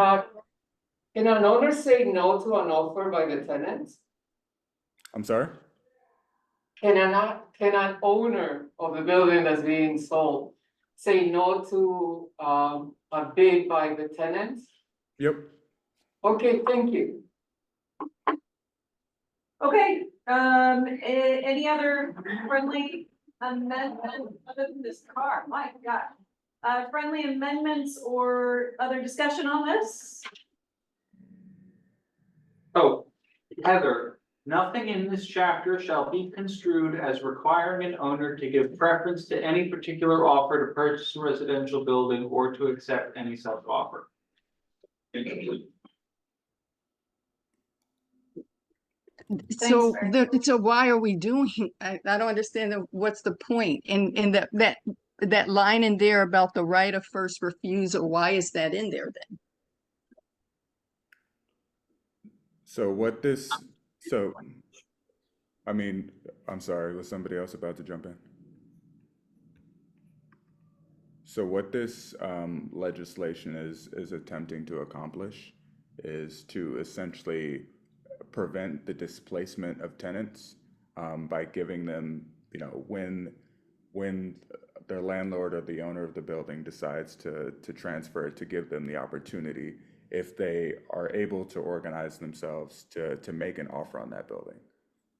Can an owner say no to an offer by the tenants? I'm sorry? Can an owner of a building that's being sold say no to a bid by the tenants? Yep. Okay, thank you. Okay, any other friendly amendment other than this car? My God. Friendly amendments or other discussion on this? Oh, Heather, nothing in this chapter shall be construed as requiring an owner to give preference to any particular offer to purchase a residential building or to accept any such offer. So, Barry. so why are we doing, I don't understand what's the point? And that line in there about the right of first refusal, why is that in there then? So I mean, I'm sorry, was somebody else about to jump in? So what this legislation is attempting to accomplish is to essentially prevent the displacement of tenants by giving them, when their landlord or the owner of the building decides to transfer it, to give them the opportunity, if they are able to organize themselves to make an offer on that building.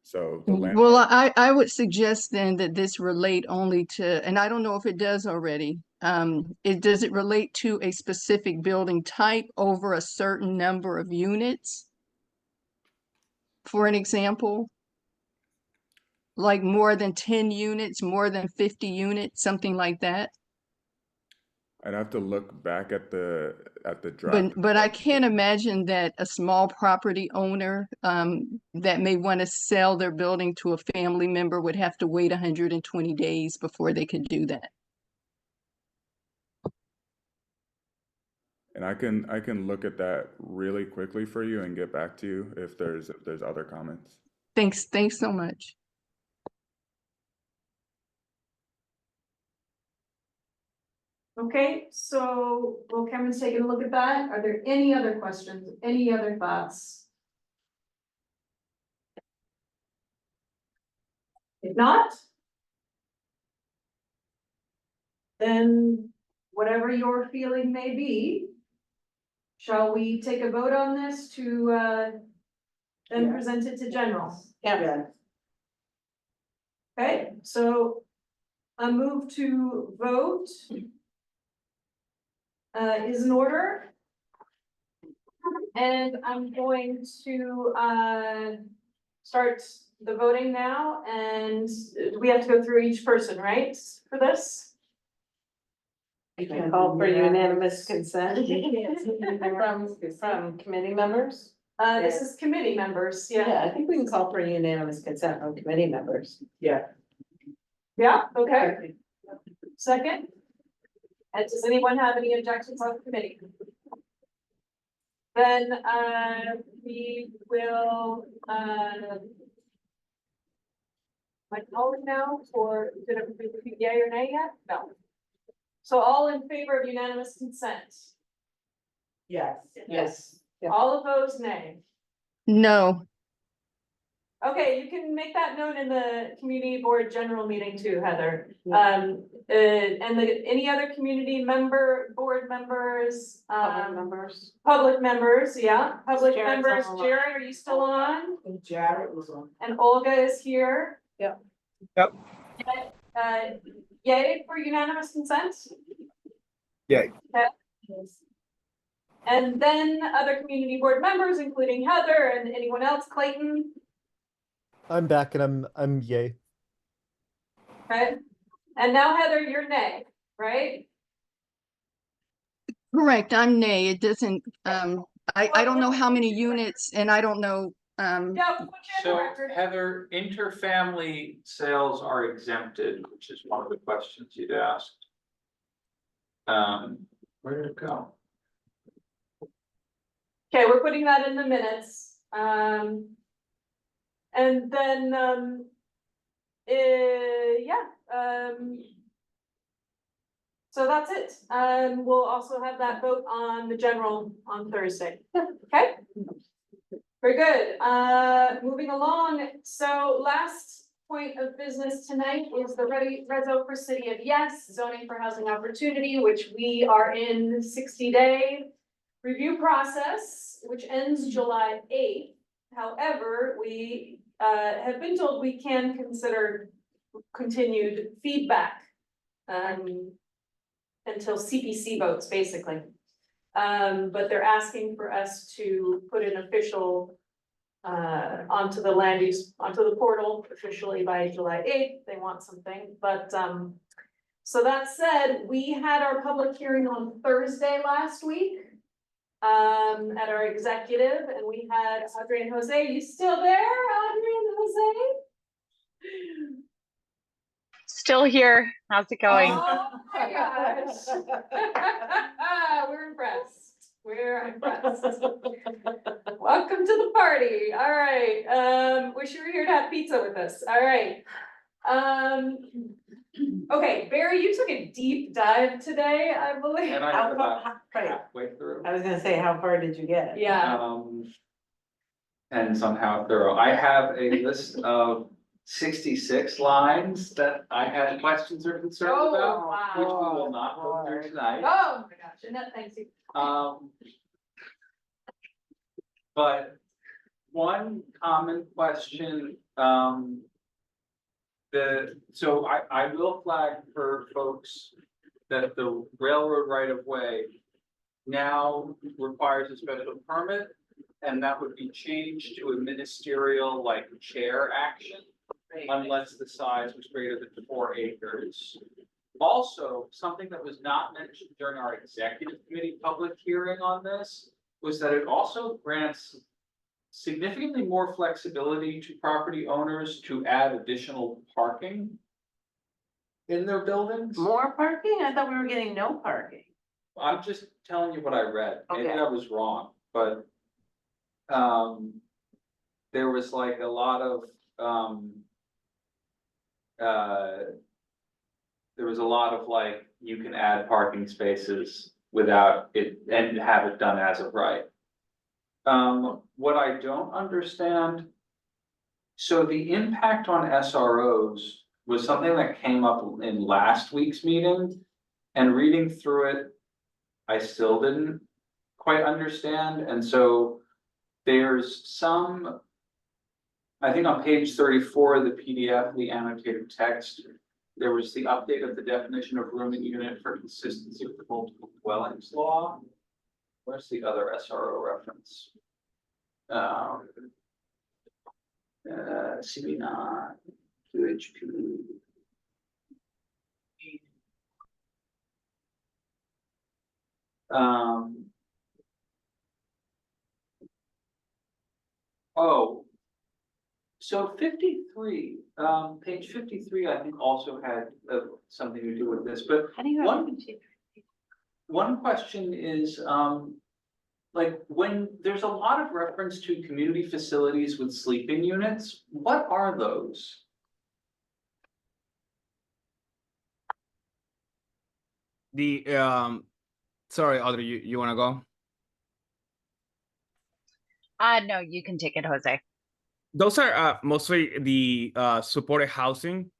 So the landlord. Well, I would suggest then that this relate only to, and I don't know if it does already. Does it relate to a specific building type over a certain number of units? For an example, like more than 10 units, more than 50 units, something like that. I'd have to look back at the draft. But I can't imagine that a small property owner that may want to sell their building to a family member would have to wait 120 days before they could do that. And I can look at that really quickly for you and get back to you if there's other comments. Thanks so much. Okay, so while Cameron's taking a look at that, are there any other questions, any other thoughts? If not, then whatever your feeling may be, shall we take a vote on this to, then Yeah. present it to general? Yeah. Okay, so a move to vote is in order. And I'm going to start the voting now, and we have to go through each person, right, for this? You can call for unanimous consent from committee members. This is committee members, yeah. Yeah, I think we can call for unanimous consent from committee members. Yeah. Yeah, okay. Second? And does anyone have any objections on the committee? Then, we will, like, call it now, or did it, yay or nay yet? No. So all in favor of unanimous consent? Yes. Yes. Yeah. All opposed, nay. No, Okay, you can make that known in the community board general meeting too, Heather. Yeah. And any other community board members, Public members. public members, yeah, public Jared's members. on the line. Jared, are you still on? And Jared was on. And Olga is here. Yep. Yep. Yay for unanimous consent? Yay. Okay. And then other community board members, including Heather and anyone else, Clayton, I'm back and I'm yay. okay? And now Heather, you're nay, right? correct, I'm nay. It doesn't, I don't know how many units and I don't know, Yeah, put you in the So record. Heather, interfamily sales are exempted, which is one of the questions you'd asked. Where did it go? Okay, we're putting that in the minutes. And then, so that's it. We'll also have that vote on the general on Thursday. Okay? Very good. Moving along. So last point of business tonight is the reso for City of Yes, zoning for housing opportunity, which we are in 60-day review process, which ends July 8th. However, we have been told we can consider continued feedback until CPC votes, basically. But they're asking for us to put an official onto the land use, onto the portal officially by July 8th. They want something, but so that said, we had our public hearing on Thursday last week at our executive, and we had Audrey and Jose. You still there, Audrey and Jose? Still here. How's it going? Oh my gosh. We're impressed. We're impressed. Welcome to the party. All right. Wish you were here to have pizza with us. All right. Okay, Barry, you took a deep dive today, I believe. And I How got about right. halfway through. I was gonna say, how far did you get? Yeah. And somehow thorough. I have a list of 66 lines that I had questions or concerns Oh, about, wow. which we will not go through tonight. Oh my gosh, Annette, thanks you. But one common question, so I will flag for folks that the railroad right of way now requires a special permit, and that would be changed to a ministerial like chair action unless the size was greater than 4 acres. Also, something that was not mentioned during our executive committee public hearing on this was that it also grants significantly more flexibility to property owners to add additional parking in their buildings. More parking? I thought we were getting no parking. I'm just telling you what I read. Maybe Okay. I was wrong, but there was like a lot of like, you can add parking spaces without it and have it done as of right. What I don't understand So the impact on SROs was something that came up in last week's meeting. And reading through it, I still didn't quite understand. And so there's some, I think on page 34 of the PDF, the annotated text, there was the update of the definition of rooming unit for consistency with the multiple dwellings law. Where's the other SRO reference? MCB9, QHP. Oh. So 53, page 53, I think also had something to do with this, but How do you have? one question is, like when there's a lot of reference to community facilities with sleeping units, what are those? Sorry, Audrey, you wanna go? No, you can take it, Jose. Those are mostly the supported housing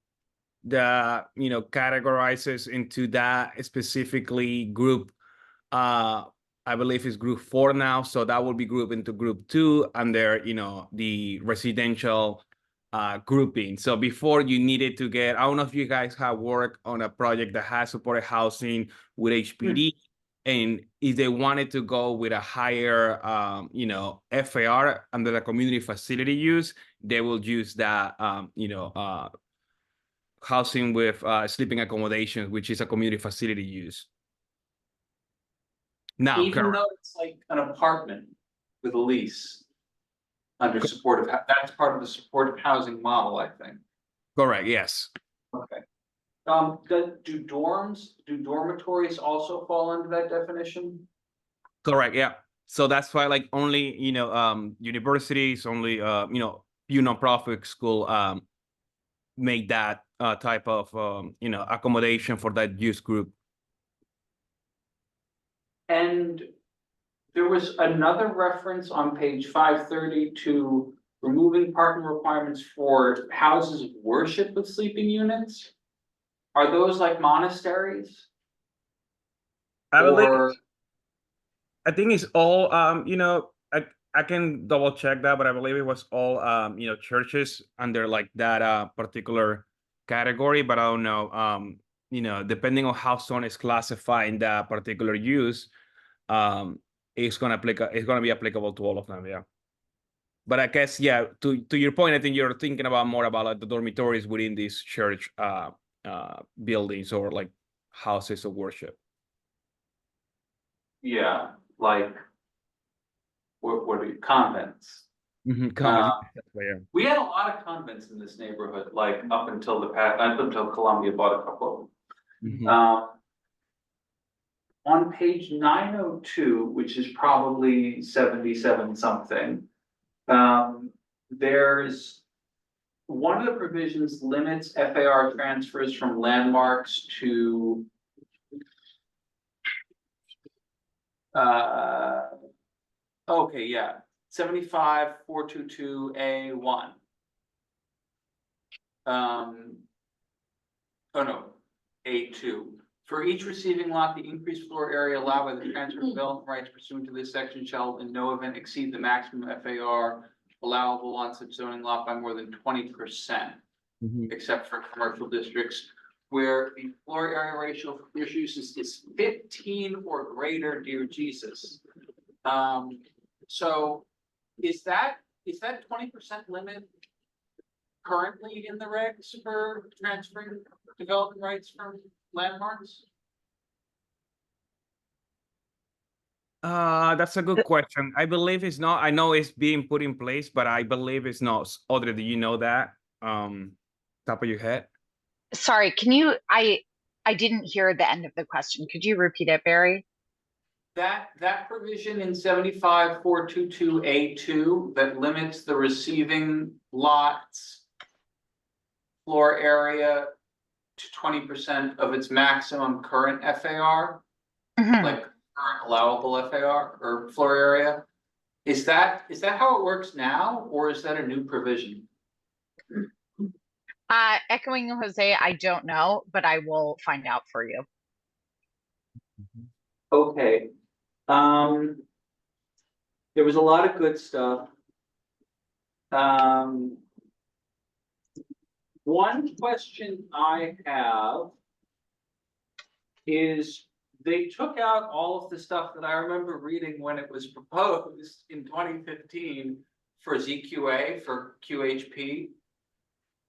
that categorizes into that specifically group. I believe is group 4 now, so that will be grouped into group 2 under the residential grouping. So before you needed to get, I don't know if you guys have worked on a project that has supported housing with HPD. And if they wanted to go with a higher, FAR under the community facility use, they will use that, housing with sleeping accommodations, which is a community facility use. Now, Even though it's like an apartment with a lease under supportive, that's part of the supportive housing model, I think. Correct, yes. Okay. Do dormitories also fall under that definition? Correct, yeah. So that's why like only, universities, only, few nonprofit school make that type of, accommodation for that use group. And there was another reference on page 530 to removing parking requirements for houses of worship with sleeping units. Are those like monasteries? I believe, Or I think it's all, I can double check that, but I believe it was all, churches under like that particular category, but I don't know, depending on how someone is classifying that particular use, it's gonna be applicable to all of them, yeah. But I guess, yeah, to your point, I think you're thinking about more about like the dormitories within these church buildings or like houses of worship. yeah, like what are you, convents? Convents, yeah. We had a lot of convents in this neighborhood, like up until Columbia bought a couple. On page 902, which is probably 77 something, there's one of the provisions limits FAR transfers from landmarks to okay, yeah, 75422A1. Oh no, A2. For each receiving lot, the increased floor area allowed by the transfer of development rights pursuant to this section shall in no event exceed the maximum FAR allowable on such zoning lot by more than 20%, except for commercial districts where the floor area ratio for commercial uses is 15 or greater, dear Jesus. So is that 20% limit currently in the regs for transferring development rights from landmarks? That's a good question. I believe it's not. I know it's being put in place, but I believe it's not. Audrey, do you know that? Top of your head? Sorry, I didn't hear the end of the question. Could you repeat it, Barry? That provision in 75422A2 that limits the receiving lots floor area to 20% of its maximum current FAR, like current allowable FAR or floor area. Is that how it works now, or is that a new provision? Echoing Jose, I don't know, but I will find out for you. Okay. There was a lot of good stuff. One question I have is they took out all of the stuff that I remember reading when it was proposed in 2015 for ZQA, for QHP,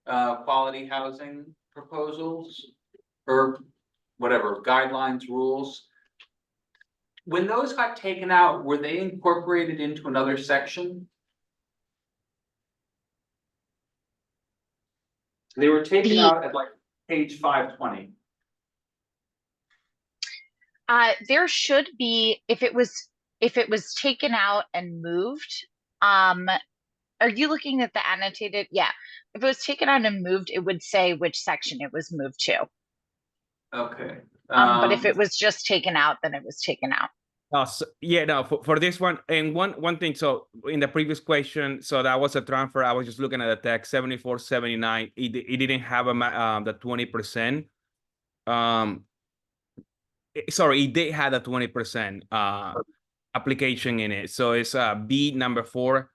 quality housing proposals, or whatever, guidelines, rules. When those got taken out, were they incorporated into another section? They were taken out at like page 520. There should be, if it was taken out and moved, are you looking at the annotated? Yeah. If it was taken out and moved, it would say which section it was moved to. Okay. But if it was just taken out, then it was taken out. So, yeah, no, for this one, and one thing, so in the previous question, so that was a transfer. I was just looking at the text 7479. It didn't have the 20%. Sorry, it did have a 20% application in it. So it's B number 4,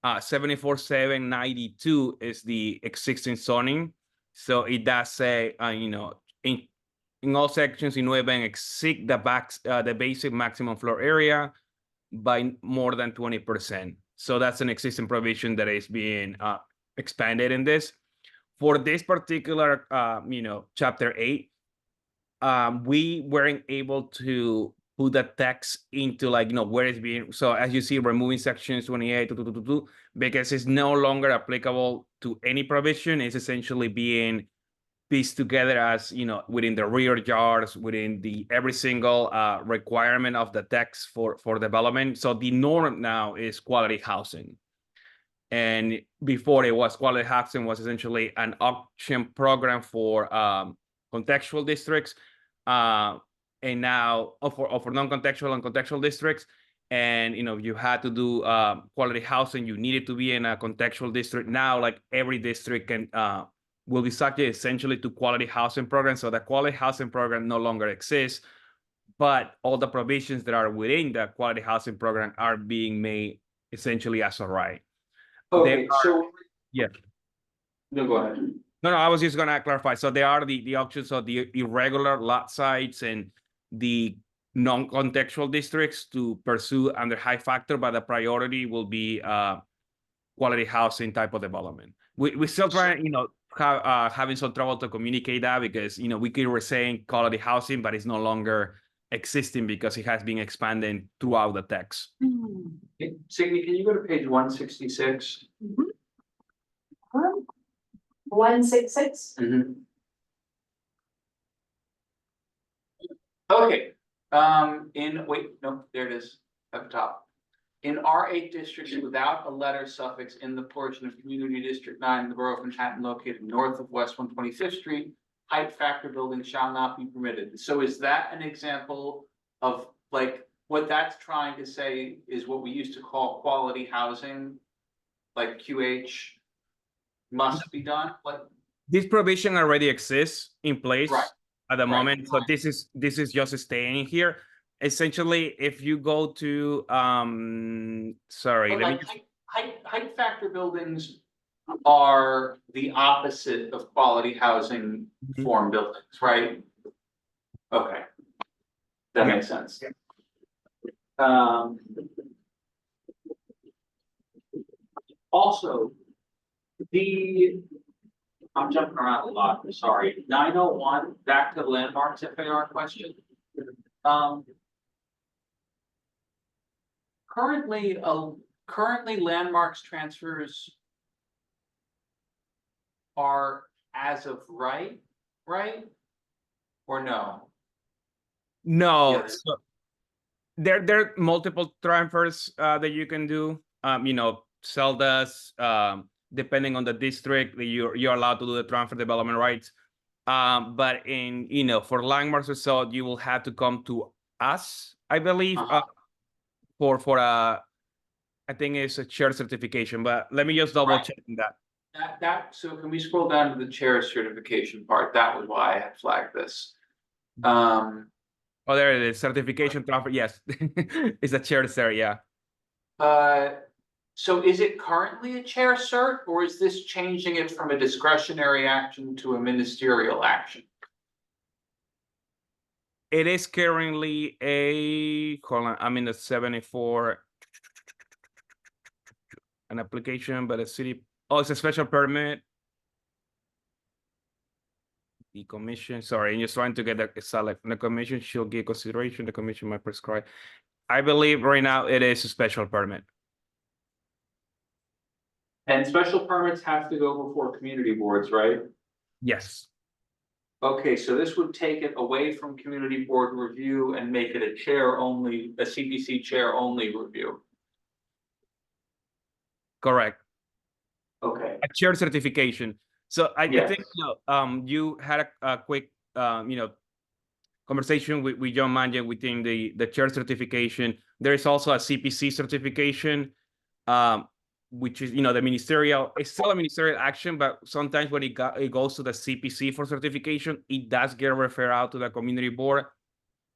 74792 is the existing zoning. So it does say, you know, in all sections in Nueva exceed the basic maximum floor area by more than 20%. So that's an existing provision that is being expanded in this. For this particular, you know, chapter 8, we weren't able to put the text into, like, you know, where it's being. So as you see, removing sections 28 because it's no longer applicable to any provision. It's essentially being pieced together as, you know, within the rear yards, within the every single requirement of the text for development. So the norm now is quality housing. And before it was quality housing was essentially an auction program for contextual districts, and now for non-contextual and contextual districts. And, you know, you had to do quality housing, you needed to be in a contextual district. Now, like, every district can will be subject essentially to quality housing program. So the quality housing program no longer exists, but all the provisions that are within the quality housing program are being made essentially as a right. Okay, so yeah. No, go ahead. No, I was just gonna clarify. So there are the options of the irregular lot sites and the non-contextual districts to pursue under high factor, but the priority will be quality housing type of development. We still trying, you know, having some trouble to communicate that because, you know, we were saying quality housing, but it's no longer existing because it has been expanded throughout the text. Signy, can you go to page 166? 166. Okay, there it is at the top. In R8 districts without a letter suffix in the portion of Community District 9 in the Borough of Manhattan located north of West 125th Street, height factor buildings shall not be permitted. So is that an example of, like, what that's trying to say is what we used to call quality housing, like QH must be done? Like, this provision already exists in place at the moment. So this is just staying here. Essentially, if you go to height factor buildings are the opposite of quality housing form buildings, right? Okay, that makes sense. Also, I'm jumping around a lot, I'm sorry. 901, back to the landmarks FAR question. Currently landmarks transfers are as of right? Or no? No, Yeah. so there are multiple transfers that you can do. You know, CELDAs, depending on the district, you're allowed to do the transfer development rights. But in, you know, for landmarks or so, you will have to come to us, I believe, for I think it's a shared certification. But let me just double check that. So can we scroll down to the chair certification part? That was why I had flagged this. Oh, there it is, certification transfer, yes. It's a chair there, yeah. So is it currently a chair cert, or is this changing it from a discretionary action to a ministerial action? It is currently a, hold on, I'm in the 74. An application by the city, oh, it's a special permit. The commission, sorry, I'm just trying to get the select. The commission shall give consideration, the commission might prescribe. I believe right now it is a special permit. And special permits have to go before community boards, right? Yes. Okay, so this would take it away from community board review and make it a chair only, a CPC chair only review. Correct. Okay. A chair certification. So I Yes. think you had a quick conversation with John Manjan within the chair certification. There is also a CPC certification, which is the ministerial. It's still a ministerial action, but sometimes when it goes to the CPC for certification, it does get referred out to the community board.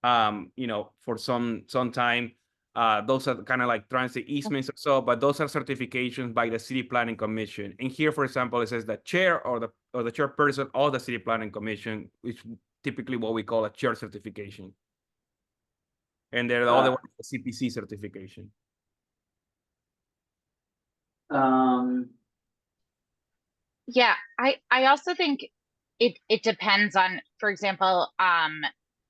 For some time. Those are kind of like transit easements or so, but those are certifications by the city planning commission. And here, for example, it says the chair or the chairperson of the city planning commission, which is typically what we call a chair certification. And then the other one is the CPC certification. Yeah, I also think it depends on, for example,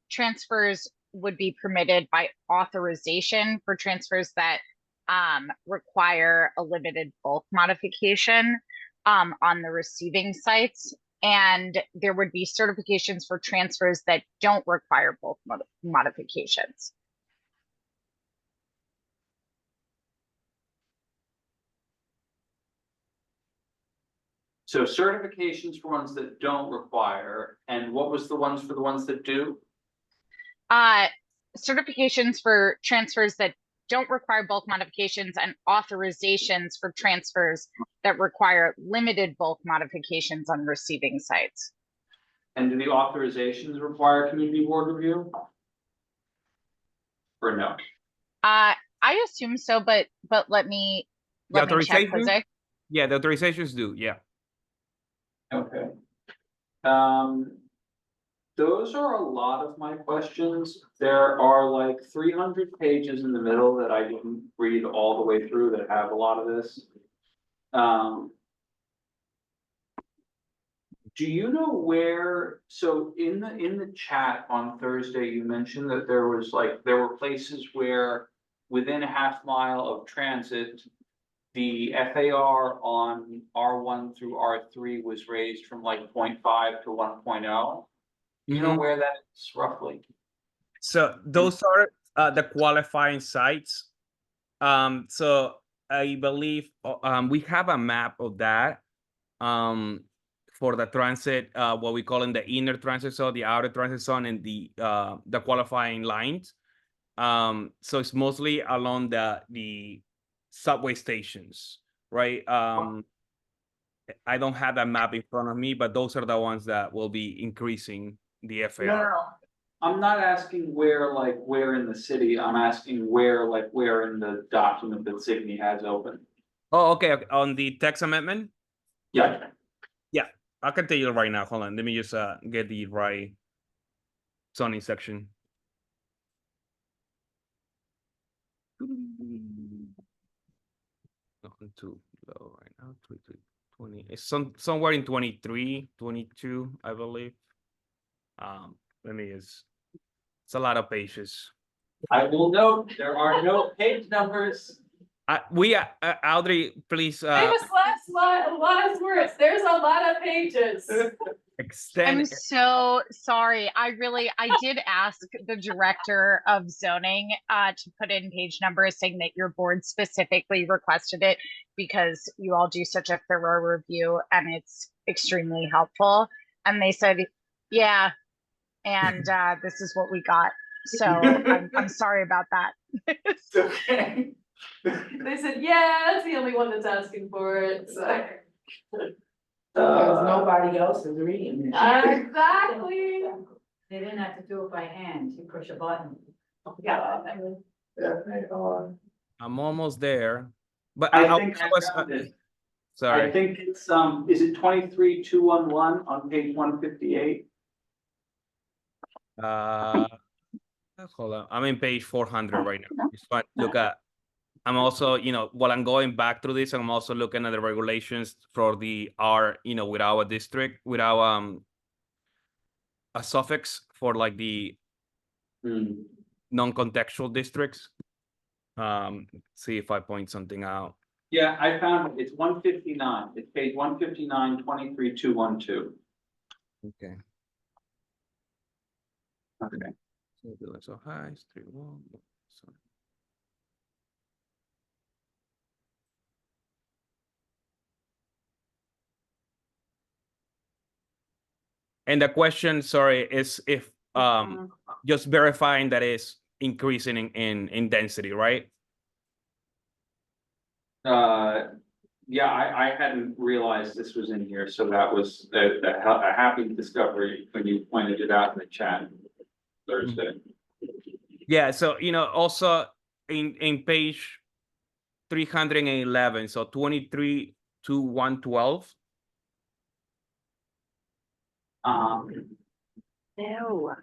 transfers would be permitted by authorization for transfers that require a limited bulk modification on the receiving sites. And there would be certifications for transfers that don't require bulk modifications. So certifications for ones that don't require, and what was the ones for the ones that do? Certifications for transfers that don't require bulk modifications and authorizations for transfers that require limited bulk modifications on receiving sites. And do the authorizations require community board review? Or no? I assume so, but let me check, Jose. Yeah, the authorizations do, yeah. Okay. Those are a lot of my questions. There are like 300 pages in the middle that I didn't read all the way through that have a lot of this. Do you know where, so in the chat on Thursday, you mentioned that there were places where within a half mile of transit, the FAR on R1 through R3 was raised from like 0.5 to 1.0. You know where that is roughly? So those are the qualifying sites. So I believe we have a map of that for the transit, what we call in the inner transit zone, the outer transit zone, and the qualifying lines. So it's mostly along the subway stations, right? I don't have that map in front of me, but those are the ones that will be increasing the FAR. No. I'm not asking where in the city. I'm asking where in the document that Signy has open. Oh, okay. On the text amendment? Yeah. Yeah, I can tell you right now. Hold on. Let me just get the right zoning section. Nothing too low right now. 20. It's somewhere in 23, 22, I believe. Let me just. It's a lot of pages. I will note there are no page numbers. Audrey, please. Famous last words. There's a lot of pages. I'm so sorry. I did ask the director of zoning to put in page numbers saying that your board specifically requested it because you all do such a thorough review and it's extremely helpful. And they said, yeah, and this is what we got. So I'm sorry about that. It's okay. They said, yeah, that's the only one that's asking for it. So. Because nobody else is reading it. Exactly. They didn't have to do it by hand, you push a button. Yeah. Yeah, they are. I'm almost there, but I I think I was, found it. sorry. I think it's, is it 23211 on page 158? Hold on. I'm in page 400 right now. Just want to look at. I'm also, while I'm going back through this, I'm also looking at the regulations for the R, with our district, with our a suffix for like the non-contextual districts. See if I point something out. Yeah, I found it. It's 159. It's page 159, 23212. Okay. Okay. So high, 3-1. Sorry. And the question, sorry, is if just verifying that is increasing in density, right? Yeah, I hadn't realized this was in here, so that was a happy discovery when you pointed it out in the chat Thursday. Yeah, so also in page 311, so 23 to 112. No.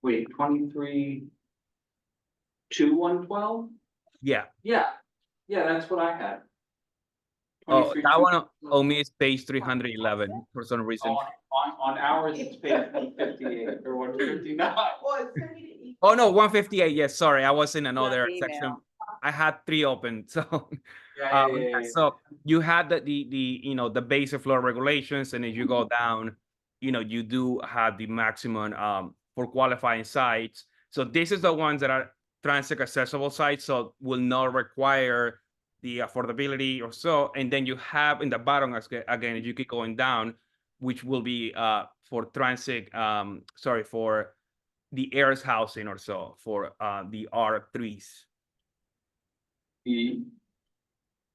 Wait, 23 to 112? Yeah. Yeah, that's what I had. Oh, 23 that to one on me is page 311 for some reason. on ours, it's page 158 or 159. Oh no, 158. Yes, sorry, I was in another email. section. I had 3 open. So, Yeah. so you had the the basic floor regulations, and if you go down, you do have the maximum for qualifying sites. So this is the ones that are transit accessible sites, so will not require the affordability or so. And then you have in the bottom again, if you keep going down, which will be for transit, for the heirs housing or so, for the R3s.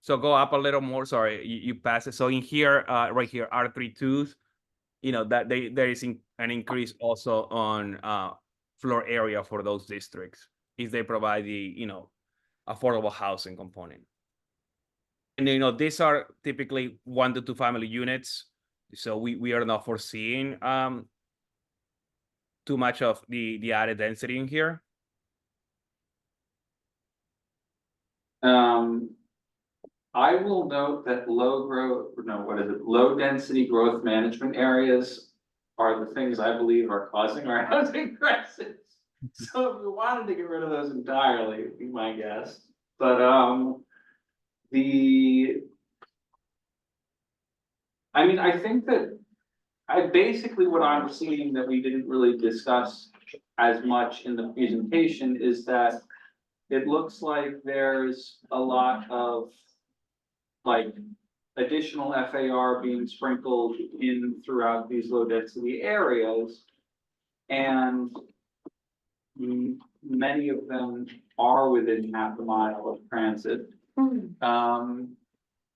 So go up a little more. Sorry, you pass it. So in here, right here, R32s, that there is an increase also on floor area for those districts if they provide the affordable housing component. And these are typically 1 to 2 family units, so we are not foreseeing too much of the added density in here. I will note that low density growth management areas are the things I believe are causing our housing crisis. So if we wanted to get rid of those entirely, would be my guess. But I think that basically what I'm seeing that we didn't really discuss as much in the presentation is that it looks like there's a lot of additional FAR being sprinkled in throughout these low density areas. And many of them are within half a mile of transit.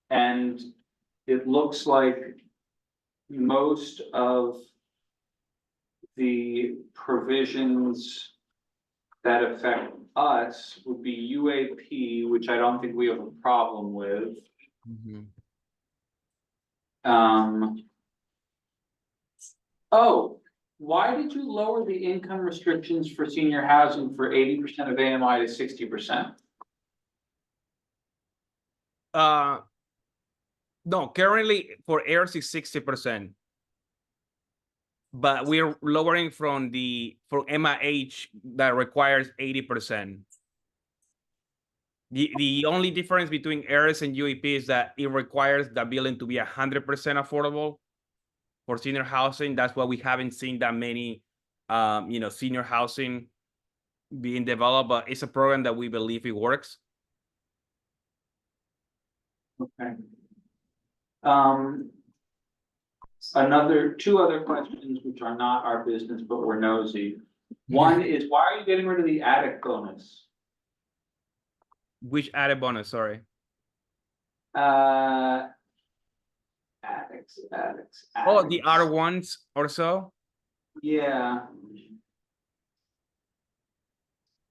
And it looks like most of the provisions that affect us would be UAP, which I don't think we have a problem with. Oh, why did you lower the income restrictions for senior housing for 80% of AMI to 60%? No, currently for heirs is 60%. But we're lowering for MIH that requires 80%. The only difference between heirs and UAP is that it requires the building to be 100% affordable for senior housing. That's why we haven't seen that many, senior housing being developed. But it's a program that we believe it works. Okay. Two other questions, which are not our business, but we're nosy. One is, why are you getting rid of the attic bonus? Which added bonus? Sorry. attics. Oh, the R1s or so? Yeah,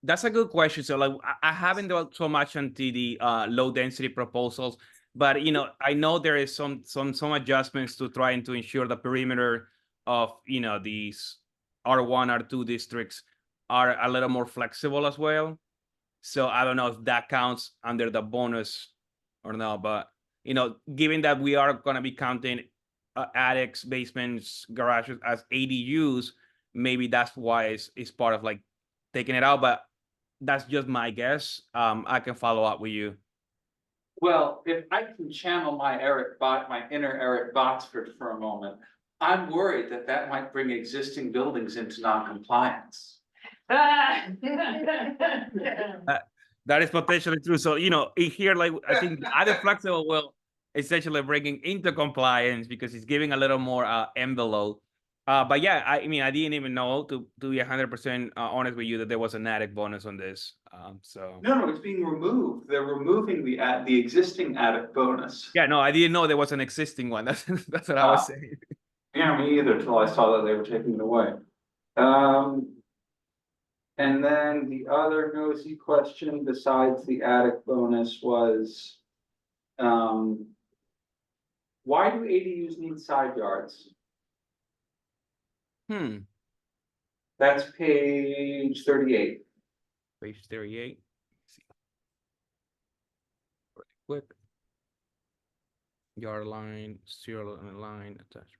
That's a good question. So like I haven't done so much into the low density proposals, but you know, I know there is some adjustments to trying to ensure the perimeter of these R1, R2 districts are a little more flexible as well. So I don't know if that counts under the bonus or not, but given that we are gonna be counting attics, basements, garages as ADUs, maybe that's why it's part of like taking it out, but that's just my guess. I can follow up with you. well, if I can channel my inner Eric Botsford for a moment, I'm worried that that might bring existing buildings into non-compliance. That is potentially true. So, in here, like, I think the other flexible will essentially bringing into compliance because it's giving a little more envelope. But yeah, I mean, I didn't even know, to be 100% honest with you, that there was an attic bonus on this. So No, it's being removed. They're removing the existing attic bonus. yeah, no, I didn't know there was an existing one. That's what I was saying. Yeah, me either, till I saw that they were taking it away. And then the other nosy question besides the attic bonus was, why do ADUs need side yards? That's page 38. Page 38. Let's see. Pretty quick. Yard line, serial line attachment.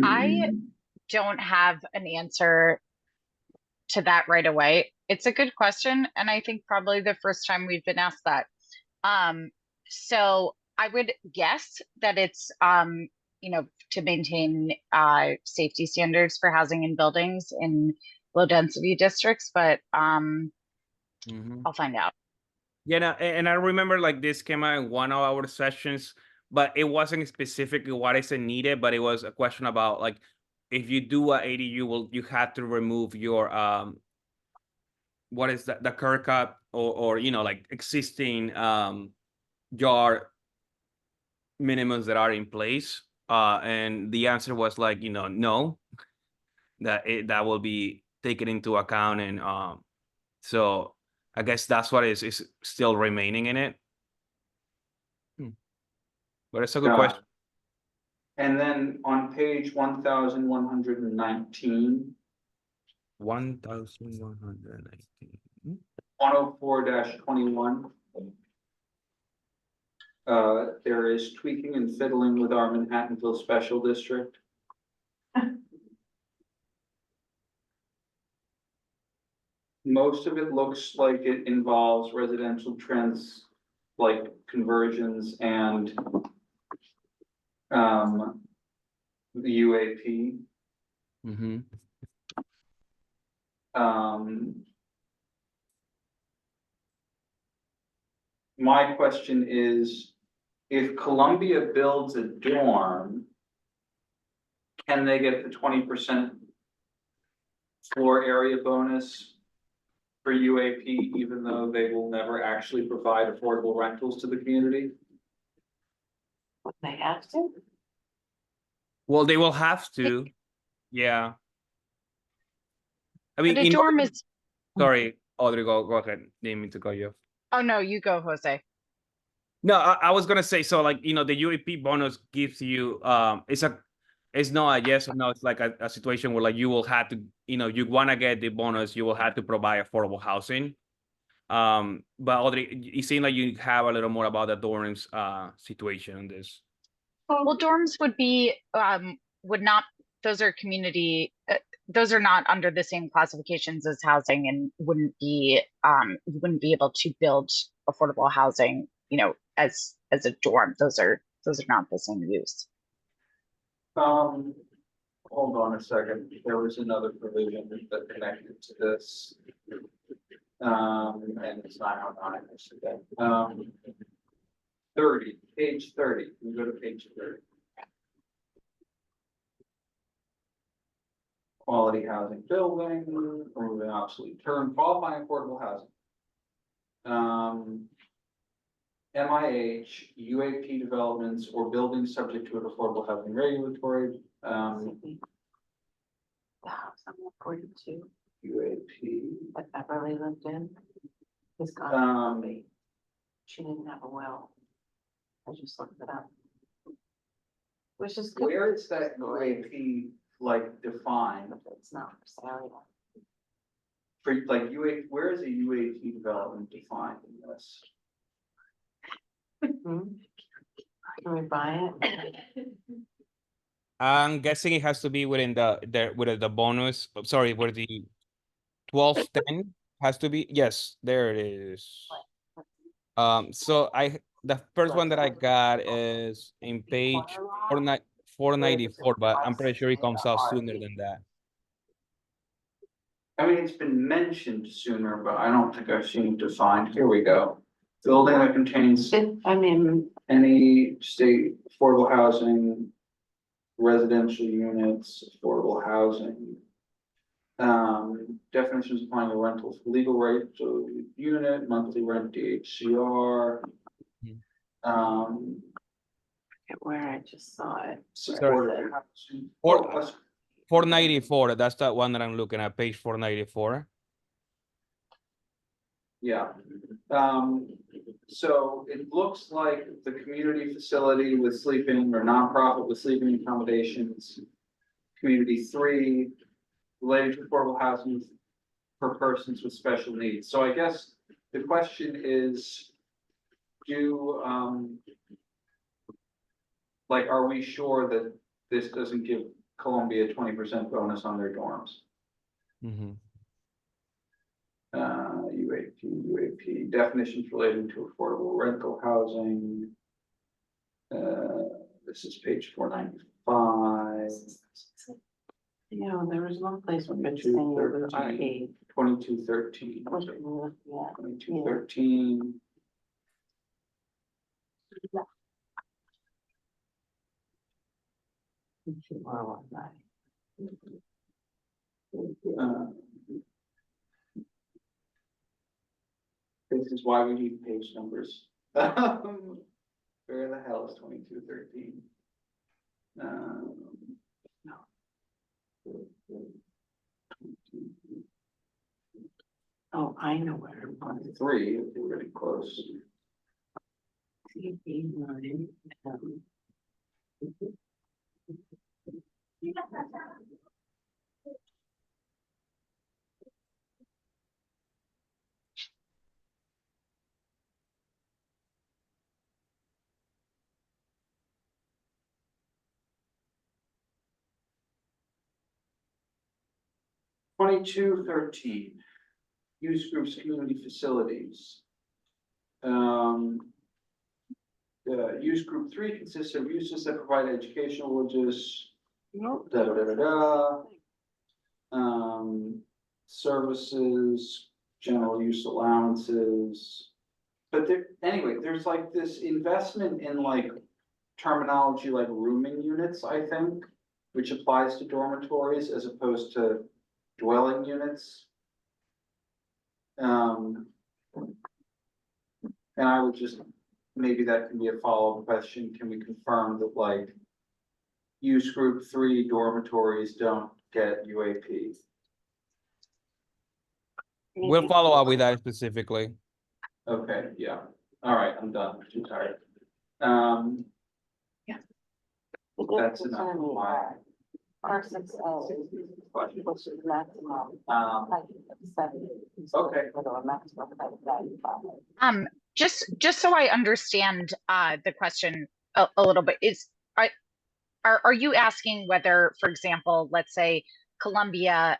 I don't have an answer to that right away. It's a good question, and I think probably the first time we've been asked that. So I would guess that it's to maintain safety standards for housing and buildings in low density districts, but I'll find out. Yeah, no, and I remember like this came out in one of our sessions, but it wasn't specifically what is needed, but it was a question about like if you do a ADU, you have to remove your what is the curb cut or like existing yard minimums that are in place. And the answer was like, no, that will be taken into account. And so I guess that's what is still remaining in it. But it's a good question. And then on page 1119. 1119. 104-21. There is tweaking and fiddling with our Manhattanville Special District. Most of it looks like it involves residential trends like conversions and the UAP. My question is, if Columbia builds a dorm, can they get the 20% floor area bonus for UAP, even though they will never actually provide affordable rentals to the community? They have to? Well, they will have to. Yeah. I mean, But a dorm is. Sorry, Audrey, go ahead. Didn't mean to cut you off. Oh no, you go, Jose. No, I was gonna say, so like, the UAP bonus gives you it's not a yes or no, it's like a situation where like you will have to, you wanna get the bonus, you will have to provide affordable housing. But Audrey, it seems like you have a little more about the dorms situation on this. Well, dorms would be would not, those are community, those are not under the same classifications as housing and wouldn't be you wouldn't be able to build affordable housing, as a dorm. Those are not the same use. Hold on a second, there was another provision that connected to this. And it's not on this again. 30, page 30, we go to page 30. quality housing building, removing obsolete term, qualifying affordable housing. MIH, UAP developments or buildings subject to an affordable housing regulatory, The house on 42 UAP. that Beverly lived in is gone. She didn't have a well. I just looked it up. Which is good. Where is that UAP like defined? It's not for sale. For like UAP, where is a UAP development defined in this? Can we buy it? I'm guessing it has to be within the bonus, sorry, where the 1210 has to be. Yes, there it is. So the first one that I got is in page 494, but I'm pretty sure it comes out sooner than that. I mean, it's been mentioned sooner, but I don't think I've seen it defined. Here we go. Building that contains any state affordable housing, residential units, affordable housing. Definitions applying to rentals, legal rate, so unit, monthly rent, DHCR. Where I just saw it. Supportive housing. 494, that's that one that I'm looking at, page 494. Yeah. So it looks like the community facility with sleeping or nonprofit with sleeping accommodations. Community 3, related to affordable housing for persons with special needs. So I guess the question is, like, are we sure that this doesn't give Columbia a 20% bonus on their dorms? UAP definitions relating to affordable rental housing. This is page 495. You know, there was one place where it's saying it was R8. 2213. 2213. This is why we need page numbers. Where the hell is 2213? Oh, I know where it was. 3, if you're really close. MCB9. 2213, use groups, community facilities. Use group 3 consists of uses that provide educational religious, services, general use allowances. But anyway, there's like this investment in like terminology like rooming units, I think, which applies to dormitories as opposed to dwelling units. And I would just, maybe that can be a follow-up question. Can we confirm that like use group 3 dormitories don't get UAP? We'll follow up with that specifically. Okay, yeah. All right, I'm done. I'm too tired. That's enough. R6A, which is maximum. Okay. Just so I understand the question a little bit, are you asking whether, for example, let's say Columbia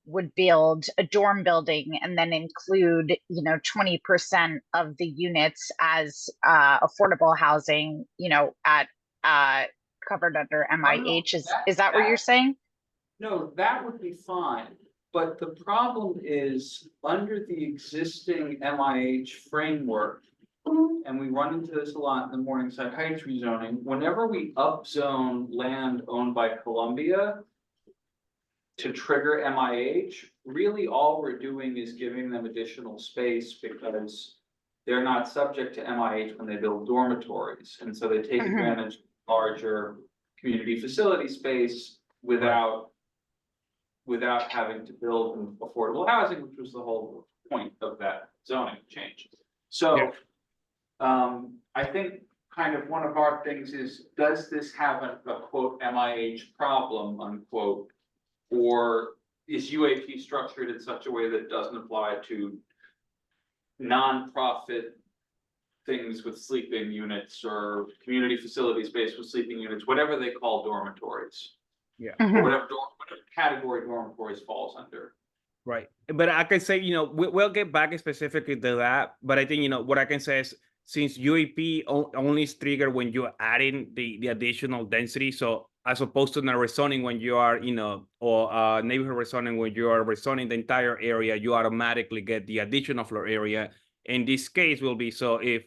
would build a dorm building and then include, 20% of the units as affordable housing, at covered under MIH? Is that what you're saying? No, that would be fine. But the problem is under the existing MIH framework, and we run into this a lot in the Morningside Heights rezoning, whenever we upzone land owned by Columbia, to trigger MIH, really all we're doing is giving them additional space because they're not subject to MIH when they build dormitories. And so they take advantage of larger community facility space without having to build affordable housing, which was the whole point of that zoning change. So I think kind of one of our things is, does this have a quote MIH problem, unquote, or is UAP structured in such a way that doesn't apply to nonprofit things with sleeping units or community facilities based with sleeping units, whatever they call dormitories? Yeah. Or whatever category dormitories falls under. Right. But I can say, we'll get back specifically to that. But I think, what I can say is, since UAP only is triggered when you're adding the additional density, so as opposed to not rezoning when you are, or neighborhood rezoning when you are rezoning the entire area, you automatically get the additional floor area. In this case will be, so if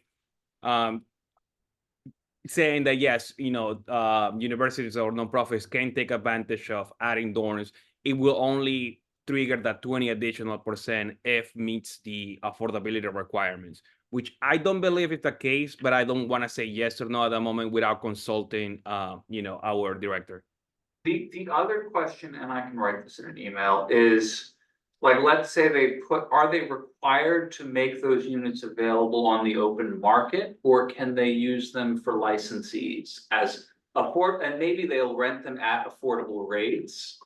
saying that yes, universities or nonprofits can take advantage of adding dorms, it will only trigger that 20 additional % if meets the affordability requirements, which I don't believe is the case, but I don't want to say yes or no at the moment without consulting, our director. The other question, and I can write this in an email, is like, let's say are they required to make those units available on the open market, or can they use them for licensees as and maybe they'll rent them at affordable rates,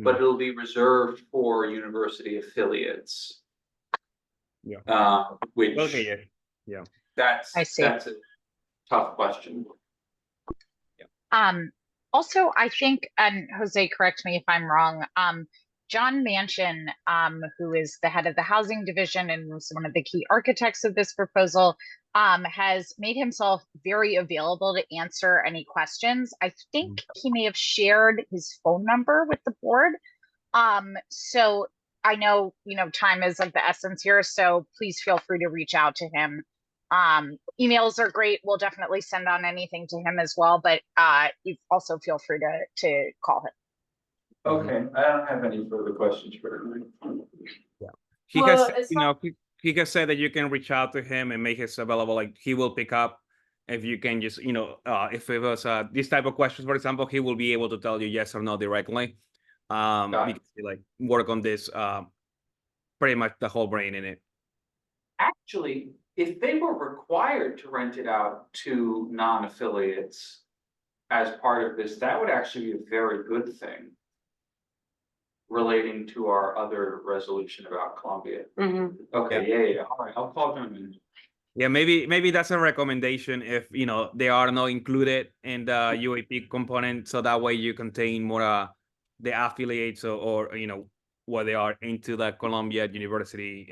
but it'll be reserved for university affiliates. Yeah. Which Okay, yeah. That's a tough question. Also, I think, and Jose, correct me if I'm wrong, John Manchin, who is the head of the housing division and was one of the key architects of this proposal, has made himself very available to answer any questions. I think he may have shared his phone number with the board. So I know, time is of the essence here, so please feel free to reach out to him. Emails are great. We'll definitely send on anything to him as well, but you also feel free to call him. Okay, I don't have any further questions for him. Yeah. He has said that you can reach out to him and make his available, like he will pick up. If you can just, if it was this type of questions, for example, he will be able to tell you yes or no directly. Because he work on this pretty much the whole brain in it. Actually, if they were required to rent it out to non-affiliates as part of this, that would actually be a very good thing relating to our other resolution about Columbia. Okay, yeah. All right, I'll call them. Yeah, maybe that's a recommendation if they are not included in the UAP component, so that way you contain more the affiliates or what they are into the Columbia University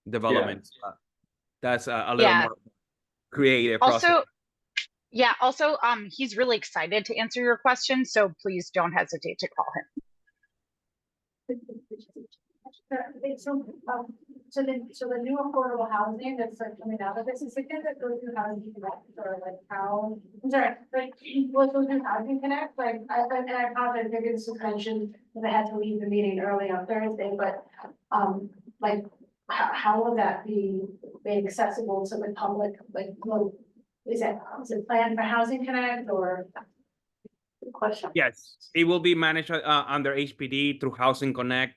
development. That's a little more creative process. Also, he's really excited to answer your question, so please don't hesitate to call him. So the new affordable housing that's coming out of this, is it that goes through Housing Connect, or how? I'm sorry, what goes through Housing Connect? And I apologize, maybe this was mentioned because I had to leave the meeting early on Thursday, but how will that be made accessible to the public? Is it planned for Housing Connect or? Question. Yes, it will be managed under HPD through Housing Connect,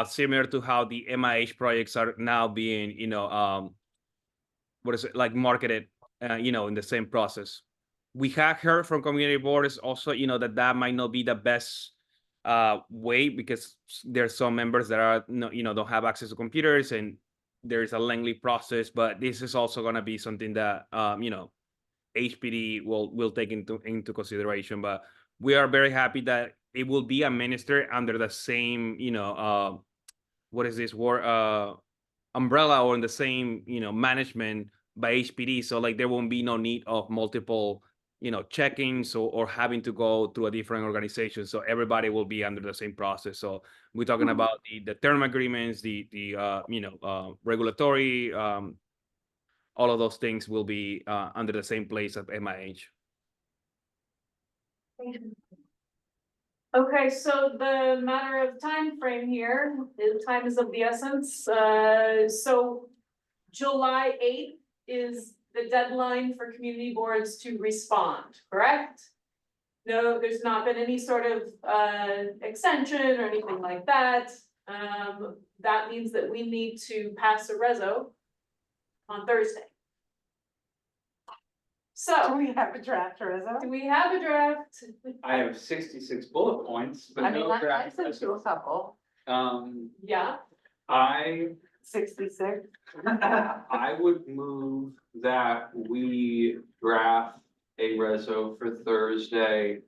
similar to how the MIH projects are now being, marketed, in the same process. We have heard from community boards also, that might not be the best way, because there's some members that are, don't have access to computers, and there's a lengthy process. But this is also going to be something that, HPD will take into consideration. But we are very happy that it will be administered under the same, what is this word, umbrella, or in the same, management by HPD. So there won't be no need of multiple, check-ins or having to go through a different organization. So everybody will be under the same process. So we're talking about the term agreements, the regulatory, all of those things will be under the same place of MIH. Okay, so the matter of time frame here, the time is of the essence, so July 8th is the deadline for community boards to respond, correct? No, there's not been any sort of extension or anything like that. That means that we need to pass a reso on Thursday. Do So, we have a draft or is do we have a draft? I have 66 bullet points, but I mean, no I draft. sent you a couple, Yeah, I 66. I would move that we draft a reso for Thursday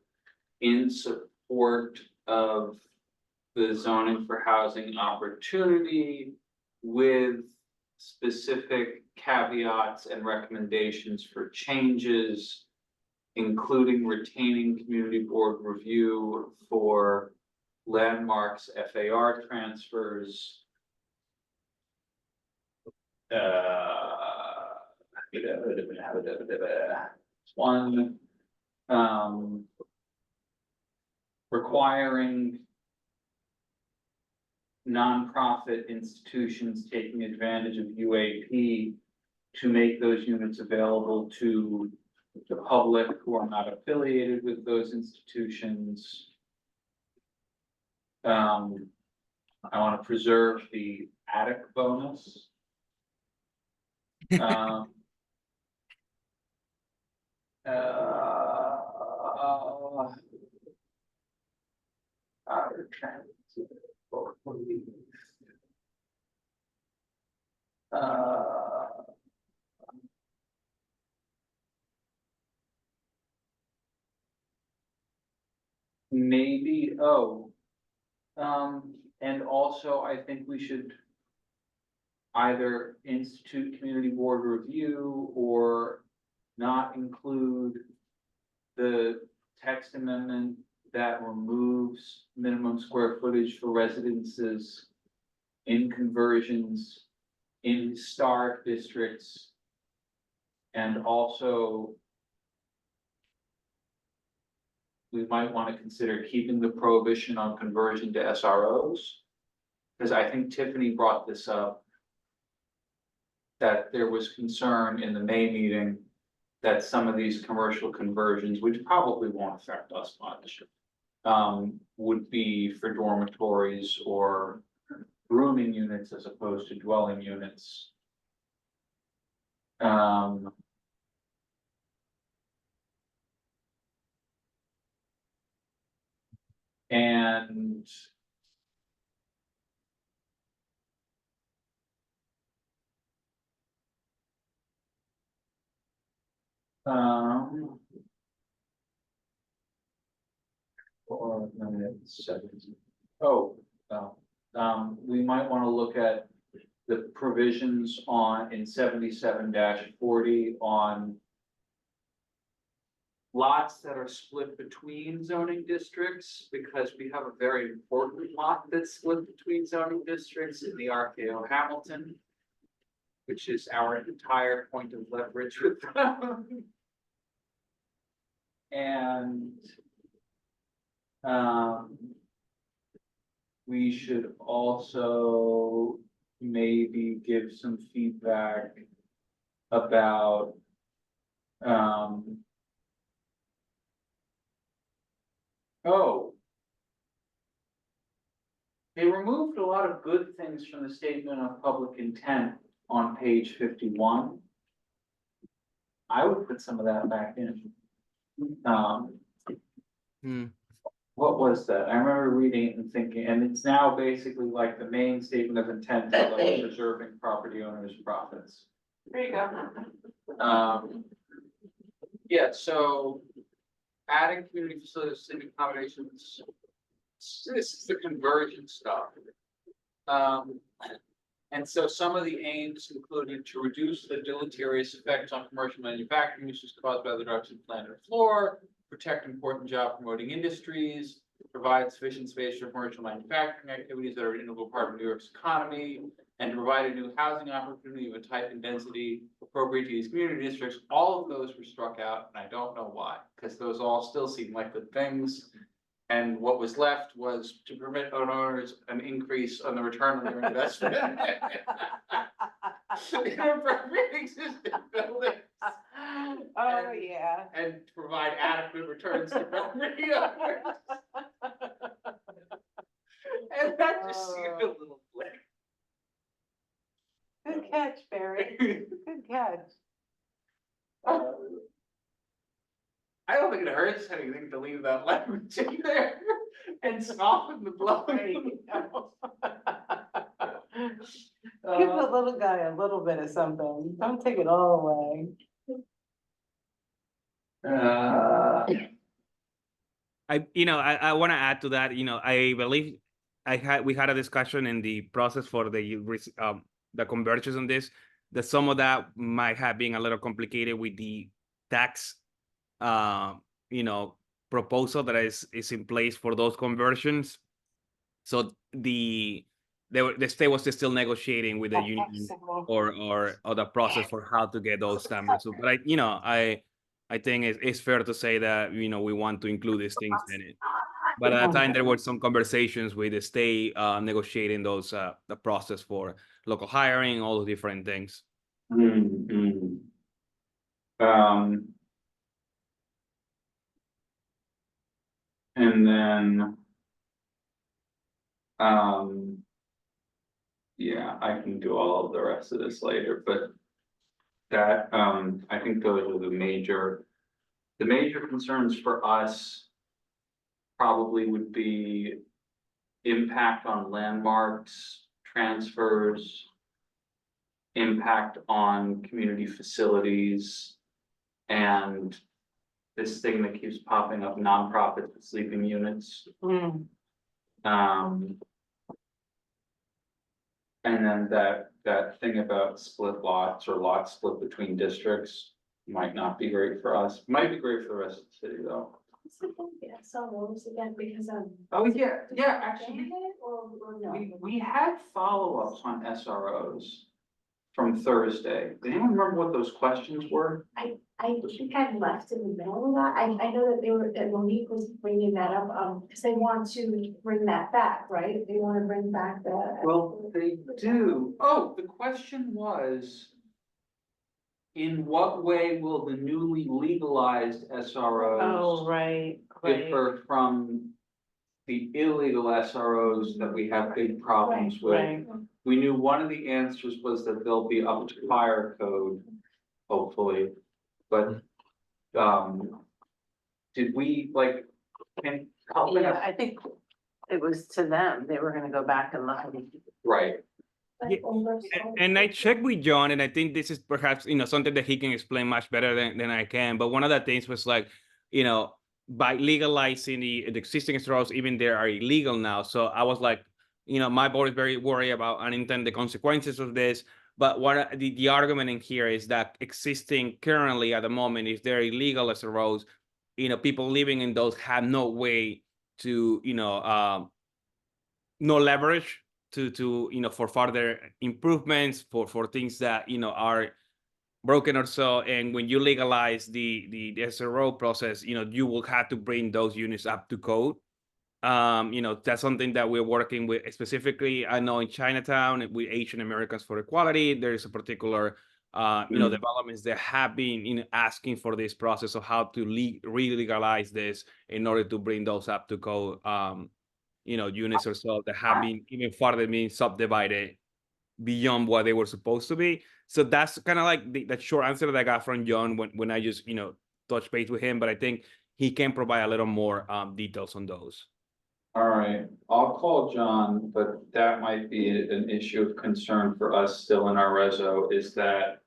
in support of the zoning for housing opportunity with specific caveats and recommendations for changes, including retaining community board review for landmarks, FAR transfers, one, requiring nonprofit institutions taking advantage of UAP to make those units available to the public who are not affiliated with those institutions. I want to preserve the attic bonus. Uh, maybe, and also I think we should either institute community board review or not include the text amendment that removes minimum square footage for residences in conversions in historic districts. And also we might want to consider keeping the prohibition on conversion to SROs. Because I think Tiffany brought this up, that there was concern in the May meeting that some of these commercial conversions, which probably won't affect us much, would be for dormitories or rooming units as opposed to dwelling units. And or we might want to look at the provisions on in 77-40 on lots that are split between zoning districts, because we have a very important lot that's split between zoning districts in the RKO Hamilton, which is our entire point of leverage with them. And we should also maybe give some feedback about they removed a lot of good things from the statement of public intent on page 51. I would put some of that back in. What was that? I remember reading it and thinking, and it's now basically like the main statement of intent for like preserving property owners' profits. there you go. Yeah, so adding community facilities, civic accommodations, this is the conversion stuff. And so some of the aims included to reduce the deleterious effects on commercial manufacturing uses caused by the reduction of land and floor, protect important job promoting industries, provide sufficient space for commercial manufacturing activities that are an integral part of New York's economy, and to provide a new housing opportunity of a type and density appropriate to these community districts. All of those were struck out, and I don't know why, because those all still seem like good things. And what was left was to permit owners an increase on the return on their investment. In appropriate existing buildings. Oh, yeah. And to provide adequate returns to property owners. And that just seemed a little blank. Good catch, Barry. Good catch. I don't think it hurts anything to leave that language in there and soften the blow. Give the little guy a little bit of something. Don't take it all away. I want to add to that. I believe we had a discussion in the process for the conversions on this, that some of that might have been a little complicated with the tax, proposal that is in place for those conversions. So the state was still negotiating with the union or the process for how to get those numbers. So, but I think it's fair to say that we want to include these things in it. But at the time, there were some conversations with the state negotiating those the process for local hiring, all the different things. Mm-hmm. And then, yeah, I can do all of the rest of this later, but that, I think those are the major concerns for us probably would be impact on landmarks, transfers, impact on community facilities, and this thing that keeps popping up, nonprofit sleeping units. And then that thing about split lots or lots split between districts might not be great for us, might be great for the rest of the city though. SROs again, because Oh, yeah, actually, or no? we had follow-ups on SROs from Thursday. Does anyone remember what those questions were? I think I left in the middle of that. I know that Monique was bringing that up, because they want to bring that back, right? They want to bring back the. Well, they do. Oh, the question was, in what way will the newly legalized SROs Oh, right. differ from the illegal SROs that we have big problems with? Right. We knew one of the answers was that they'll be up to fire code, hopefully, but, did we, like, can, Yeah, I think it was to them. They were gonna go back and look at it. right, Yeah, and I checked with John, and I think this is perhaps something that he can explain much better than I can. But one of the things was like, by legalizing the existing straws, even they are illegal now. So I was like, my board is very worried about unintended consequences of this. But what the argument in here is that existing currently at the moment, if they're illegal as SROs, people living in those have no way to, no leverage to for further improvements for things that are broken or so. And when you legalize the SRO process, you will have to bring those units up to code. That's something that we're working with specifically. I know in Chinatown with Asian Americans for Equality, there is a particular developments that have been asking for this process of how to re-legalize this in order to bring those up to code. Units or so that have been even further being subdivided beyond what they were supposed to be. So that's kind of like the short answer that I got from John when I just touch base with him. But I think he can provide a little more details on those. all right, I'll call John, but that might be an issue of concern for us still in our reso, is that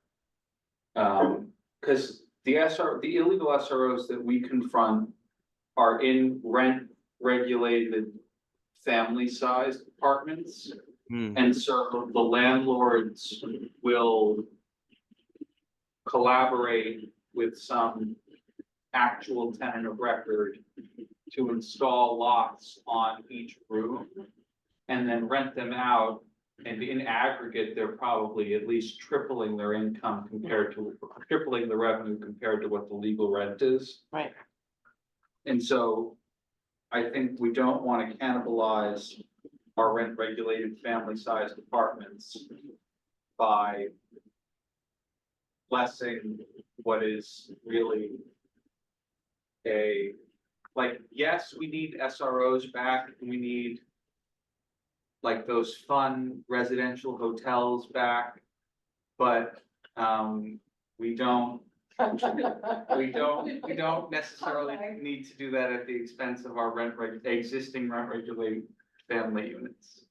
because the illegal SROs that we confront are in rent regulated family-sized apartments. And so the landlords will collaborate with some actual tenant of record to install locks on each room and then rent them out. And in aggregate, they're probably at least tripling their income tripling the revenue compared to what the legal rent is. Right. And so I think we don't want to cannibalize our rent regulated family sized apartments by blessing what is really like, yes, we need SROs back, and we need like those fun residential hotels back, but we don't necessarily need to do that at the expense of our existing rent regulated family units.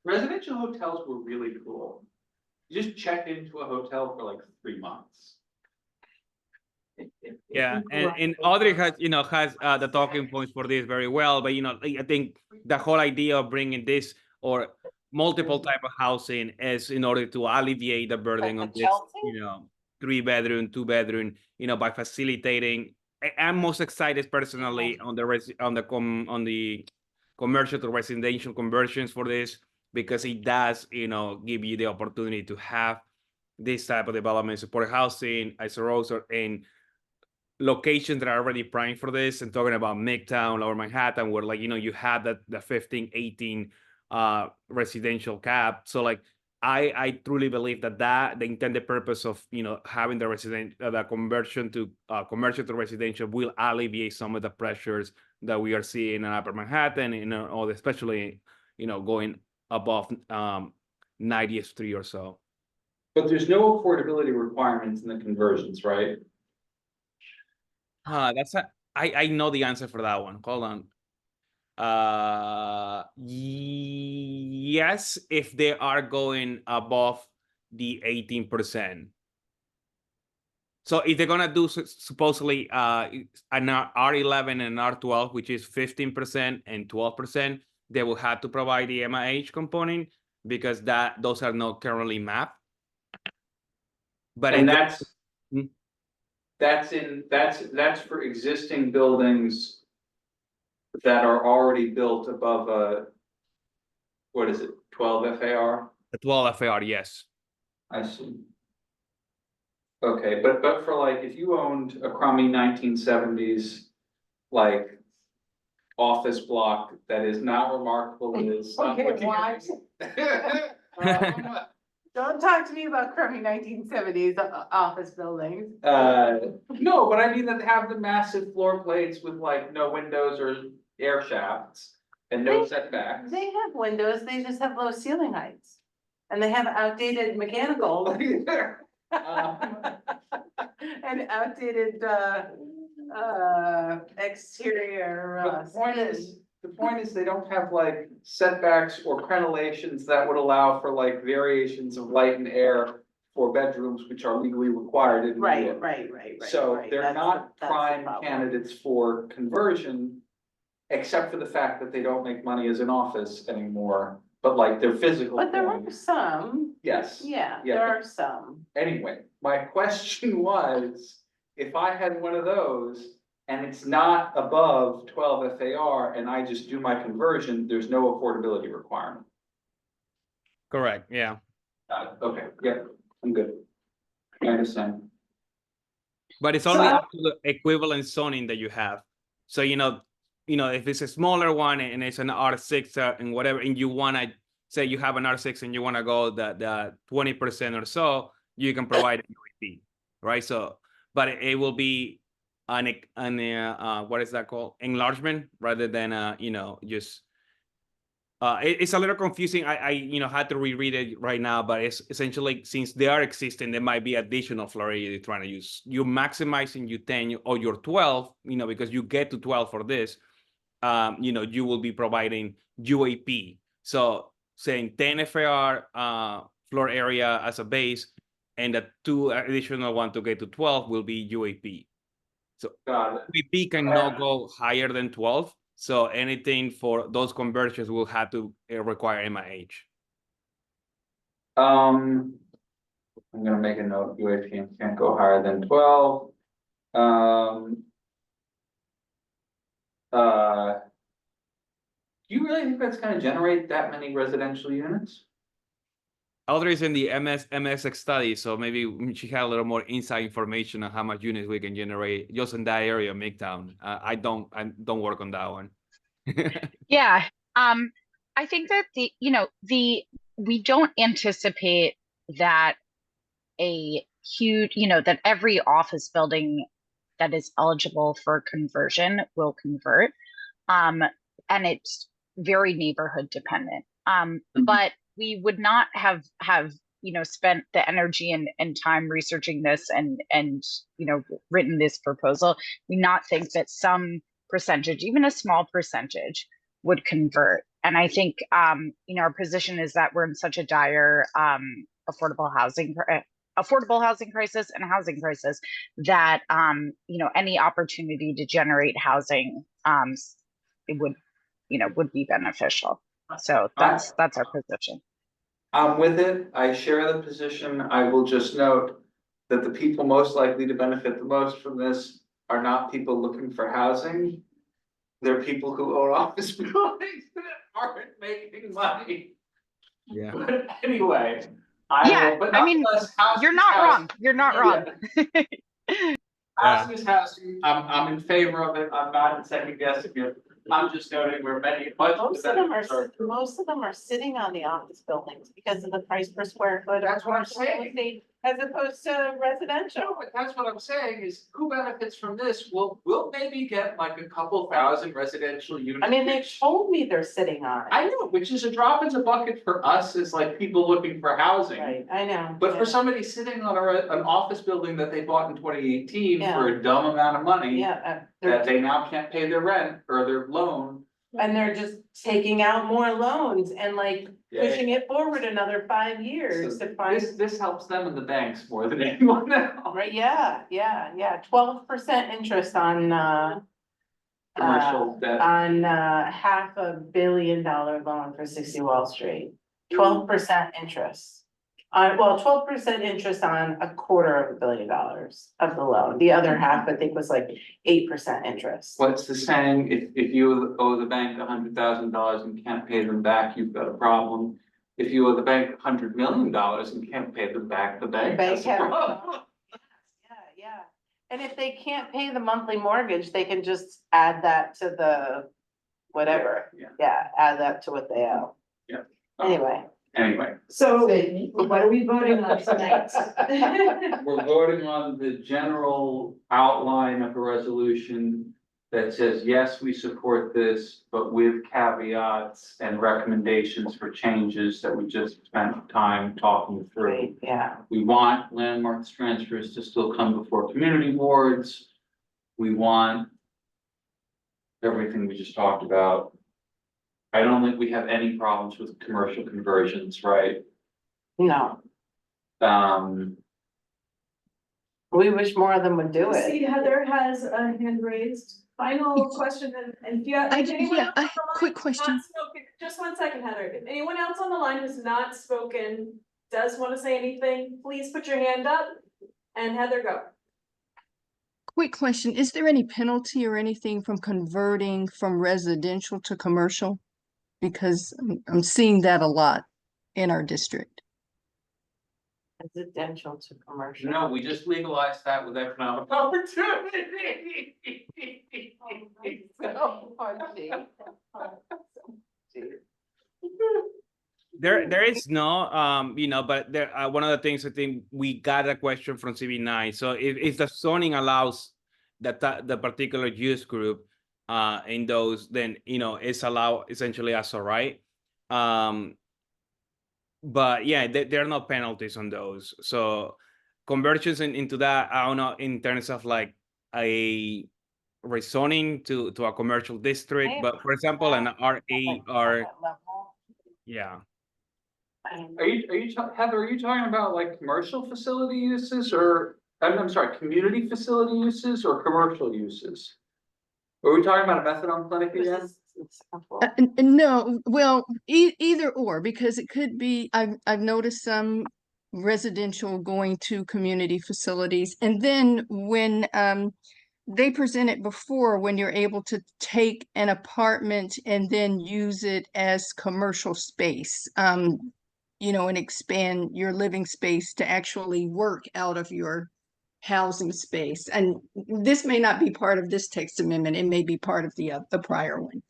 Residential hotels were really cool. You just check into a hotel for like 3 months. Yeah, and Audrey has the talking points for this very well, but I think the whole idea of bringing this or multiple type of housing is in order to alleviate the burden on this, 3-bedroom, 2-bedroom, by facilitating. I'm most excited personally on the commercial to residential conversions for this, because it does, give you the opportunity to have this type of development, support housing, SROs, and locations that are already primed for this, and talking about Midtown, Lower Manhattan, where you have the 15, 18 residential cap. So I truly believe that the intended purpose of having the conversion to commercial to residential will alleviate some of the pressures that we are seeing in Upper Manhattan, especially going above 90th Street or so. But there's no affordability requirements in the conversions, right? I know the answer for that one. Hold on. Yes, if they are going above the 18%. So if they're gonna do supposedly an R11 and an R12, which is 15% and 12%, they will have to provide the MIH component, because those are not currently mapped. But and that's for existing buildings that are already built above what is it, 12 FAR? A 12 FAR, yes. I see. Okay, but for like, if you owned a crummy 1970s like office block that is not remarkable, it is. Stop Okay, looking at me. Don't talk to me about crummy 1970s office buildings. No, but I mean that have the massive floor plates with like no windows or air shafts and no setbacks. They have windows, they just have low ceiling heights. And they have outdated mechanical and outdated exterior. But the point is they don't have like setbacks or crenellations that would allow for like variations of light and air for bedrooms, which are legally required in New York. Right. So they're not prime candidates for conversion, except for the fact that they don't make money as an office anymore, but like their physical. But there are some. Yes. Yeah, there are some. Anyway, my question was, if I had one of those and it's not above 12 FAR and I just do my conversion, there's no affordability requirement. Correct, yeah. Okay, yeah, I'm good. I understand. But it's only up to the equivalent zoning that you have. So, if it's a smaller one and it's an R6 and whatever, and you want to say you have an R6 and you want to go the 20% or so, you can provide an UAP, right? So, but it will be an what is that called? Enlargement rather than just. It's a little confusing. I had to reread it right now, but it's essentially, since they are existing, there might be additional floor area you're trying to use. You're maximizing your 10 or your 12, because you get to 12 for this. You will be providing UAP. So saying 10 FAR floor area as a base, and the 2 additional one to get to 12 will be UAP. So UAP cannot go higher than 12. So anything for those conversions will have to require MIH. I'm gonna make a note, UAP can't go higher than 12. Do you really think that's gonna generate that many residential units? Audrey's in the MSX study, so maybe she had a little more inside information on how much units we can generate just in that area, Midtown. I don't work on that one. Yeah, I think that we don't anticipate that a huge, that every office building that is eligible for conversion will convert. Um, and it's very neighborhood dependent. But we would not have spent the energy and time researching this and written this proposal. We not think that some percentage, even a small percentage, would convert. And I think our position is that we're in such a dire affordable housing crisis and housing crisis that any opportunity to generate housing it would be beneficial. So that's our position. I'm with it. I share the position. I will just note that the people most likely to benefit the most from this are not people looking for housing. They're people who own office buildings that aren't making money. Yeah. But anyway, but I mean, nonetheless, housing you're is not housing. wrong. You're not wrong. Housing is housing. I'm in favor of it. I'm not second guessing it. I'm just noting where much Most of them are sitting on the office buildings because of the price per square foot. That's what I'm of commercial saying. estate As opposed to residential. No, but that's what I'm saying is who benefits from this? We'll maybe get like a couple thousand residential units. I mean, they've told me they're sitting on it. I know, which is a drop in the bucket for us as like people looking for housing. Right, I know. But yeah. for somebody sitting on an office building that they bought in 2018 Yeah. for a dumb amount of money. Yeah, That they now can't pay their rent or their loan. and they're just taking out more loans and like pushing it forward another 5 years So to find. this helps them and the banks more than anyone else. Right, yeah, 12% interest on Commercial debt. on $500 million loan for 60 Wall Street. 12% interest. 12% interest on $250 million of the loan. The other half, I think, was like 8% interest. What's the saying? If you owe the bank $100,000 and can't pay them back, you've got a problem. If you owe the bank $100 million and can't pay them back, the bank has a problem. Yeah. And if they can't pay the monthly mortgage, they can just add that to the whatever. Yeah. Add that to what they owe. Yeah. Anyway. So what are we voting on tonight? We're voting on the general outline of a resolution that says, yes, we support this, but with caveats and recommendations for changes that we just spent time talking through. Right, yeah. We want landmarks transfers to still come before community boards. We want everything we just talked about. I don't think we have any problems with commercial conversions, right? No, we wish more of them would do it. See, Heather has a hand raised. Final question, and if you have anyone else on the line quick question. not spoken, just 1 second, Heather. If anyone else on the line who's not spoken, does want to say anything, please put your hand up. And Heather, go. Quick question. Is there any penalty or anything from converting from residential to commercial? Because I'm seeing that a lot in our district. Residential to commercial. No, we just legalized that with economic opportunity. So funny. There is no, but there, one of the things I think we got a question from CB9. So if the zoning allows the particular use group in those, then, it's allowed essentially as a right. But yeah, there are no penalties on those. So conversions into that, I don't know, in terms of like a rezoning to a commercial district, but for example, an RA or yeah. Heather, are you talking about like commercial facility uses or, I'm sorry, community facility uses or commercial uses? Are we talking about a methadone clinic again? No, well, either or, because it could be, I've noticed some residential going to community facilities. And then when they present it before, when you're able to take an apartment and then use it as commercial space, and expand your living space to actually work out of your housing space. And this may not be part of this text amendment. It may be part of the prior one.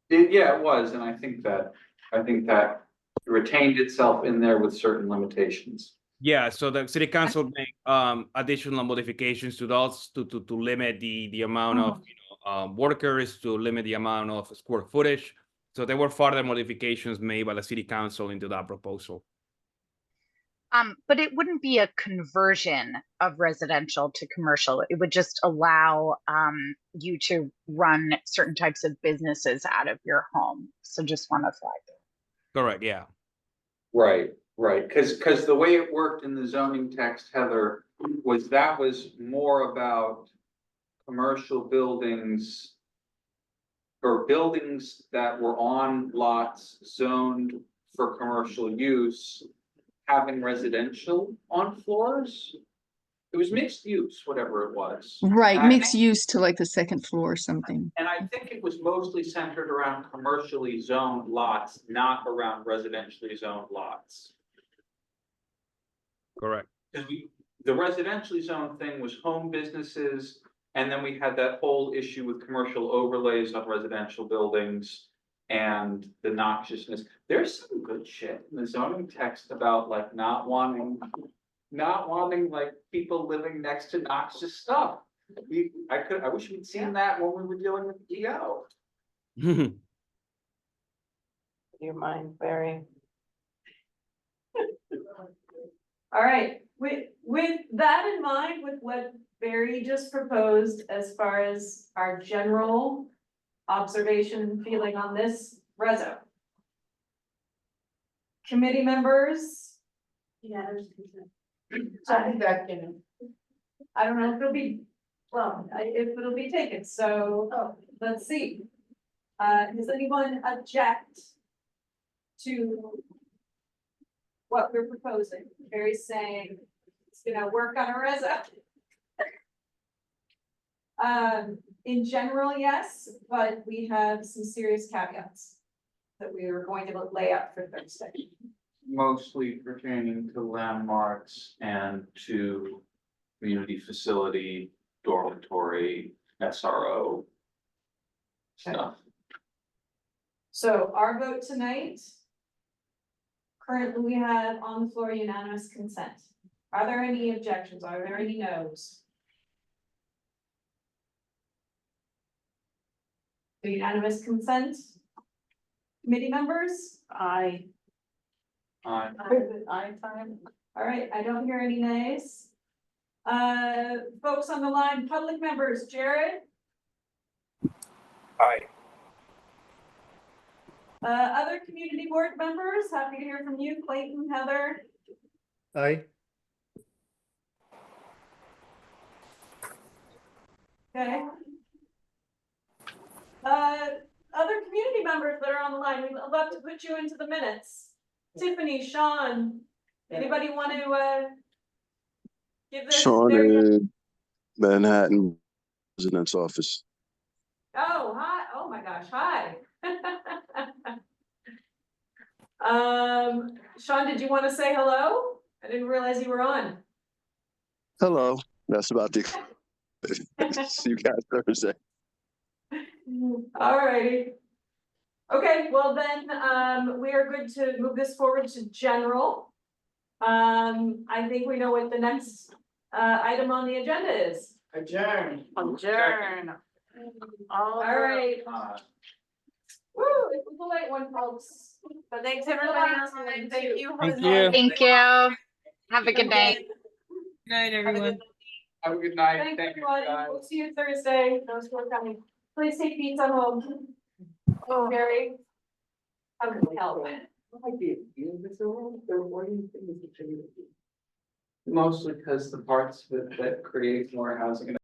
Yeah, it was, and I think that retained itself in there with certain limitations. Yeah, so the city council make additional modifications to those to limit the amount of workers, to limit the amount of square footage. So there were further modifications made by the city council into that proposal. But it wouldn't be a conversion of residential to commercial. It would just allow you to run certain types of businesses out of your home. So just want to flag that. Correct, yeah. Right, because the way it worked in the zoning text, Heather, was more about commercial buildings or buildings that were on lots zoned for commercial use, having residential on floors. It was mixed use, whatever it was. Right, And I mixed think- use to like the second floor or something. And I think it was mostly centered around commercially zoned lots, not around residentially zoned lots. Correct. Because the residentially zoned thing was home businesses, and then we had that whole issue with commercial overlays on residential buildings and the noxiousness. There's some good shit in the zoning text about like not wanting like people living next to noxious stuff. I wish we'd seen that when we were dealing with DO. Your mind, Barry. All right, with that in mind, with what Barry just proposed as far as our general observation and feeling on this reso. Committee members, Yeah, there's consent. I think that can, I don't know if it'll be, well, if it'll be taken, so let's see. Does anyone object to what we're proposing? Barry's saying it's gonna work on a reso. In general, yes, but we have some serious caveats that we are going to lay out for Thursday. Mostly pertaining to landmarks and to community facility, dormitory, SRO stuff. So our vote tonight. Currently, we have on the floor unanimous consent. Are there any objections? Are there any no's? The unanimous consent? Committee members? I Aye. I time. All right, I don't hear any nays. Folks on the line, public members, Jared? Aye. Other community board members, happy to hear from you, Clayton, Heather. Aye. Okay. Other community members that are on the line, we'd love to put you into the minutes. Tiffany, Sean, anybody want to, give this? Sean in Manhattan President's Office. Oh, hi, oh my gosh, hi. Sean, did you want to say hello? I didn't realize you were on. Hello. That's about to see you guys Thursday. All righty. Okay, well then, we are good to move this forward to general. I think we know what the next, item on the agenda is. adjourn. Adjourn. All right. Woo, it was a late one, folks. But thanks everybody else. Thank you. Thank Jose. you. Thank you. Have a good night. Good night, everyone. Have a good night. Thanks, Thank you, everyone. guys. We'll see you Thursday. Those who are coming. Please take pizza home. Oh, Mary. I'm gonna help. Mostly because the parts that create more housing